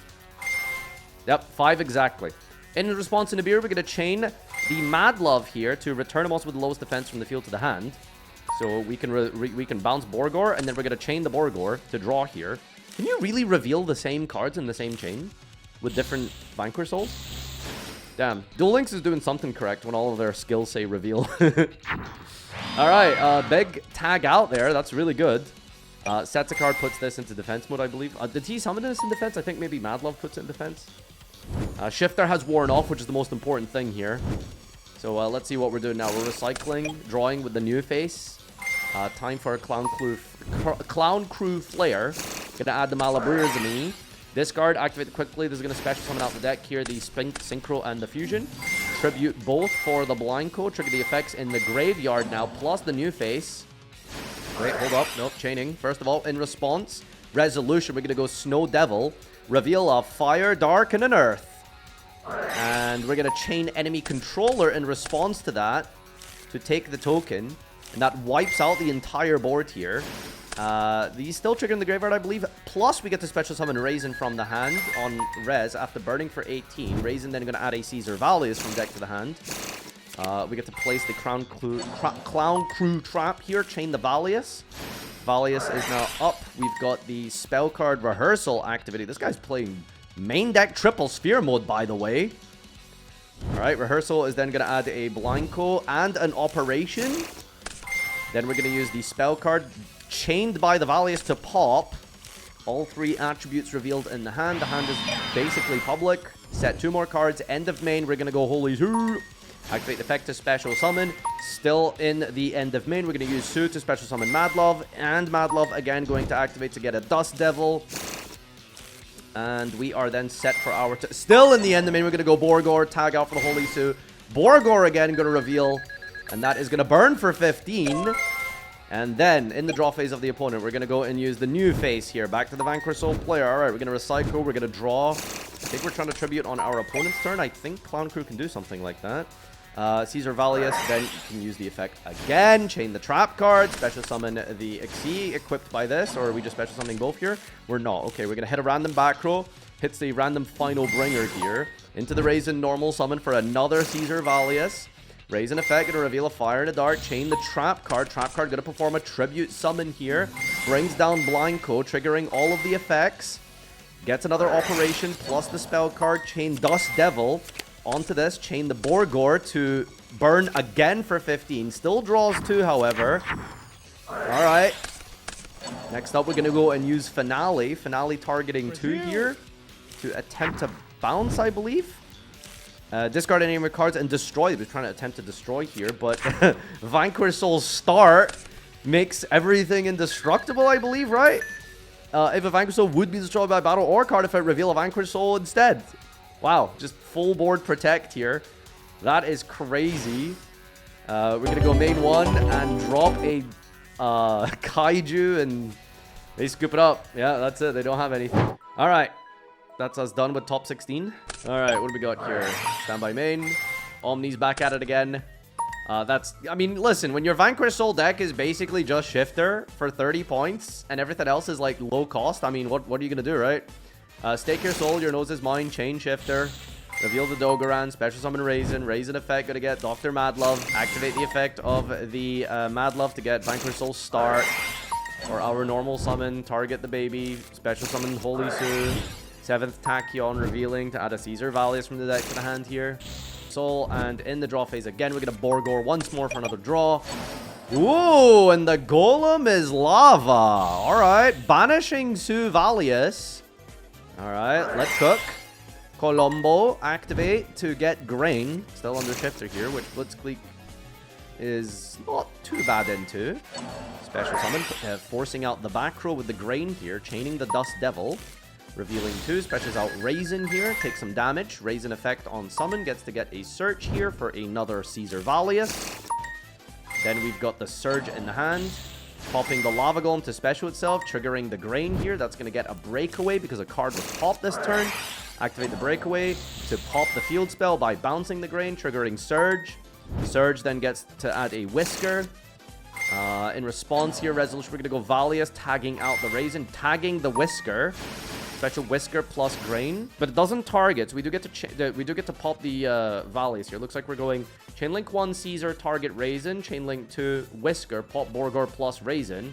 Yep, 5 exactly. In response to Nibiru, we're going to chain the Madlove here to return him also with the lowest defense from the field to the hand. So we can bounce Borgor, and then we're going to chain the Borgor to draw here. Can you really reveal the same cards in the same chain with different Vanquish Souls? Damn. Duel Links is doing something correct when all of their skills say reveal. Alright, big tag out there. That's really good. Sets a card, puts this into defense mode, I believe. Did he summon this in defense? I think maybe Madlove puts it in defense. Shifter has worn off, which is the most important thing here. So let's see what we're doing now. We're recycling, drawing with the new face. Time for a Clown Crew Flare. Gonna add the Malaburizami. Discard, activate quickly. This is gonna special summon out the deck here. The Synchro and the Fusion. Tribute both for the Blanco. Trigger the effects in the graveyard now, plus the new face. Wait, hold up. Nope, chaining. First of all, in response, resolution, we're going to go Snow Devil. Reveal of Fire, Dark, and an Earth. And we're going to chain enemy controller in response to that to take the token. And that wipes out the entire board here. These still trigger in the graveyard, I believe. Plus, we get to special summon Raisin from the hand on res after burning for 18. Raisin then going to add a Caesar Valius from deck to the hand. We get to place the Clown Crew trap here. Chain the Valius. Valius is now up. We've got the spell card Rehearsal activated. This guy's playing main deck triple sphere mode, by the way. Alright, Rehearsal is then going to add a Blanco and an Operation. Then we're going to use the spell card Chained by the Valius to pop. All 3 attributes revealed in the hand. The hand is basically public. Set 2 more cards. End of main. We're going to go Holy Zoo. Activate the effect to special summon. Still in the end of main. We're going to use Su to special summon Madlove. And Madlove again going to activate to get a Dust Devil. And we are then set for our... Still in the end of main. We're going to go Borgor. Tag out for the Holy Su. Borgor again going to reveal. And that is going to burn for 15. And then, in the draw phase of the opponent, we're going to go and use the new face here. Back to the Vanquish Soul player. Alright, we're going to recycle. We're going to draw. I think we're trying to tribute on our opponent's turn. I think Clown Crew can do something like that. Caesar Valius, then you can use the effect again. Chain the trap card. Special summon the Xyz equipped by this. Or are we just special summoning both here? We're not. Okay, we're going to hit a random back row. Hits the random final bringer here. Into the Raisin normal summon for another Caesar Valius. Raisin effect, going to reveal a Fire in the Dark. Chain the trap card. Trap card going to perform a tribute summon here. Brings down Blanco, triggering all of the effects. Gets another Operation plus the spell card. Chain Dust Devil. Onto this. Chain the Borgor to burn again for 15. Still draws 2, however. Alright. Next up, we're going to go and use Finale. Finale targeting 2 here. To attempt to bounce, I believe. Discard any of your cards and destroy. We're trying to attempt to destroy here, but Vanquish Soul's start makes everything indestructible, I believe, right? If a Vanquish Soul would be destroyed by battle or card effect, reveal a Vanquish Soul instead. Wow, just full board protect here. That is crazy. We're going to go main 1 and drop a Kaiju, and they scoop it up. Yeah, that's it. They don't have anything. All right. That's us done with top 16. All right, what do we got here? Standby main. Omni's back at it again. I mean, listen, when your Vanquish Soul deck is basically just Shifter for 30 points and everything else is like low cost, I mean, what are you going to do, right? Stake your soul, your nose is mine, chain Shifter. Reveal the Dogoran, special summon Raisin. Raisin effect, gonna get Dr. Madlove. Activate the effect of the Madlove to get Vanquish Soul start. Or our normal summon, target the baby. Special summon Holy Sue. 7th Tachyon, revealing to add a Caesar Valius from the deck to the hand here. Soul, and in the draw phase again, we're gonna Borgor once more for another draw. Ooh, and the Golem is lava. Alright, banishing Sue Valius. Alright, let's cook. Colombo, activate to get Grain. Still under Shifter here, which Blitzkrieg is not too bad into. Special summon, forcing out the back row with the Grain here, chaining the Dust Devil. Revealing 2, specials out Raisin here, takes some damage. Raisin effect on summon, gets to get a search here for another Caesar Valius. Then we've got the Surge in the hand. Popping the Lava Golem to special itself, triggering the Grain here. That's going to get a Breakaway because a card was popped this turn. Activate the Breakaway to pop the field spell by bouncing the Grain, triggering Surge. Surge then gets to add a Whisker. In response here, Resolution, we're going to go Valius, tagging out the Raisin, tagging the Whisker. Special Whisker plus Grain, but it doesn't target. So we do get to pop the Valius here. Looks like we're going Chainlink 1 Caesar, target Raisin. Chainlink 2 Whisker, pop Borgor plus Raisin.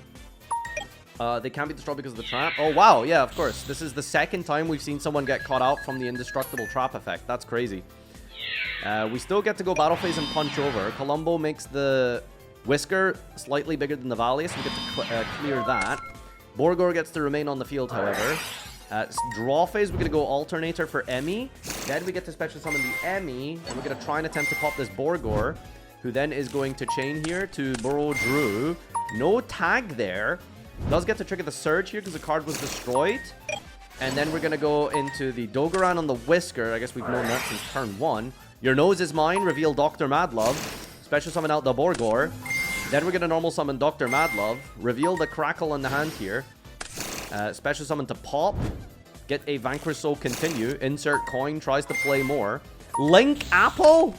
They can't be destroyed because of the trap. Oh wow, yeah, of course. This is the second time we've seen someone get caught out from the indestructible trap effect. That's crazy. We still get to go battle phase and punch over. Colombo makes the Whisker slightly bigger than the Valius. We get to clear that. Borgor gets to remain on the field, however. Draw phase, we're going to go Alternator for Emmy. Then we get to special summon the Emmy. And we're going to try and attempt to pop this Borgor, who then is going to chain here to Burrow Drew. No tag there. Does get to trigger the Surge here because the card was destroyed. And then we're going to go into the Dogoran on the Whisker. I guess we've known that since turn 1. Your nose is mine. Reveal Dr. Madlove. Special summon out the Borgor. Then we're going to normal summon Dr. Madlove. Reveal the Crackle in the hand here. Special summon to pop. Get a Vanquish Soul continue. Insert coin. Tries to play more. Link Apple?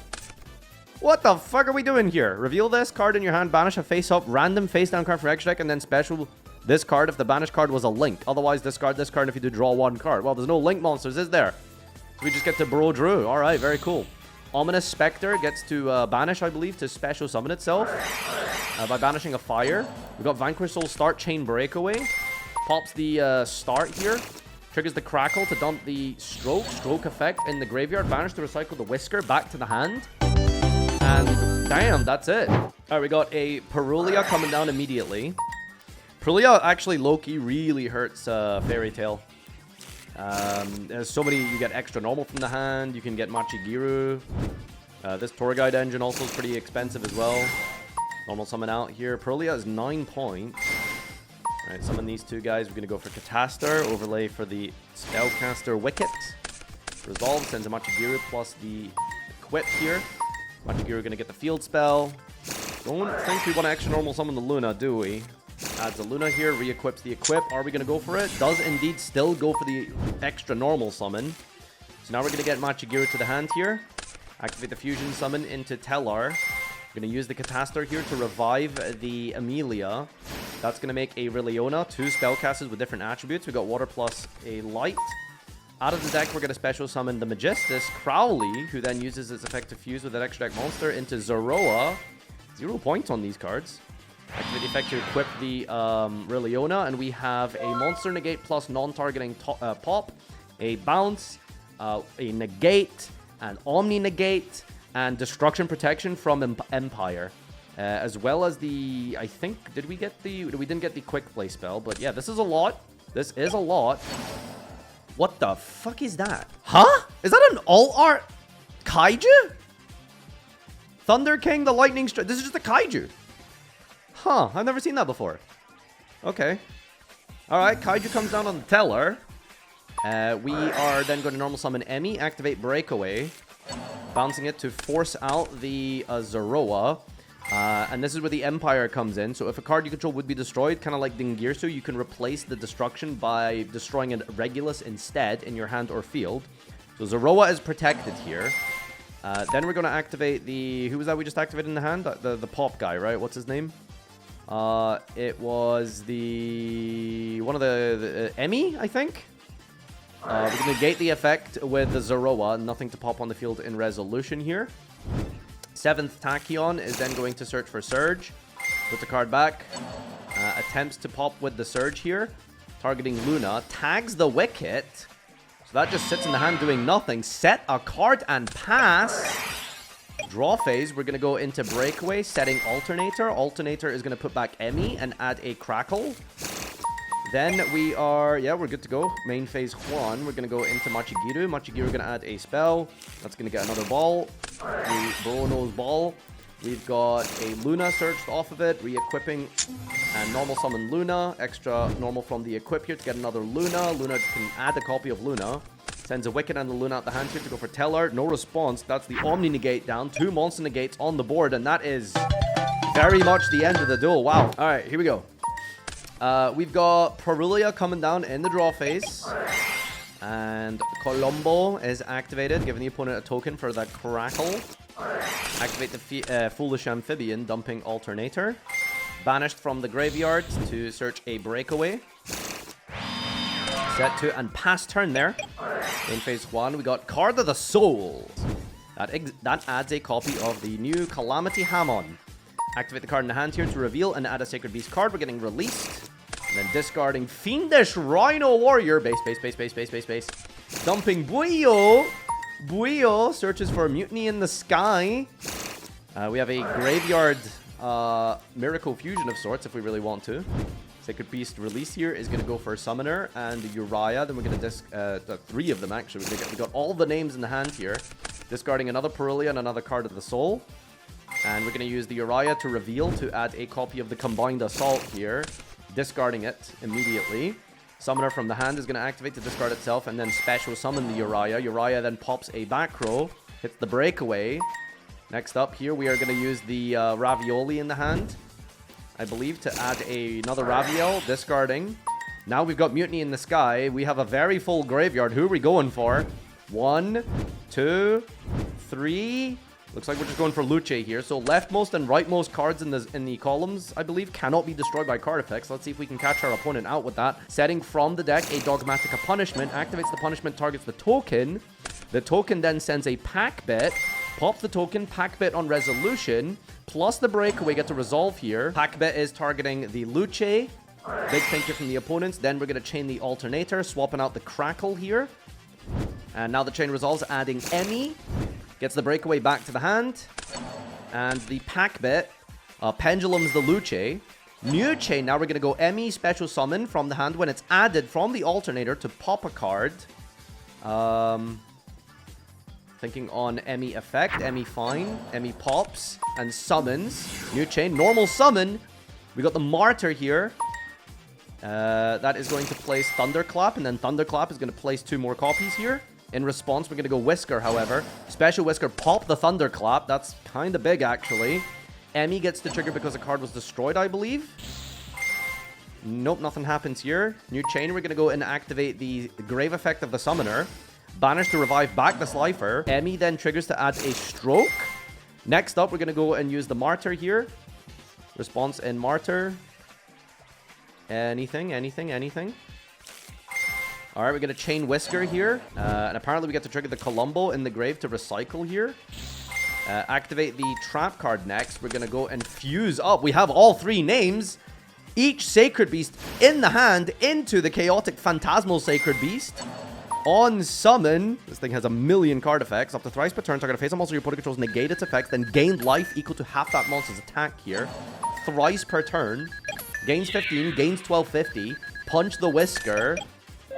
What the fuck are we doing here? Reveal this card in your hand. Banish a face-up random face-down card for extra deck. And then special this card if the banished card was a Link. Otherwise, discard this card if you do draw 1 card. Well, there's no Link monsters, is there? So we just get to Burrow Drew. Alright, very cool. Ominous Spectre gets to banish, I believe, to special summon itself. By banishing a fire. We've got Vanquish Soul start chain breakaway. Pops the start here. Triggers the Crackle to dump the stroke effect in the graveyard. Banish to recycle the Whisker back to the hand. And damn, that's it. Alright, we got a Perulia coming down immediately. Perulia actually low-key really hurts Fairy Tail. There's so many, you get extra normal from the hand. You can get Machigiru. This Tour Guide engine also is pretty expensive as well. Normal summon out here. Perulia is 9 points. Alright, summon these 2 guys. We're going to go for Catastar. Overlay for the Spellcaster Wicket. Resolve sends a Machigiru plus the Equip here. Machigiru going to get the field spell. Don't think we want to extra normal summon the Luna, do we? Adds a Luna here. Re-equips the Equip. Are we going to go for it? Does indeed still go for the extra normal summon. So now we're going to get Machigiru to the hand here. Activate the Fusion Summon into Tellar. We're going to use the Catastar here to revive the Amelia. That's going to make a Riliona, 2 spellcasters with different attributes. We got Water plus a Light. Out of the deck, we're going to special summon the Magistus, Crowley, who then uses its effect to fuse with an extra deck monster into Zoroa. 0 points on these cards. Activate the effect to equip the Riliona, and we have a Monster Negate plus non-targeting pop, a Bounce, a Negate, an Omni Negate, and Destruction Protection from Empire. As well as the, I think, we didn't get the Quick Play spell, but yeah, this is a lot. This is a lot. What the fuck is that? Huh? Is that an alt art? Kaiju? Thunder King, the Lightning Strike. This is just a Kaiju. Huh, I've never seen that before. Okay. Alright, Kaiju comes down on the teller. We are then going to normal summon Emmy, activate Breakaway, bouncing it to force out the Zoroa. And this is where the Empire comes in. So if a card you control would be destroyed, kind of like Dingirsu, you can replace the destruction by destroying a Regulus instead in your hand or field. So Zoroa is protected here. Then we're going to activate the... Who was that we just activated in the hand? The pop guy, right? What's his name? It was the... One of the Emmy, I think? We're going to negate the effect with the Zoroa. Nothing to pop on the field in resolution here. 7th Tachyon is then going to search for Surge. Put the card back. Attempts to pop with the Surge here. Targeting Luna. Tags the Wicket. So that just sits in the hand doing nothing. Set a card and pass. Draw phase. We're going to go into Breakaway. Setting Alternator. Alternator is going to put back Emmy and add a Crackle. Then we are... Yeah, we're good to go. Main phase 1. We're going to go into Machigiru. Machigiru going to add a spell. That's going to get another ball. The Bruno's ball. We've got a Luna searched off of it. Re-equipping and normal summon Luna. Extra normal from the equip here to get another Luna. Luna can add a copy of Luna. Sends a Wicked and the Luna out the hand here to go for Teller. No response. That's the Omni Negate down. 2 monster negates on the board. And that is very much the end of the duel. Wow. All right, here we go. We've got Parulia coming down in the draw phase. And Colombo is activated, giving the opponent a token for the Crackle. Activate the Foolish Amphibian, dumping Alternator. Banished from the graveyard to search a Breakaway. Set to and pass turn there. In phase 1, we got Card of the Soul. That adds a copy of the new Calamity Hamon. Activate the card in the hand here to reveal and add a Sacred Beast card. We're getting released. And then discarding Fiendish Rhino Warrior. Base. Dumping Buio. Buio searches for Mutiny in the Sky. We have a graveyard Miracle Fusion of sorts if we really want to. Sacred Beast release here is going to go for Summoner and Uriah. Then we're going to 3 of them actually. We got all the names in the hand here. Discarding another Parulia and another Card of the Soul. And we're going to use the Uriah to reveal to add a copy of the Combined Assault here. Discarding it immediately. Summoner from the hand is going to activate to discard itself and then special summon the Uriah. Uriah then pops a back row. Hits the Breakaway. Next up here, we are going to use the Ravioli in the hand, I believe, to add another Raviel. Discarding. Now we've got Mutiny in the Sky. We have a very full graveyard. Who are we going for? 1, 2, 3... Looks like we're just going for Luce here. So leftmost and rightmost cards in the columns, I believe, cannot be destroyed by card effects. Let's see if we can catch our opponent out with that. Setting from the deck a Dogmatica Punishment. Activates the punishment, targets the token. The token then sends a pack bit. Pop the token, pack bit on resolution. Plus the Breakaway get to resolve here. Pack bit is targeting the Luce. Big thank you from the opponents. Then we're going to chain the Alternator, swapping out the Crackle here. And now the chain resolves, adding Emmy. Gets the Breakaway back to the hand. And the pack bit. Pendulum's the Luce. New chain. Now we're going to go Emmy Special Summon from the hand when it's added from the Alternator to pop a card. Thinking on Emmy effect. Emmy fine. Emmy pops. And summons. New chain. Normal summon. We got the Martyr here. That is going to place Thunderclap. And then Thunderclap is going to place 2 more copies here. In response, we're going to go Whisker, however. Special Whisker, pop the Thunderclap. That's kind of big, actually. Emmy gets the trigger because a card was destroyed, I believe. Nope, nothing happens here. New chain, we're going to go and activate the Grave Effect of the Summoner. Banish to revive back the Slifer. Emmy then triggers to add a Stroke. Next up, we're going to go and use the Martyr here. Response in Martyr. Anything. Alright, we're going to chain Whisker here. And apparently we get to trigger the Colombo in the grave to recycle here. Activate the trap card next. We're going to go and fuse up. We have all 3 names. Each Sacred Beast in the hand into the Chaotic Phantasmal Sacred Beast. On summon, this thing has a million card effects. Up to thrice per turn, target a face-up monster your opponent controls negate its effects, then gain life equal to half that monster's attack here. Thrice per turn. Gains 15, gains 1250. Punch the Whisker.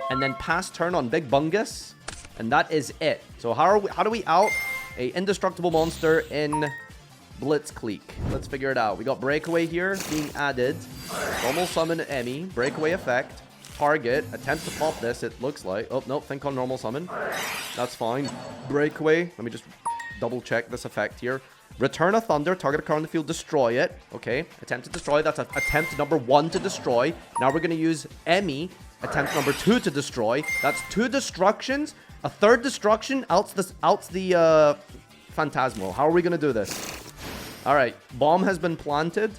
And then pass turn on Big Bungus. And that is it. So how do we out a indestructible monster in Blitzkrieg. Let's figure it out. We got Breakaway here being added. Normal summon Emmy. Breakaway effect. Target. Attempt to pop this, it looks like. Oh, no. Think on normal summon. That's fine. Breakaway. Let me just double check this effect here. Return a Thunder. Target a card on the field. Destroy it. Okay. Attempt to destroy. That's attempt number 1 to destroy. Now we're going to use Emmy. Attempt number 2 to destroy. That's 2 destructions. A 3rd destruction outs the Phantasmal. How are we going to do this? All right. Bomb has been planted.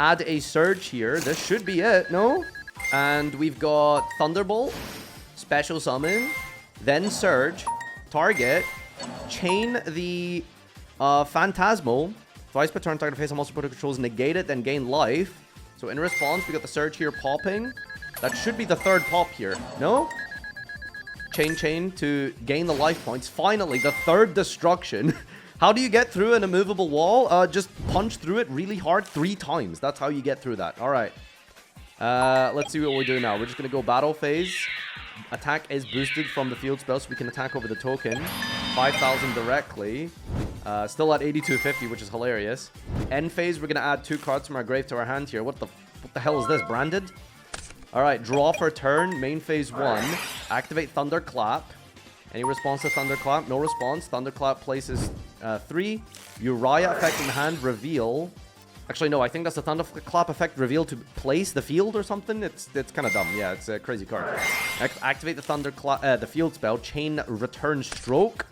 Add a Surge here. This should be it, no? And we've got Thunderbolt, Special Summon, then Surge, Target, Chain the Phantasmal. Twice per turn, target face a monster opponent controls, negate it, then gain life. So in response, we got the Surge here popping. That should be the 3rd pop here. No? Chain to gain the life points. Finally, the 3rd destruction. How do you get through an immovable wall? Just punch through it really hard 3 times. That's how you get through that. All right. Let's see what we do now. We're just going to go battle phase. Attack is boosted from the field spell, so we can attack over the token. 5,000 directly. Still at 8250, which is hilarious. End phase, we're going to add 2 cards from our grave to our hand here. What the hell is this? Branded? All right, draw for turn. Main phase 1. Activate Thunderclap. Any response to Thunderclap? No response. Thunderclap places 3. Uriah effect in hand. Reveal. Actually, no, I think that's a Thunderclap effect reveal to place the field or something. It's kind of dumb. Yeah, it's a crazy card. Activate the Thunderclap, the field spell. Chain Return Stroke.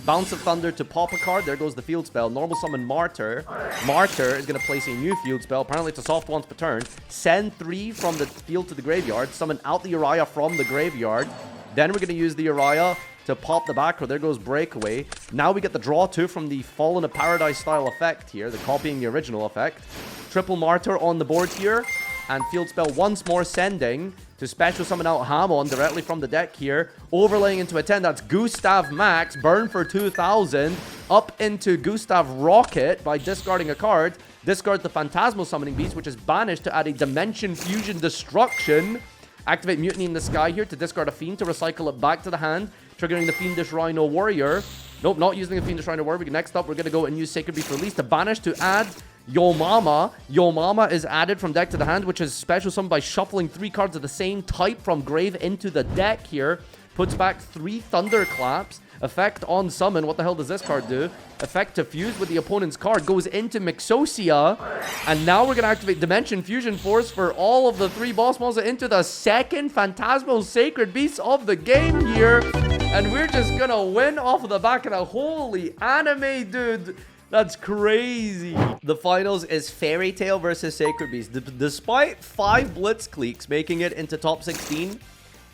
Bounce of Thunder to pop a card. There goes the field spell. Normal summon Martyr. Martyr is going to place a new field spell. Apparently, it's a soft once per turn. Send 3 from the field to the graveyard. Summon out the Uriah from the graveyard. Then we're going to use the Uriah to pop the back row. There goes Breakaway. Now we get the draw 2 from the Fallen of Paradise style effect here. The copying the original effect. Triple Martyr on the board here. And field spell once more sending to special summon out Hamon directly from the deck here. Overlaying into a 10. That's Gustav Max. Burn for 2,000. Up into Gustav Rocket by discarding a card. Discard the Phantasmal Summoning Beast, which is banished to add a Dimension Fusion Destruction. Activate Mutiny in the Sky here to discard a Fiend to recycle it back to the hand. Triggering the Fiendish Rhino Warrior. Nope, not using the Fiendish Rhino Warrior. Next up, we're going to go and use Sacred Beast Release to banish to add Yo Mama. Yo Mama is added from deck to the hand, which is special summoned by shuffling 3 cards of the same type from grave into the deck here. Puts back 3 Thunderclaps. Effect on summon. What the hell does this card do? Effect to fuse with the opponent's card. Goes into Mixosia. And now we're going to activate Dimension Fusion Force for all of the 3 boss monsters into the 2nd Phantasmal Sacred Beast of the game here. And we're just going to win off of the back of the holy anime, dude. That's crazy. The finals is Fairy Tail versus Sacred Beast. Despite 5 Blitzkrieks making it into top 16,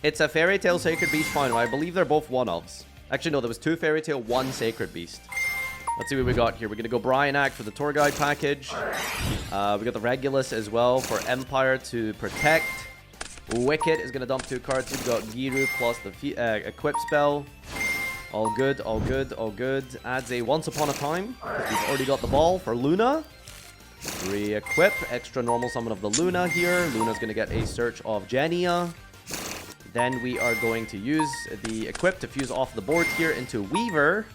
it's a Fairy Tail Sacred Beast final. I believe they're both one-ofs. Actually, no, there was 2 Fairy Tail, 1 Sacred Beast. Let's see what we got here. We're going to go Brian Act for the Tour Guide package. We got the Regulus as well for Empire to protect. Wicked is going to dump 2 cards. We've got Giru plus the Equip spell. All good, all good, all good. Adds a Once Upon a Time, because we've already got the ball for Luna. Re-equip. Extra normal summon of the Luna here. Luna's going to get a Search of Genia. Then we are going to use the Equip to fuse off the board here into Weaver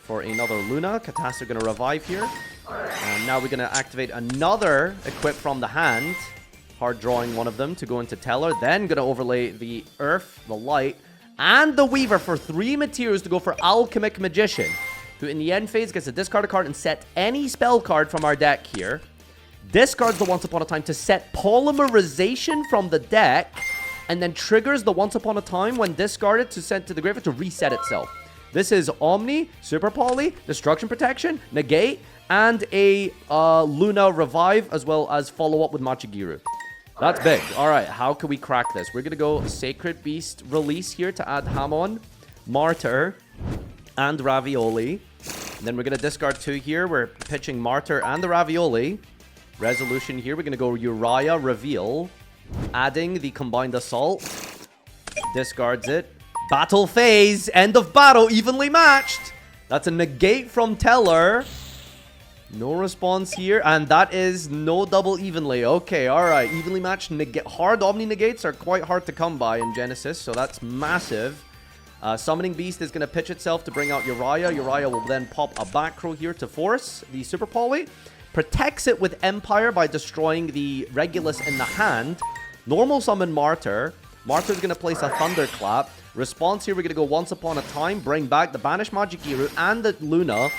for another Luna. Katas are going to revive here. And now we're going to activate another Equip from the hand. Hard drawing one of them to go into Teller. Then going to overlay the Earth, the Light, and the Weaver for 3 materials to go for Alchemic Magician, who in the end phase gets to discard a card and set any spell card from our deck here. Discards the Once Upon a Time to set Polymerization from the deck, and then triggers the Once Upon a Time when discarded to send to the graveyard to reset itself. This is Omni, Super Poly, Destruction Protection, Negate, and a Luna Revive, as well as follow up with Machigiru. That's big. All right, how can we crack this? We're going to go Sacred Beast Release here to add Hamon, Martyr, and Ravioli. And then we're going to discard 2 here. We're pitching Martyr and the Ravioli. Resolution here. We're going to go Uriah Reveal. Adding the Combined Assault. Discards it. Battle phase. End of battle. Evenly matched. That's a negate from Teller. No response here. And that is no double evenly. Okay, alright. Evenly matched. Hard Omni negates are quite hard to come by in Genesys. So that's massive. Summoning Beast is going to pitch itself to bring out Uriah. Uriah will then pop a back row here to force the Super Poly. Protects it with Empire by destroying the Regulus in the hand. Normal summon Martyr. Martyr's going to place a Thunderclap. Response here, we're going to go Once Upon a Time, bring back the Banished Majigiru and the Luna.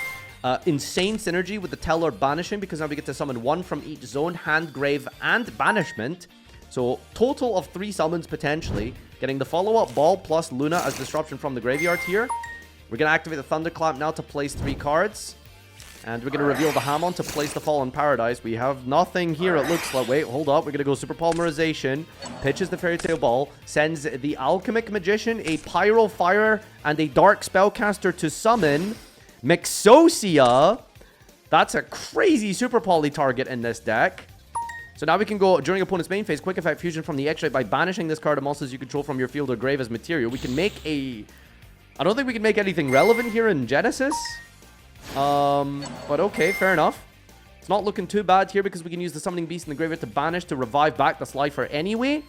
Insane synergy with the Teller banishing, because now we get to summon one from each zone, hand, grave, and banishment. So total of 3 summons potentially. Getting the follow-up Ball plus Luna as disruption from the graveyard here. We're going to activate the Thunderclap now to place 3 cards. And we're going to reveal the Hamon to place the Fallen Paradise. We have nothing here, it looks like. Wait, hold up. We're going to go Super Polymerization. Pitches the Fairy Tale Ball. Sends the Alchemic Magician, a Pyro Fire, and a Dark Spellcaster to summon Mixosia. That's a crazy Super Poly target in this deck. So now we can go, during opponent's main phase, quick effect fusion from the extra by banishing this card of monsters you control from your field or grave as material. We can make a... I don't think we can make anything relevant here in Genesys. But okay, fair enough. It's not looking too bad here because we can use the Summoning Beast in the graveyard to banish to revive back the Slifer anyway.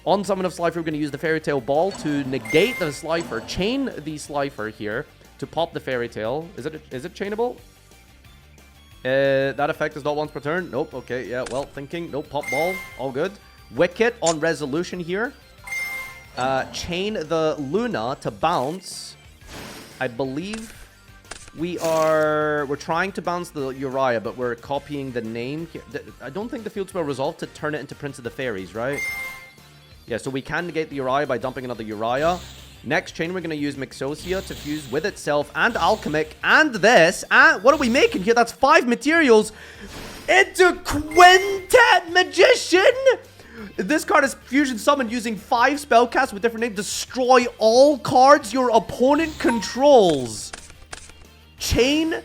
On Summon of Slifer, we're going to use the Fairy Tale Ball to negate the Slifer, chain the Slifer here to pop the Fairy Tale. Is it chainable? That effect is not once per turn. Nope. Okay. Yeah. Well, thinking. Nope. Pop Ball. All good. Wicket on resolution here. Chain the Luna to bounce. I believe we're trying to bounce the Uriah, but we're copying the name here. I don't think the field spell resolved to turn it into Prince of the Fairies, right? Yeah. So we can negate the Uriah by dumping another Uriah. Next chain, we're going to use Mixosia to fuse with itself and Alchemic and this. And what are we making here? That's 5 materials into Quintet Magician. This card is fusion summoned using 5 spellcasts with different names. Destroy all cards your opponent controls. Chain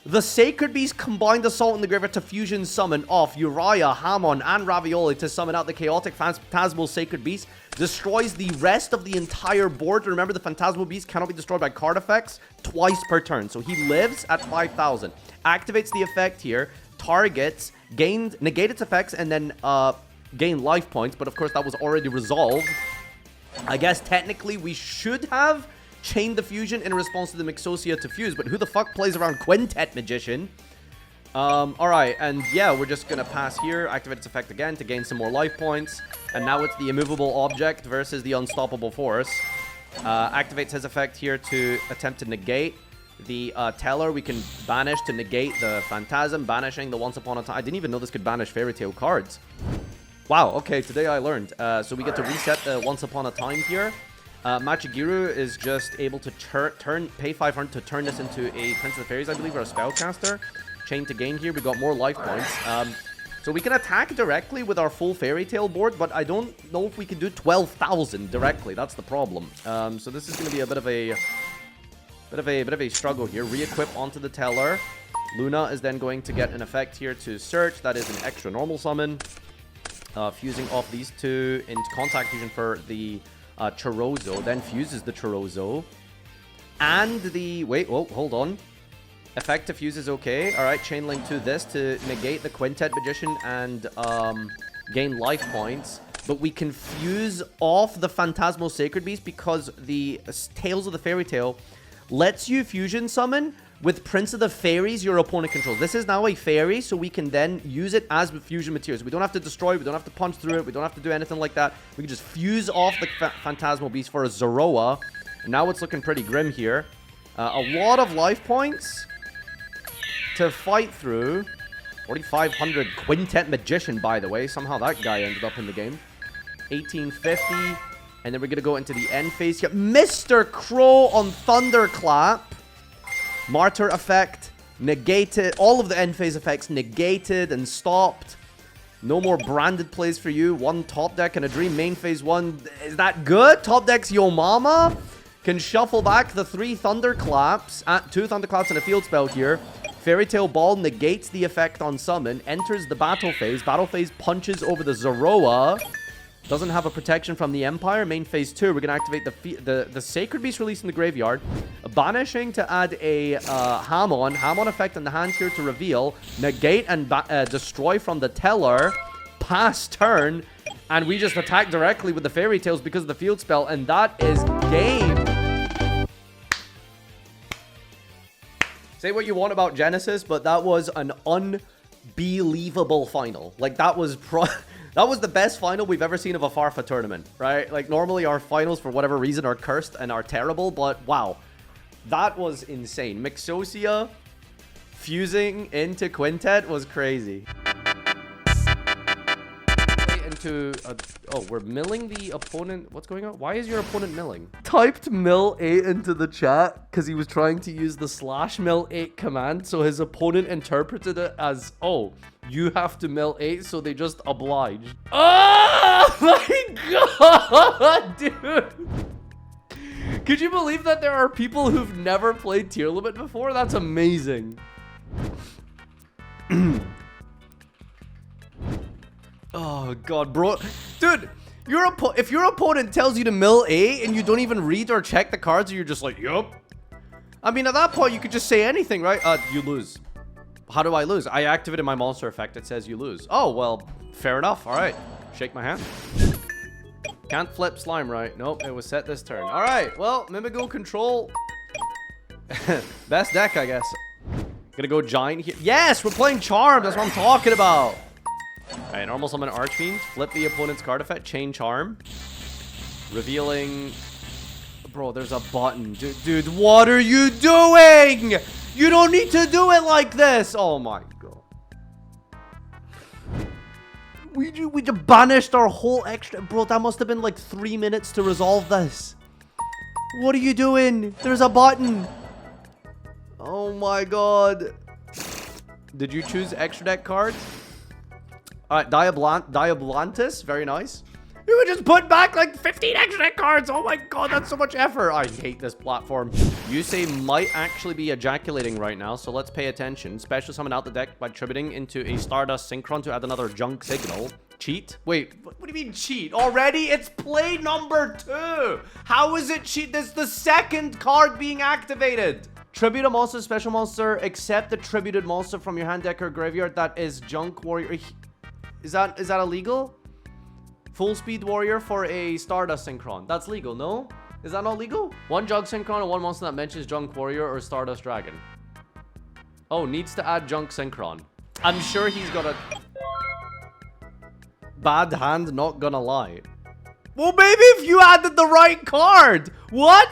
the Sacred Beast, combined Assault in the graveyard to fusion summon off Uriah, Hamon, and Ravioli to summon out the Chaotic Phantasmal Sacred Beast. Destroys the rest of the entire board. Remember, the Phantasmal Beast cannot be destroyed by card effects twice per turn. So he lives at 5,000. Activates the effect here. Targets, negate its effects, and then gain life points. But of course, that was already resolved. I guess technically we should have chained the fusion in response to the Mixosia to fuse. But who the fuck plays around Quintet Magician? Alright, and yeah, we're just gonna pass here, activate its effect again to gain some more life points, and now it's the immovable object versus the unstoppable force. Activates his effect here to attempt to negate the Teller. We can banish to negate the Phantasm, banishing the Once Upon a Time. I didn't even know this could banish Fairy Tale cards. Wow, okay, today I learned. So we get to reset the Once Upon a Time here. Machigiru is just able to pay 500 to turn this into a Prince of the Fairies, I believe, or a Spellcaster. Chain to gain here. We got more life points. So we can attack directly with our full Fairy Tale board, but I don't know if we can do 12,000 directly. That's the problem. So this is going to be a bit of a struggle here. Re-equip onto the Teller. Luna is then going to get an effect here to search. That is an extra normal summon. Fusing off these 2 into contact fusion for the Chorozo. Then fuses the Chorozo. And the... Wait, oh, hold on. Effect to fuse is okay. Alright, chain link to this to negate the Quintet Magician and gain life points. But we can fuse off the Phantasmal Sacred Beast because the Tales of the Fairy Tale lets you fusion summon with Prince of the Fairies your opponent controls. This is now a fairy, so we can then use it as fusion materials. We don't have to destroy it, we don't have to punch through it, we don't have to do anything like that. We can just fuse off the Phantasmal Beast for a Zoroa. And now it's looking pretty grim here. A lot of life points to fight through. 4,500 Quintet Magician, by the way. Somehow that guy ended up in the game. 1850. And then we're going to go into the end phase here. Mr. Crow on Thunderclap. Martyr effect. Negated. All of the end phase effects negated and stopped. No more branded plays for you. 1 top deck and a dream. Main phase 1. Is that good? Top deck's Yo Mama. Can shuffle back the 3 Thunderclaps. 2 Thunderclaps and a field spell here. Fairy Tale Ball negates the effect on summon. Enters the battle phase. Battle phase punches over the Zoroa. Doesn't have a protection from the Empire. Main phase 2, we're going to activate the Sacred Beast release in the graveyard. Banishing to add a Hamon. Hamon effect in the hand here to reveal. Negate and destroy from the Teller. Pass turn. And we just attack directly with the Fairy Tales because of the field spell. And that is game. Say what you want about Genesys, but that was an unbelievable final. Like, that was that was the best final we've ever seen of a Farfa tournament, right? Like, normally our finals, for whatever reason, are cursed and are terrible, but wow. That was insane. Mixosia fusing into Quintet was crazy. Oh, we're milling the opponent. What's going on? Why is your opponent milling? Typed mill 8 into the chat because he was trying to use the /mill8 command, so his opponent interpreted it as, oh, you have to mill 8, so they just obliged. Oh my god, dude. Could you believe that there are people who've never played tier limit before? That's amazing. Oh god, bro. Dude, if your opponent tells you to mill 8 and you don't even read or check the cards, you're just like, yup. I mean, at that point, you could just say anything, right? You lose. How do I lose? I activated my monster effect. It says you lose. Oh, well, fair enough. All right. Shake my hand. Can't flip slime, right? Nope, it was set this turn. All right, well, Mimigo control. Best deck, I guess. Gonna go giant here. Yes, we're playing charm. That's what I'm talking about. All right, normal summon Archfiend. Flip the opponent's card effect. Chain charm. Revealing. Bro, there's a button. Dude, what are you doing? You don't need to do it like this. Oh my god. We just banished our whole extra. Bro, that must have been like 3 minutes to resolve this. What are you doing? There's a button. Oh my god. Did you choose extra deck cards? Alright, Diablantis. Very nice. We would just put back like 15 extra deck cards. Oh my god, that's so much effort. I hate this platform. Yusei might actually be ejaculating right now, so let's pay attention. Special summon out the deck by tributing into a Stardust Synchron to add another junk signal. Cheat? Wait, what do you mean cheat? Already? It's play number 2. How is it cheat? This is the second card being activated. Tribute a monster, special monster, except the tributed monster from your hand deck or graveyard that is junk warrior. Is that illegal? Full speed warrior for a Stardust Synchron. That's legal, no? Is that not legal? One junk Synchron and one monster that mentions junk warrior or Stardust Dragon. Oh, needs to add junk Synchron. I'm sure he's got a bad hand, not gonna lie. Well, maybe if you added the right card. What?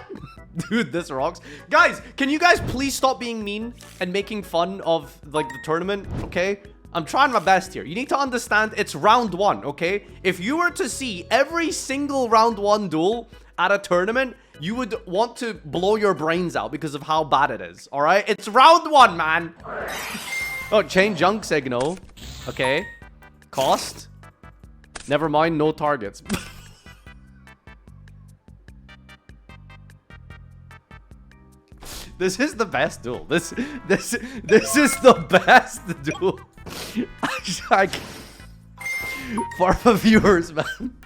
Dude, this rocks. Guys, can you guys please stop being mean and making fun of, like, the tournament, okay? I'm trying my best here. You need to understand it's round 1, okay? If you were to see every single round 1 duel at a tournament, you would want to blow your brains out because of how bad it is, all right? It's round 1, man. Oh, chain junk signal. Okay. Cost. Never mind, no targets. This is the best duel. This is the best duel. Farfa viewers, man.